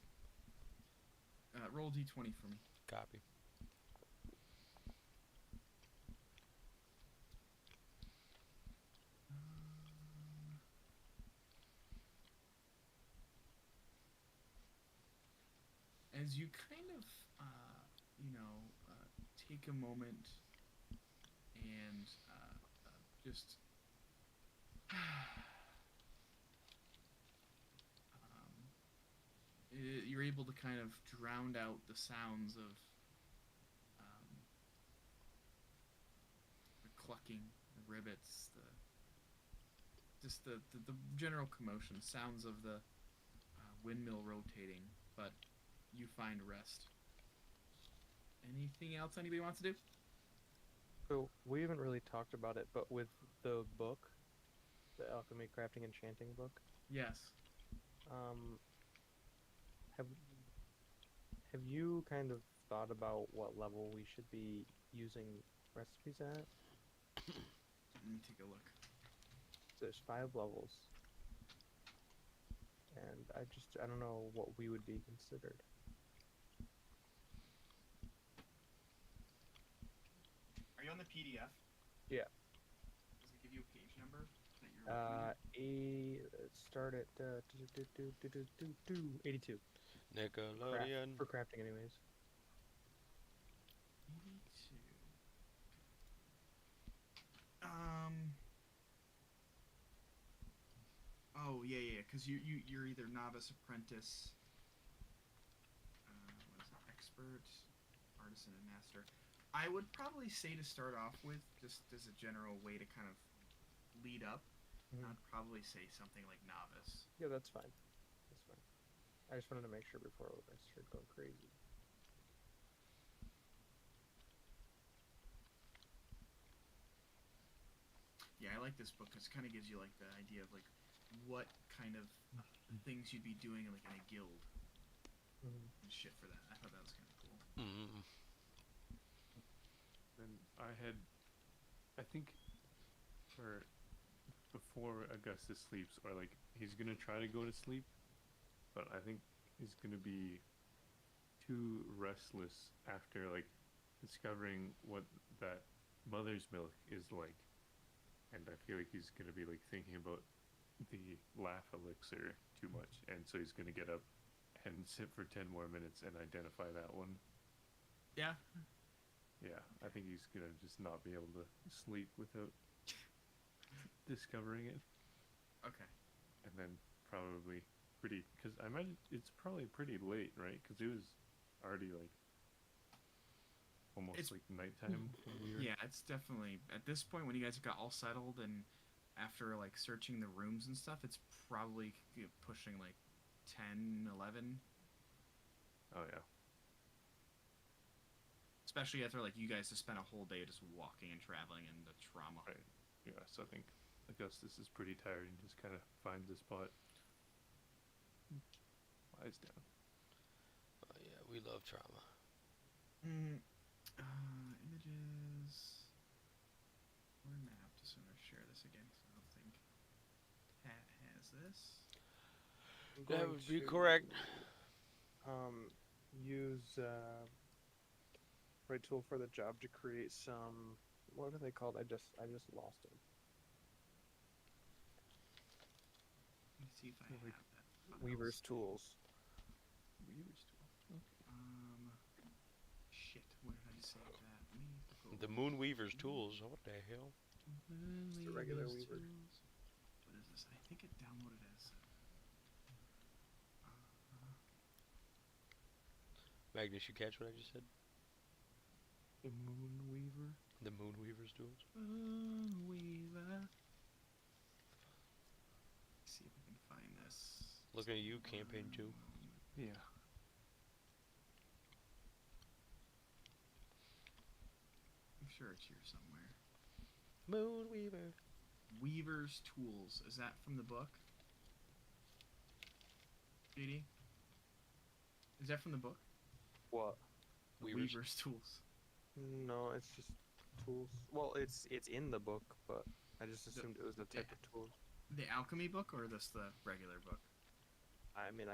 Roll d20 for me.
Copy.
As you kind of, take a moment and just you're able to kind of drown out the sounds of the clucking, the rivets, the general commotion, sounds of the windmill rotating, but you find rest. Anything else anybody wants to do?
So we haven't really talked about it, but with the book, the alchemy, crafting, enchanting book,
Yes.
have you kind of thought about what level we should be using recipes at?
Let me take a look.
There's 5 levels, and I don't know what we would be considered.
Are you on the PDF?
Yeah.
Does it give you a page number that you're
Let's start at 82.
Nickelodeon.
For crafting, anyways.
82. Oh yeah, because you're either novice, apprentice, what is it, expert, artisan, and master. I would probably say to start off with, just as a general way to kind of lead up, I'd probably say something like novice.
Yeah, that's fine. That's fine. I just wanted to make sure before I started going crazy.
Yeah, I like this book because it kind of gives you like the idea of like what kind of things you'd be doing like in a guild and shit for that. I thought that was kind of cool.
Mm.
And I think for before Augustus sleeps, or like he's gonna try to go to sleep, but I think he's gonna be too restless after like discovering what that mother's milk is like, and I feel like he's gonna be like thinking about the laugh elixir too much, and so he's gonna get up and sit for 10 more minutes and identify that one.
Yeah.
Yeah, I think he's gonna just not be able to sleep without discovering it.
Okay.
And then probably because I imagine it's probably pretty late, right? Because it was already like almost like nighttime.
Yeah, it's definitely at this point when you guys got all settled and after like searching the rooms and stuff, it's probably pushing like 10, 11.
Oh yeah.
Especially after like you guys just spent a whole day just walking and traveling and the trauma.
Right. Yeah, so I think Augustus is pretty tired and just kind of finds a spot, lies down.
Oh yeah, we love trauma.
Images or map. Just want to share this again because I don't think Pat has this.
That would be correct.
Use right tool for the job to create some. What are they called? I just lost them.
Let me see if I have that.
Weaver's tools.
Weaver's tool. Okay.
Shit. Where did I save that? Let me go.
The Moonweaver's tools. What the hell?
Just a regular
Weaver's
Weaver.
tools. What is this? I think it downloaded as.
Magnus, you catch what I just said?
The Moonweaver.
The Moonweaver's tools.
Weaver. See if I can find this.
Looking at you, campaign 2.
Yeah.
I'm sure it's here somewhere.
Moonweaver.
Weaver's Tools. Is that from the book? JD? Is that from the book?
What?
Weaver's.
Weaver's Tools.
No, it's just tools. Well, it's in the book, but I just
The-
assumed it was the type of tool.
The alchemy book or this the regular book?
I mean,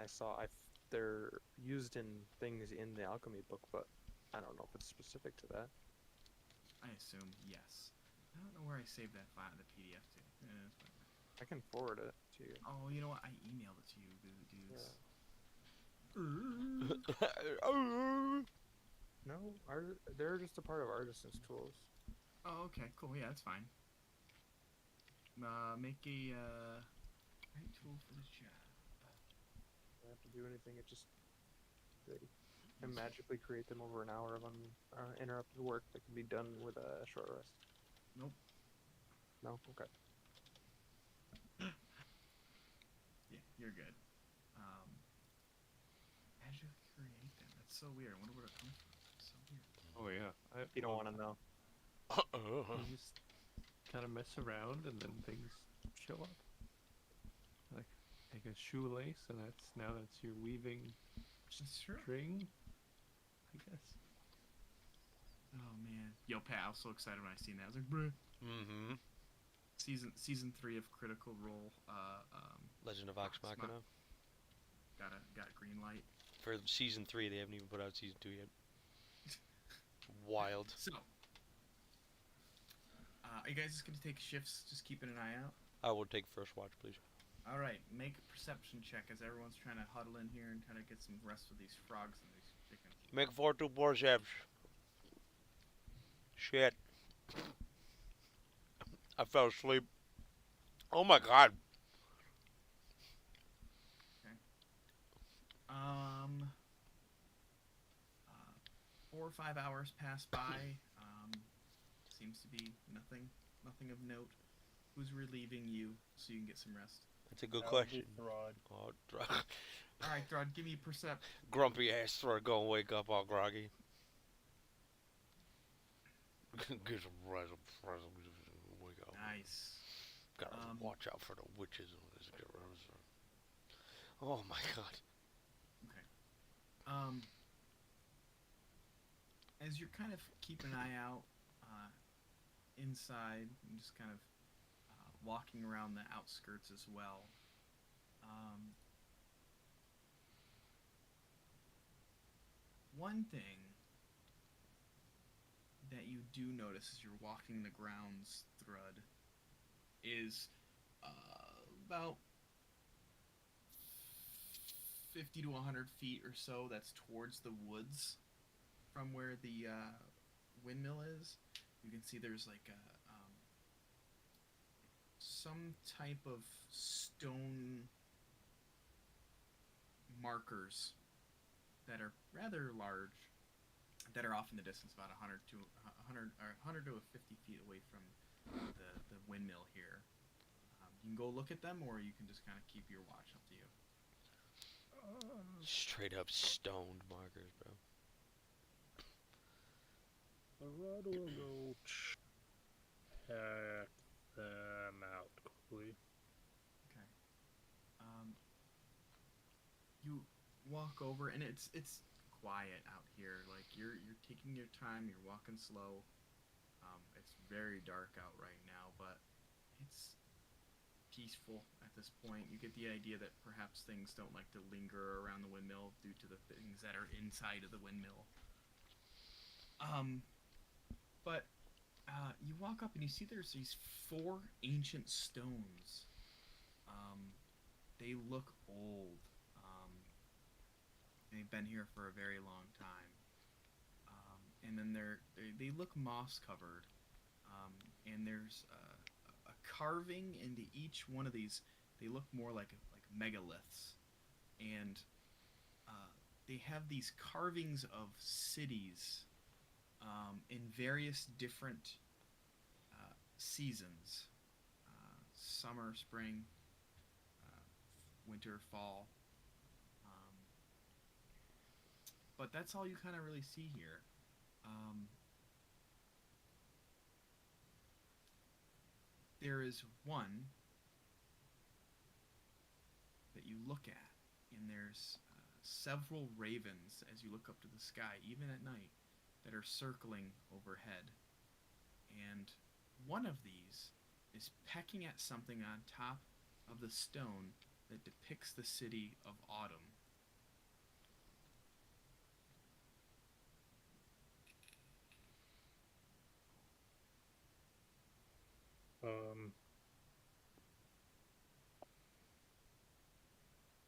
they're used in things in the alchemy book, but I don't know if it's specific to that.
I assume yes. I don't know where I saved that file, the PDF to. It's whatever.
I can forward it to you.
Oh, you know what? I emailed it to you, dudes.
No, they're just a part of artisans' tools.
Oh, okay, cool. Yeah, that's fine. Make a right tool for the job.
Don't have to do anything. They can magically create them over an hour of uninterrupted work that can be done with a short rest.
Nope.
No, okay.
Yeah, you're good. Magically create them. That's so weird. I wonder where it comes from. It's so weird.
Oh yeah.
You don't want to know.
You just kind of mess around and then things show up. Like a shoelace, and that's your weaving
It's true.
string, I guess.
Oh man. Yo, Pat, I was so excited when I seen that. I was like, bruh.
Mm-hmm.
Season 3 of Critical Role.
Legend of Vox
Vox
Machina.
Got a green light.
For season 3, they haven't even put out season 2 yet. Wild.
So, are you guys just gonna take shifts, just keeping an eye out?
I will take first watch, please.
All right, make a perception check as everyone's trying to huddle in here and kind of get some rest with these frogs and these chickens.
Make 4 2 perception. Shit. I fell asleep. Oh my god.
Um, 4 or 5 hours pass by. Seems to be nothing of note. Who's relieving you so you can get some rest?
That's a good
That would
question.
be Thrud.
Oh,
All right, Thrud, give me percept.
grumpy ass Thrud gonna wake up all groggy. Get some rest. Wake up.
Nice.
Gotta watch out for the witches. Oh my god.
As you're kind of keeping an eye out inside and just kind of walking around the outskirts as well, one thing that you do notice as you're walking the grounds, Thrud, is about 50 to 100 feet or so that's towards the woods from where the windmill is. You can see there's like some type of stone markers that are rather large that are off in the distance, about 100 to 50 feet away from the windmill here. You can go look at them, or you can just kind of keep your watch. Up to you.
Straight up stoned markers, bro.
Thrud will go check them out quickly.
Okay. You walk over, and it's quiet out here. Like you're taking your time. You're walking slow. It's very dark out right now, but it's peaceful at this point. You get the idea that perhaps things don't like to linger around the windmill due to the things that are inside of the windmill. But you walk up and you see there's these 4 ancient stones they look old. They've been here for a very long time. And then they look moss covered. And there's a carving into each one of these. They look more like megaliths, and they have these carvings of cities in various different seasons: summer, spring, winter, fall. Um, but that's all you kind of really see here. Um, there is one that you look at, and there's several ravens as you look up to the sky, even at night, that are circling overhead. And one of these is pecking at something on top of the stone that depicts the city of Autumn.
I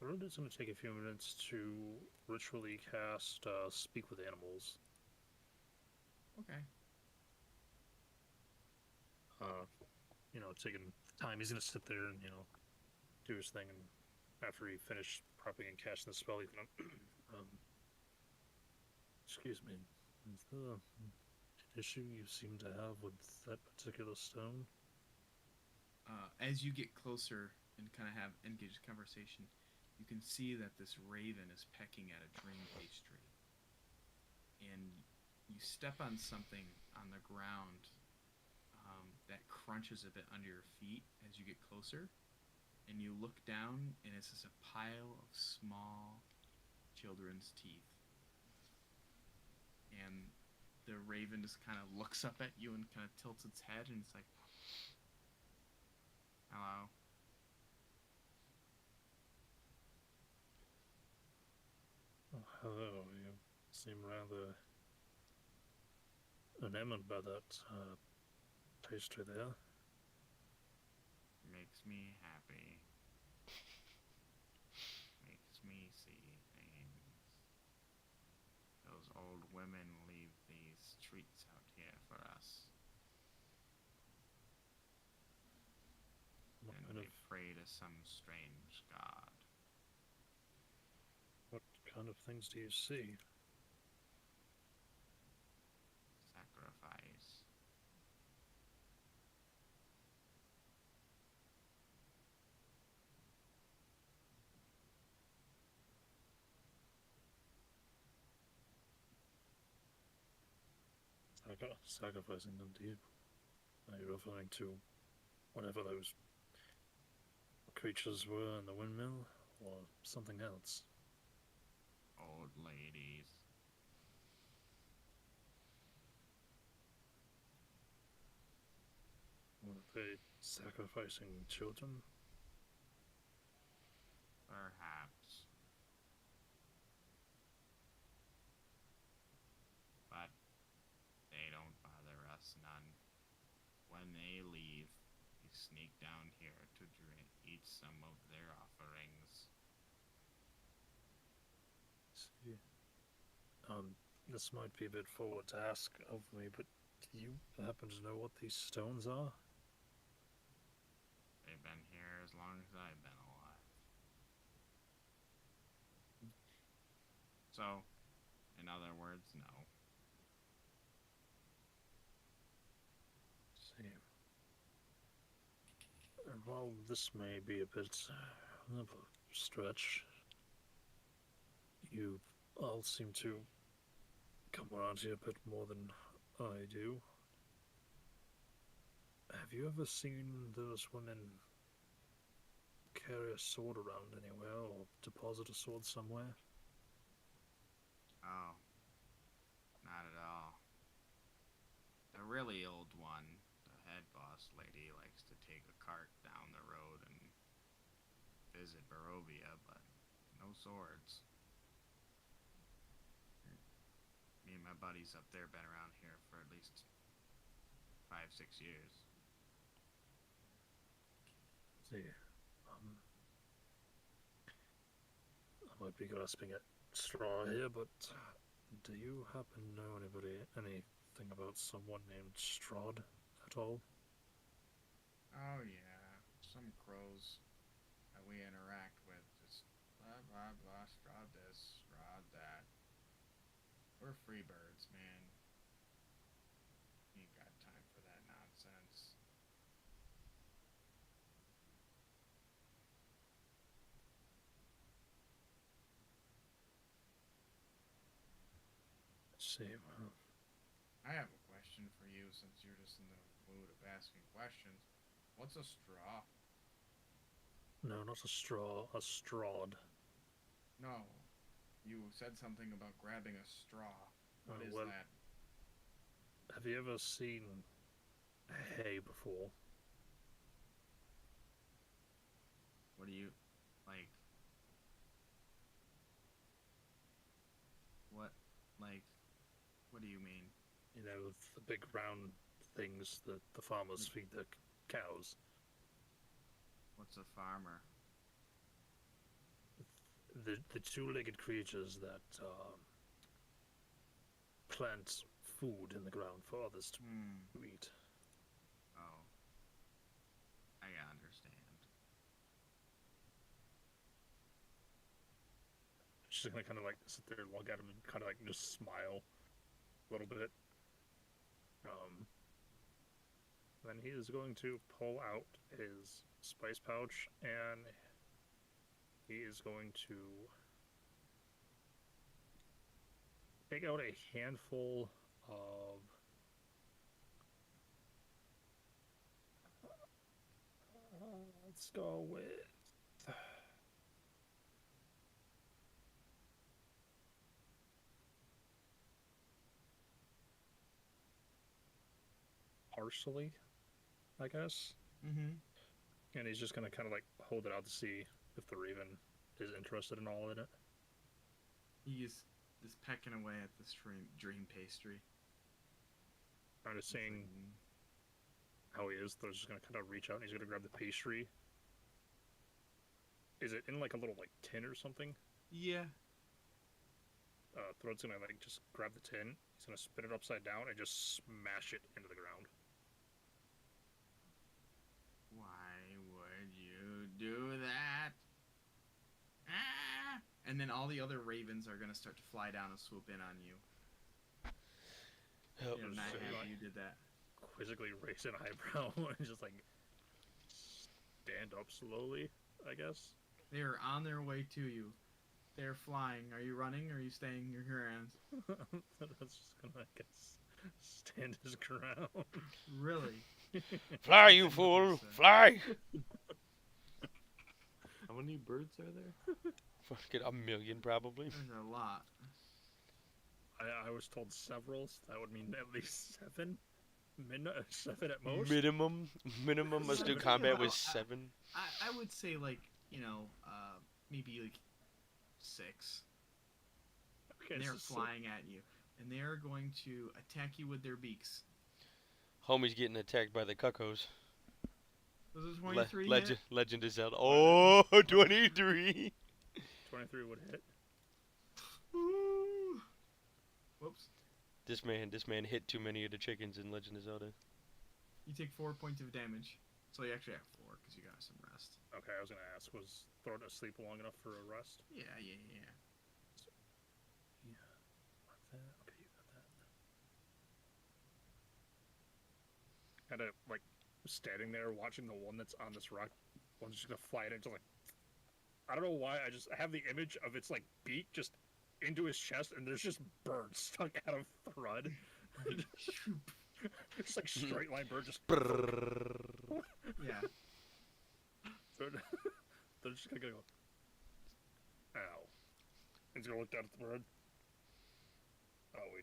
wonder it's going to take a few minutes to ritually cast Speak with Animals.
Okay.
Taking time. He's going to sit there and, do his thing. And after he finished prepping and casting the spell, he's going to... excuse me. Is there an issue you seem to have with that particular stone?
As you get closer and kind of have engaged conversation, you can see that this raven is pecking at a dream pastry. And you step on something on the ground that crunches a bit under your feet as you get closer. And you look down, and it's just a pile of small children's teeth. And the raven just kind of looks up at you and kind of tilts its head, and it's like, hello.
Oh, hello. You seem rather enamored by that pastry there.
Makes me happy. Makes me see things. Those old women leave these treats out here for us.
What
And
kind
we
of
pray to some strange god.
what kind of things do you see?
Sacrifice.
Sacrificing them to you. Are you referring to whatever those creatures were in the windmill, or something else?
Old ladies.
Were they sacrificing children?
Perhaps. But they don't bother us none. When they leave, we sneak down here to eat some of their offerings.
See. This might be a bit forward to ask of me, but do you happen to know what these stones are?
They've been here as long as I've been alive. So, in other words, no.
See. And while this may be a bit of a stretch, you all seem to come around here a bit more than I do. Have you ever seen those women carry a sword around anywhere or deposit a sword somewhere?
Oh, not at all. The really old one, the head boss lady, likes to take a cart down the road and visit Barovia, but no swords. Me and my buddies up there been around here for at least 5-6 years.
See, I might be grasping at straw here, but do you happen to know anything about someone named Strahd at all?
Oh yeah, some crows that we interact with just blah blah blah, straw this, straw that. We're free birds, man. Ain't got time for that nonsense.
See, well,
I have a question for you since you're just in the mood of asking questions. What's a straw?
no, not a straw, a Strahd.
No. You said something about grabbing a straw. What is
Well,
that?
have you ever seen hay before?
What do you like? What like what do you mean?
You know, the big round things that the farmers feed their cows.
What's a farmer?
The two-legged creatures that plant food in the ground for others to eat.
Oh. I understand.
She's gonna kind of like sit there and look at him and kind of like just smile a little bit. Then he is going to pull out his spice pouch and he is going to take out a handful of let's go with parsley, I guess.
Mm-hmm.
And he's just gonna kind of like hold it out to see if the raven is interested in all in it.
He's just pecking away at this dream pastry.
I'm just seeing how he is. Thro's just gonna kind of reach out and he's gonna grab the pastry. Is it in like a little like tin or something?
Yeah.
Throat's gonna like just grab the tin. He's gonna spin it upside down and just smash it into the ground.
Why would you do that? Ah! And then all the other ravens are gonna start to fly down and swoop in on you.
Oh,
They're not happy you did that.
Quizzically raise an eyebrow and just like stand up slowly, I guess.
They are on their way to you. They're flying. Are you running or are you staying your ground?
That's just gonna, I guess, stand his ground.
Really?
fly, you fool! Fly!
How many birds are there?
Fucking a million, probably.
There's a lot.
I was told several, so that would mean at least 7. 7 at most.
Minimum must do
Seven.
combat
Well,
with 7.
I would say like, maybe like 6.
Okay,
And they're
so
flying at you. And they are going to attack you with their beaks.
Homie's getting attacked by the cuckoos.
Was it 23 hit?
Legend is Zelda. Oh, 23.
23 would hit.
Ooh. Whoops.
This man hit too many of the chickens in Legend of Zelda.
You take 4 points of damage. So you actually have 4 because you got some rest.
Okay, I was gonna ask, was Thor asleep long enough for a rest?
Yeah.
Yeah. Mark that. Okay, you got that. Kind of like standing there watching the one that's on this rock. One's just gonna fly it into like. I don't know why. I just have the image of its like beak just into his chest, and there's just birds stuck out of thread. It's like straight line bird just.
Yeah.
They're just gonna go. Ow. He's gonna look down at the bird. Oh, we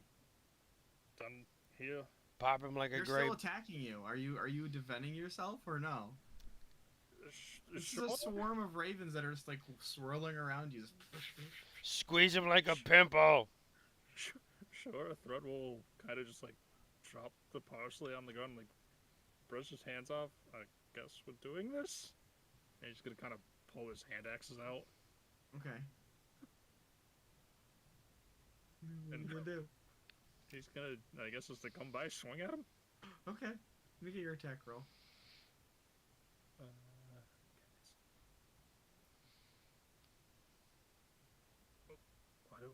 done here?
Pop him like a
They're
grape.
still attacking you. Are you defending yourself or no? This
Sure.
is a swarm of ravens that are just like swirling around you.
Squeeze him like a pimple.
Sure, Thread will kind of just like drop the parsley on the ground and like brush his hands off. I guess we're doing this. And he's gonna kind of pull his hand axes out.
Okay. What are you gonna do?
He's gonna, I guess, just to come by, swing at him.
Okay. Make it your attack roll.
Why do,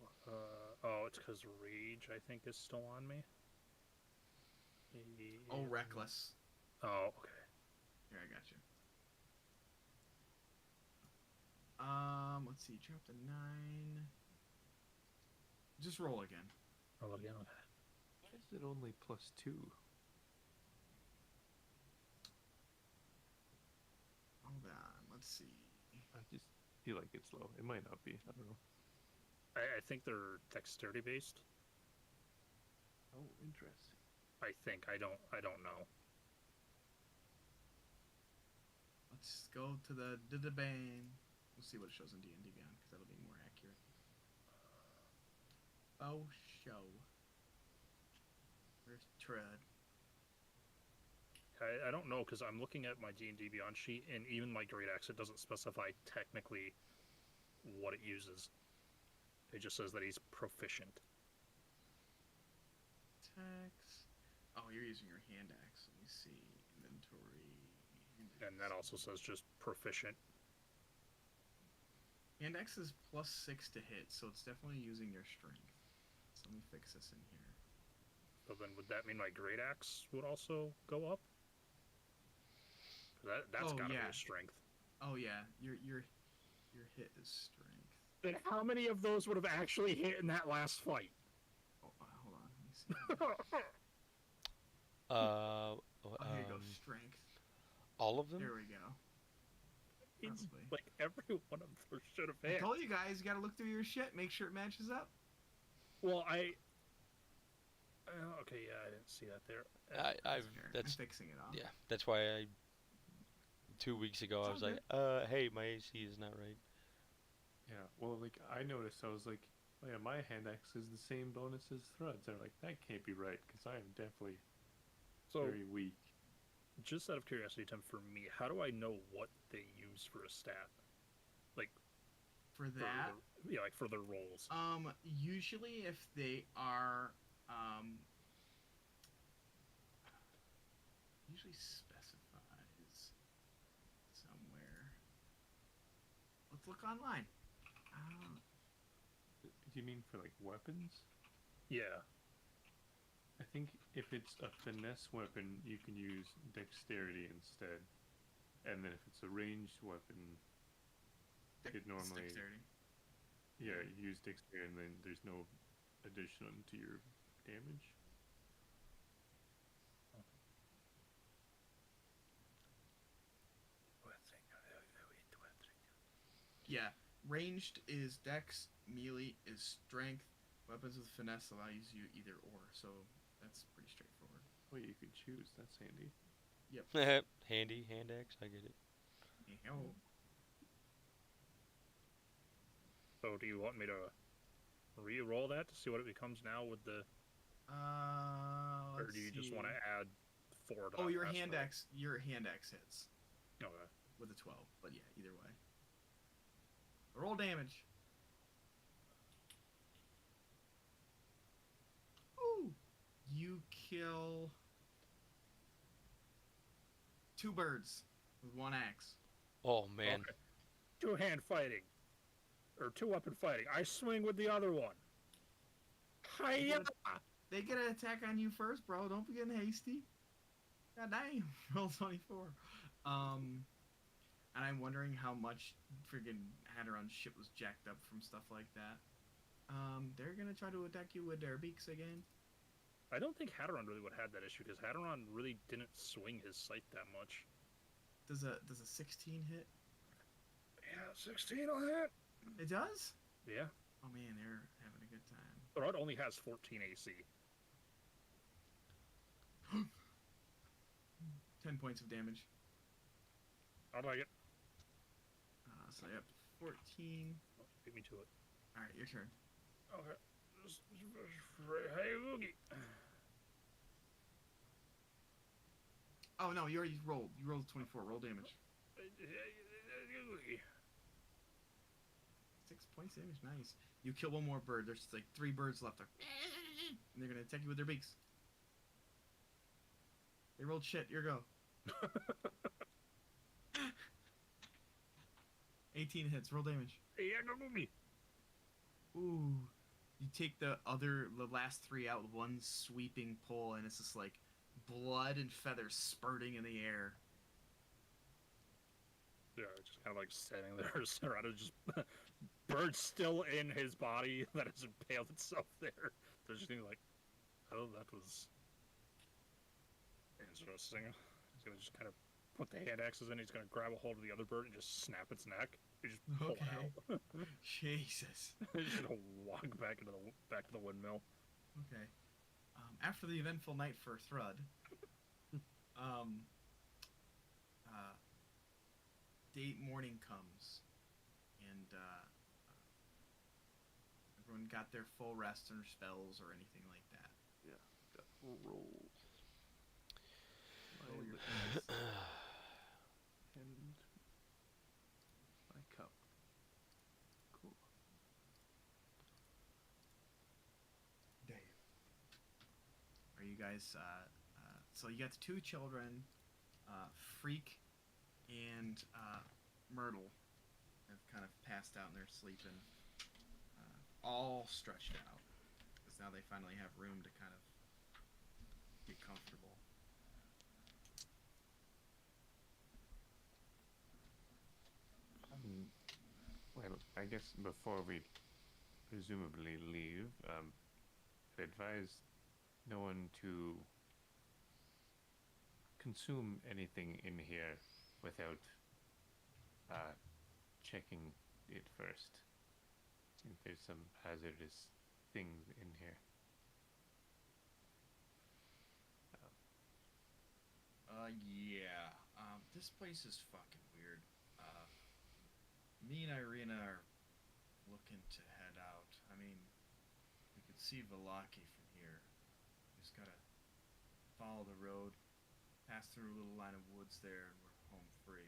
oh, it's because rage, I think, is still on me.
Oh, reckless.
Oh, okay.
Here, I got you. Let's see. Drop to 9. Just roll again.
Roll it again. Okay.
Why is it only +2?
Hold on. Let's see.
I just feel like it's low. It might not be. I don't know.
I think they're dexterity based.
Oh, interesting.
I think. I don't know.
Let's go to the band. We'll see what it shows in D&D Beyond because that'll be more accurate. Oh, show. Where's Tread?
I don't know because I'm looking at my D&D Beyond sheet, and even my Great Axe, it doesn't specify technically what it uses. It just says that he's proficient.
Attacks. Oh, you're using your hand axe. Let me see. Inventory.
And that also says just proficient.
Hand axe is +6 to hit, so it's definitely using your strength. So let me fix this in here.
So then would that mean my Great Axe would also go up? That's
Oh,
gotta
yeah.
be a strength.
Oh yeah, your hit is strength.
Then how many of those would have actually hit in that last fight?
Oh, hold on. Let me see.
Oh,
Here you go. Strength.
all of them?
There we go.
It's
Probably.
like every one of those should have
I
hit.
told you guys, you gotta look through your shit, make sure it matches up.
Well, okay, yeah, I didn't see that there.
I'm
I'm fixing it off.
yeah. That's why 2 weeks ago I
It's
was
all
like, hey, my AC is not right.
Yeah. Well, like I noticed, I was like, oh yeah, my hand axe is the same bonus as Threads. I'm like, that can't be right because I am definitely
So,
very weak.
just out of curiosity, Tim, for me, how do I know what they use for a stat? Like
For that,
like for their rolls.
usually if they are, usually specifies somewhere. Let's look online.
Do you mean for like weapons?
Yeah.
I think if it's a finesse weapon, you can use dexterity instead, and then if it's a ranged weapon, it normally
Dexterity.
yeah you use dexterity, and then there's no addition to your damage.
Yeah, ranged is dex, melee is strength. Weapons with finesse allow you to use either or, so that's pretty straightforward.
Well, you could choose. That's handy.
Handy hand axe, I get it.
Hell.
So do you want me to re-roll that to see what it becomes now with the, or do you just want to add 4 to
Oh,
that
your
last
hand
roll?
axe. Your hand axe hits
Okay.
with a 12, but yeah, either way. Roll damage. Ooh, you kill 2 birds with 1 axe.
Oh man.
Okay. 2-hand fighting. Or 2-weapon fighting. I swing with the other one. Hiya!
They get an attack on you first, bro. Don't be getting hasty. God damn. Roll 24. And I'm wondering how much friggin' Hadron's shit was jacked up from stuff like that. They're gonna try to attack you with their beaks again.
I don't think Hadron really would have that issue because Hadron really didn't swing his sight that much.
Does a 16 hit?
Yeah, 16 on hit.
It does?
Yeah.
Oh man, they're having a good time.
But it only has 14 AC.
10 points of damage.
I'll like it.
So yep, 14.
Beat me to it.
Alright, your turn.
Okay. Hey, Boogie.
Oh no, you already rolled. You rolled 24. Roll damage. 6 points of damage. Nice. You kill one more bird. There's like 3 birds left. And they're gonna attack you with their beaks. They rolled shit. Here go. 18 hits. Roll damage.
Yeah, no, me.
Ooh. You take the last 3 out with one sweeping pull, and it's just like blood and feathers spurting in the air.
Yeah, just kind of like standing there, surrounded, just bird still in his body that has impaled itself there. They're just like, oh, that was interesting. He's gonna just kind of put the hand axes in. He's gonna grab a hold of the other bird and just snap its neck. He just pull it out.
Jesus.
He's gonna walk back to the windmill.
Okay. After the eventful night for Thrud, morning comes, and everyone got their full rest or spells or anything like that.
Yeah, got full roll.
Roll your
dice. And my cup. Cool.
Damn.
Are you guys? So you got the 2 children, Freak and Myrtle, have kind of passed out and they're sleeping, all stretched out, because now they finally have room to kind of get comfortable.
Well, I guess before we presumably leave, I'd advise no one to consume anything in here without checking it first. I think there's some hazardous things in here.
Yeah. This place is fucking weird. Me and Irina are looking to head out. I mean, we could see Velaki from here. We just gotta follow the road, pass through a little line of woods there, and we're home free.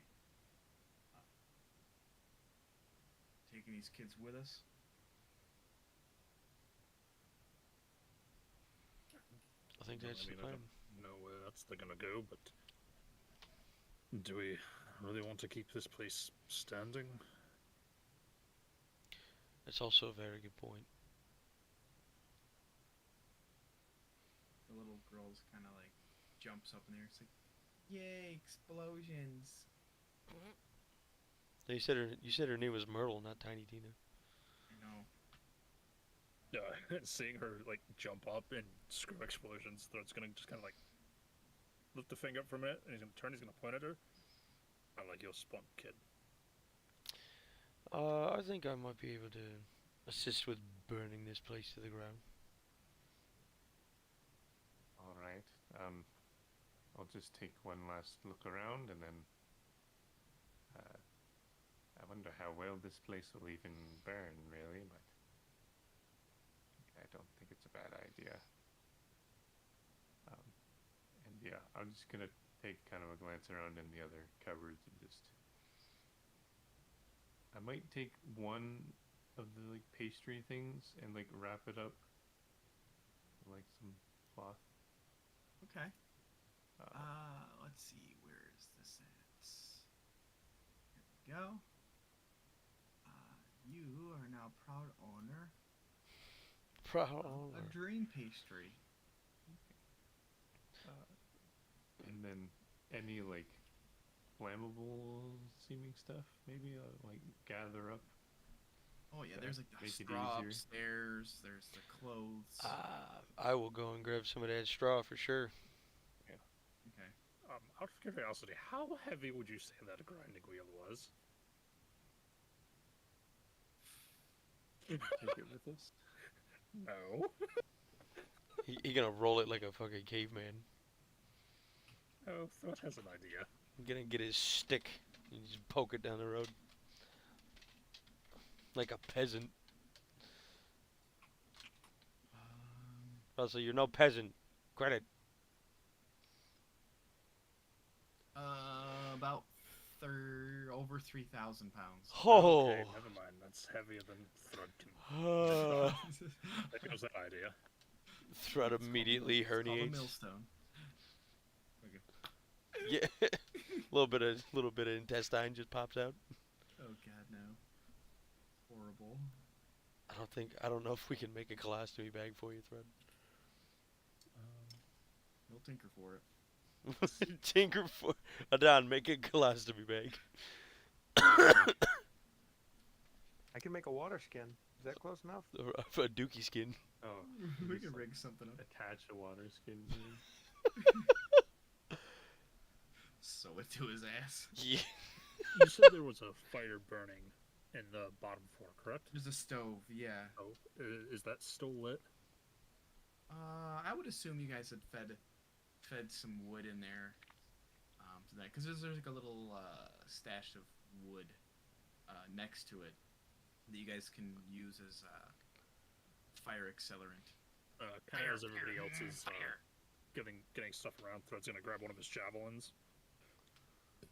Taking these kids with us?
I think that's the
I
plan.
don't know where that's gonna go, but do we really want to keep this place standing?
That's also a very good point.
The little girl's kind of like jumps up in there. It's like, yay, explosions!
You said her name was Myrtle, not Tiny Tina.
I know.
Seeing her like jump up and scream explosions, Thread's gonna just kind of like lift the finger up for a minute, and he's gonna turn. He's gonna point at her. I'm like, "You're spunk, kid."
I think I might be able to assist with burning this place to the ground.
All right. I'll just take one last look around, and then I wonder how well this place will even burn, really, but I don't think it's a bad idea. And yeah, I'm just gonna take kind of a glance around in the other cupboards and just... I might take one of the like pastry things and like wrap it up in, like some cloth.
Okay. Let's see, where is this at? Here we go. You are now proud owner
Proud
of a dream pastry.
And then any like flammable seeming stuff, maybe like gather up.
Oh yeah,
to
there's like the
make it
straw
easier.
upstairs. There's the clothes.
I will go and grab some of that straw for sure.
Okay.
Out of curiosity, how heavy would you say that grinding wheel was?
Take it with us.
No.
He gonna roll it like a fucking caveman.
Oh, Thread has an idea.
He gonna get his stick and just poke it down the road like a peasant. Also, you're no peasant. Credit.
About over over 3,000 pounds.
Oh.
Okay, never mind. That's heavier than Thrud can. There goes that idea.
Thrud immediately
It's called a
herniates.
millstone. Okay.
Yeah, little bit of intestine just pops out.
Oh God, no. Horrible.
I don't know if we can make a colostomy bag for you, Thrud.
We'll tinker for it.
Tinker for Adon, make a colostomy bag.
I can make a water skin. Is that close enough?
A dookie skin.
Oh,
We
just,
can
like,
rig something up.
Attach a water skin.
Sew it to his ass.
Yeah.
You said there was a fire burning in the bottom floor, correct?
There's a stove, yeah.
Oh, is that still lit?
I would assume you guys had fed some wood in there to that, because there's like a little stash of wood next to it that you guys can use as fire accelerant.
Kind of as everybody else is getting stuff around, Thread's gonna grab one of his javelins,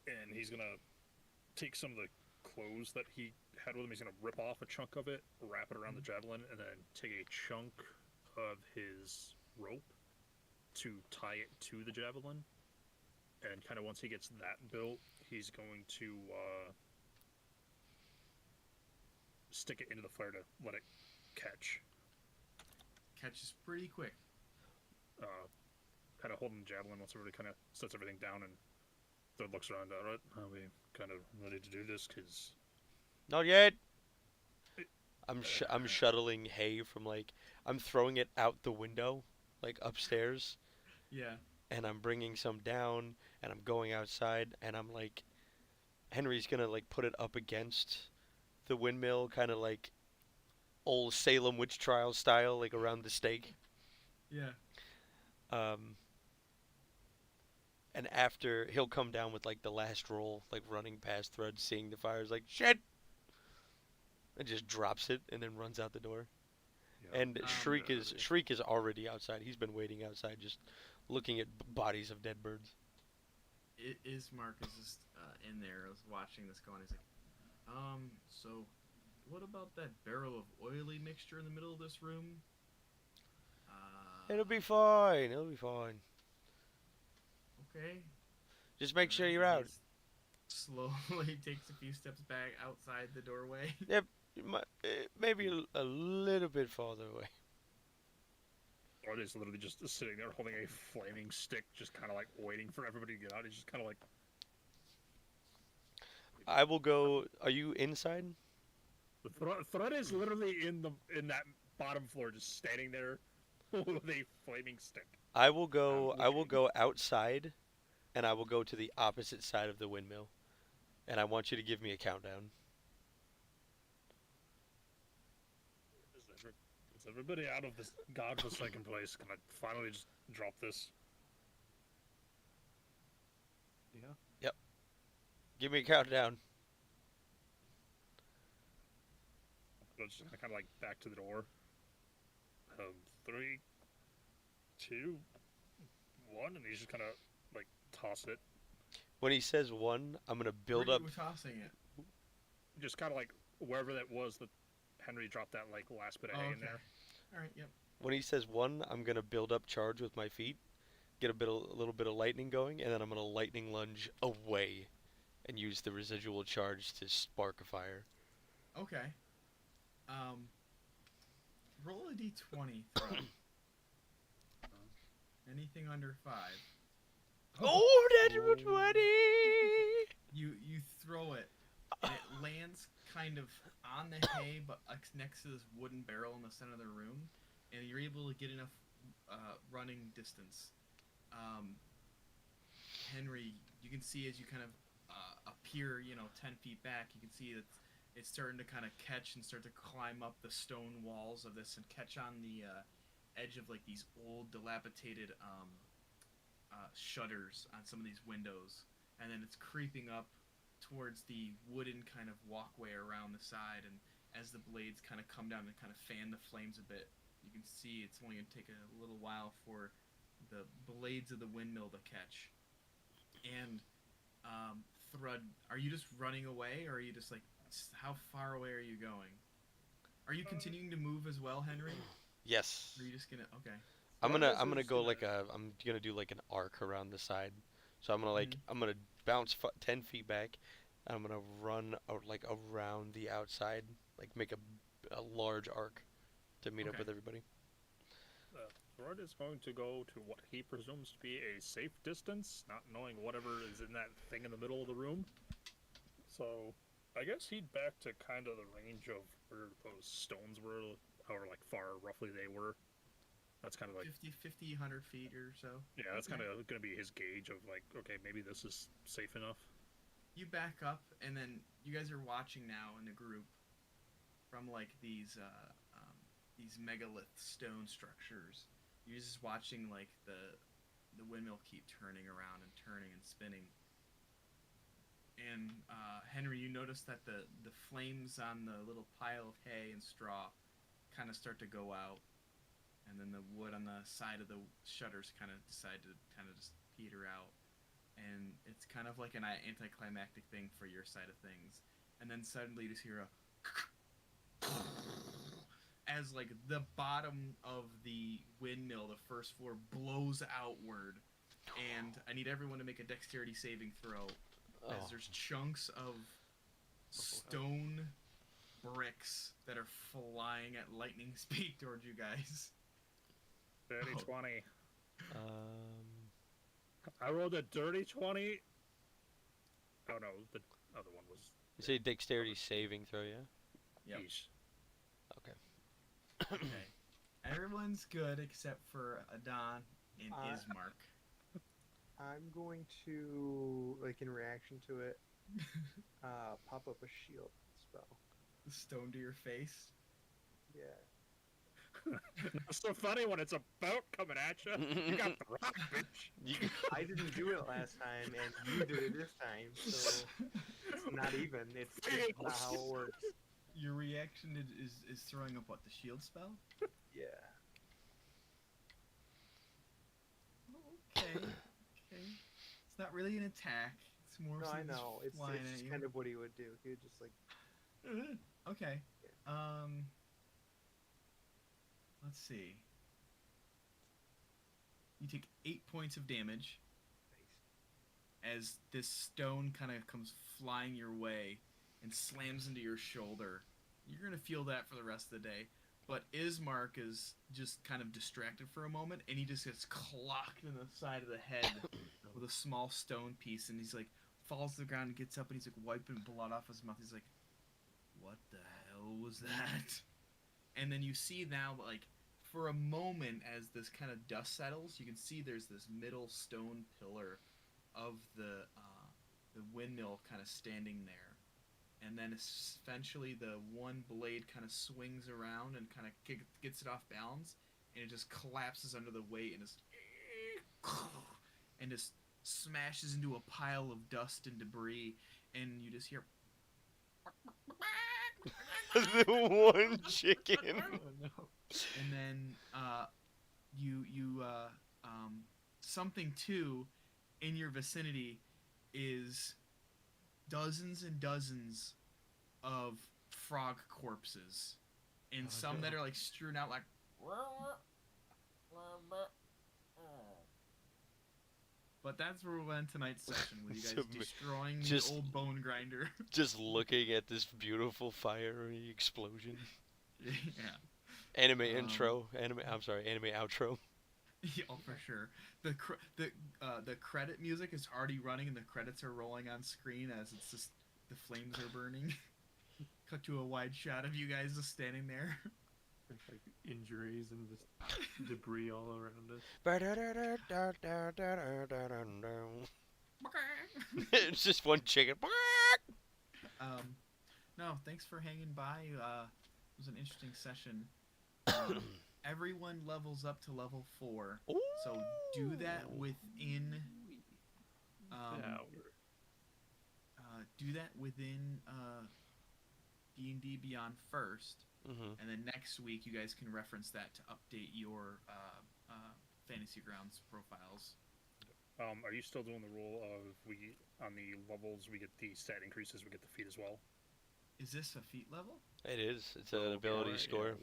and he's gonna take some of the clothes that he had with him. He's gonna rip off a chunk of it, wrap it around the javelin, and then take a chunk of his rope to tie it to the javelin. And kind of once he gets that built, he's going to stick it into the fire to let it catch.
Catches pretty quick.
Kind of holding the javelin once everybody kind of sets everything down, and Third looks around. All right, are we kind of ready to do this? Cause
Not yet. I'm shuttling hay from I'm throwing it out the window, upstairs,
Yeah.
and I'm bringing some down, and I'm going outside, and I'm Henry's gonna put it up against the windmill, kind of like old Salem witch trial style, around the stake.
Yeah.
And after he'll come down with the last roll, running past Thread, seeing the fires, shit, and just drops it and then runs out the door.
yeah.
And Shriek is already outside. He's been waiting outside, just looking at bodies of dead birds.
Ismark is just in there. I was watching this go on. He's like, so what about that barrel of oily mixture in the middle of this room?
It'll be fine. It'll be fine.
Okay.
Just make sure you're out.
Slowly takes a few steps back outside the doorway.
Maybe a little bit farther away.
Or he's literally just sitting there holding a flaming stick, just kind of waiting for everybody to get out. He's just kind of
I will go. Are you inside?
Thread is literally in that bottom floor, just standing there with a flaming stick.
I will go. I will go outside, and I will go to the opposite side of the windmill, and I want you to give me a countdown.
Is everybody out of this godforsaken place? Can I finally just drop this?
Yeah.
Yep. Give me a countdown.
I'm just kind of back to the door. 3, 2, 1, and he's just kind of toss it.
When he says 1, I'm gonna build
Where
up.
are you tossing it?
Just kind of wherever that was that Henry dropped that last bit of hay in there.
All right. Yep.
When he says 1, I'm gonna build up charge with my feet, get a little bit of lightning going, and then I'm gonna lightning lunge away, and use the residual charge to spark a fire.
Okay. Roll a d20. Throw. Anything under 5.
Oh, natural 20!
You throw it, and it lands kind of on the hay, but next to this wooden barrel in the center of the room, and you're able to get enough running distance. Henry, you can see as you kind of appear, 10 feet back, you can see that it's starting to kind of catch and start to climb up the stone walls of this and catch on the edge of these old dilapidated shutters on some of these windows, and then it's creeping up towards the wooden kind of walkway around the side, and as the blades kind of come down and kind of fan the flames a bit, you can see it's only going to take a little while for the blades of the windmill to catch. And Thrud, are you just running away, or are you just like, how far away are you going? Are you continuing to move as well, Henry?
Yes.
Or are you just gonna? Okay.
I'm
Thrudd
gonna
is
go
gonna-
like I'm gonna do like an arc around the side. So I'm gonna
Mhm.
I'm gonna bounce 10 feet back. I'm gonna run like around the outside, like make a large arc to meet up
Okay.
with everybody.
Thrud is going to go to what he presumes to be a safe distance, not knowing whatever is in that thing in the middle of the room. So, I guess he'd back to kind of the range of where those stones were, however like far roughly they were. That's kind of like
50, 100 feet or so.
yeah, that's
Okay.
kind of going to be his gauge of like, okay, maybe this is safe enough.
You back up, and then you guys are watching now in a group from like these megalith stone structures. You're just watching like the windmill keep turning around and turning and spinning. And Henry, you notice that the flames on the little pile of hay and straw kind of start to go out, and then the wood on the side of the shutters kind of decide to kind of just peter out. And it's kind of like an anticlimactic thing for your side of things. And then suddenly you just hear a as like the bottom of the windmill, the first floor, blows outward. And I need everyone to make a dexterity saving throw, as
Oh.
there's chunks of stone bricks that are flying at lightning speed towards you guys.
Dirty
Oh.
20.
Um,
I rolled a dirty 20. Oh no, the other one was.
you say dexterity saving throw, yeah?
Yep.
Yeesh.
Okay. Everyone's good except for Adon and
Uh,
Ismark.
I'm going to, like, in reaction to it, pop up a shield spell.
Stone to your face.
Yeah.
It's so funny when it's about coming at you. You got the rock, bitch.
You,
I didn't do it last time, and you did it this time, so it's not even. It's not how it works.
Your reaction is throwing up what, the shield spell?
Yeah.
Okay. Okay. It's not really an attack. It's more
No,
so
I
just
know. It's
flying at
just
you.
kind of what he would do. He would just, like,
Okay. Let's see. You take 8 points of damage as this stone kind of comes flying your way and slams into your shoulder. You're gonna feel that for the rest of the day. But Ismark is just kind of distracted for a moment, and he just gets clocked in the side of the head with a small stone piece, and he's like falls to the ground and gets up, and he's like wiping blood off his mouth. He's like, "What the hell was that?" And then you see now, like, for a moment, as this kind of dust settles, you can see there's this middle stone pillar of the windmill kind of standing there. And then eventually the one blade kind of swings around and kind of gets it off balance, and it just collapses under the weight and just smashes into a pile of dust and debris, and you just hear
the one chicken.
Oh no.
and then something too in your vicinity is dozens and dozens of frog corpses, and some that are like strewn out like. But that's where we'll end tonight's session, with you guys
So
destroying
just-
the old Bonegrinder.
Just looking at this beautiful fiery explosion.
Yeah.
Anime
Um,
intro. Anime outro.
Yeah, oh, for sure. The credit music is already running, and the credits are rolling on screen as it's just the flames are burning. Cut to a wide shot of you guys just standing there.
There's like injuries and just debris all around us.
It's just one chicken.
No, thanks for hanging by. It was an interesting session. Everyone levels up to level 4, so do that within. Do that within D&D Beyond first,
Mm-hmm.
and then next week you guys can reference that to update your Fantasy Grounds profiles.
Are you still doing the rule of we on the levels we get the stat increases, we get the feat as well?
Is this a feat level?
It is. It's
So
an ability
far,
score.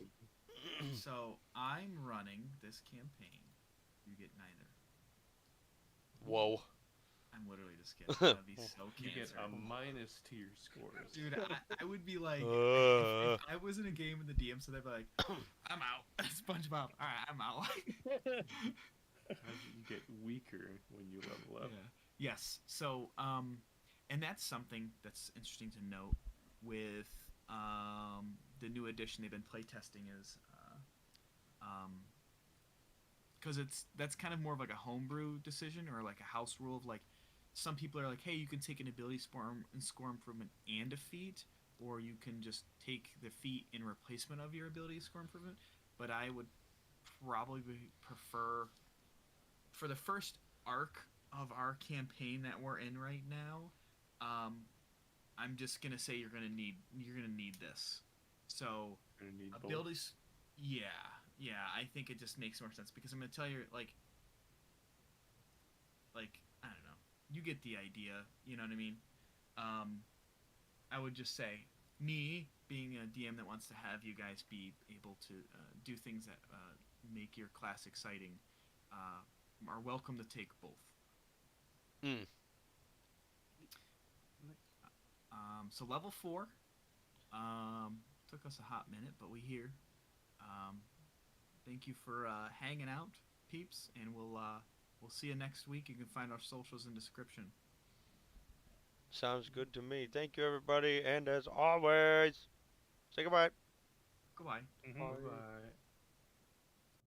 So I'm running this campaign. You get neither.
Whoa.
I'm literally just kidding. That'd be so
you get
cancer.
a minus to your scores.
Dude, I would be like,
Uh.
if I was in a game with the DM, so they'd be like, I'm out. SpongeBob. All right, I'm out.
You get weaker when you level up.
Yeah. Yes. So, and that's something that's interesting to note with the new edition they've been playtesting is, because that's kind of more of like a homebrew decision or like a house rule of like, some people are like, hey, you can take an ability score improvement and a feat, or you can just take the feat in replacement of your ability score improvement. But I would probably prefer for the first arc of our campaign that we're in right now. I'm just gonna say you're gonna need this. So
You're gonna need both.
abilities, yeah. I think it just makes more sense because I'm gonna tell you like I don't know. You get the idea. You know what I mean? I would just say me being a DM that wants to have you guys be able to do things that make your class exciting are welcome to take both.
Mm.
So level 4 took us a hot minute, but we here. Thank you for hanging out, peeps, and we'll see you next week. You can find our socials in description.
Sounds good to me. Thank you, everybody, and as always, say goodbye.
Goodbye.
Mhm.
Bye.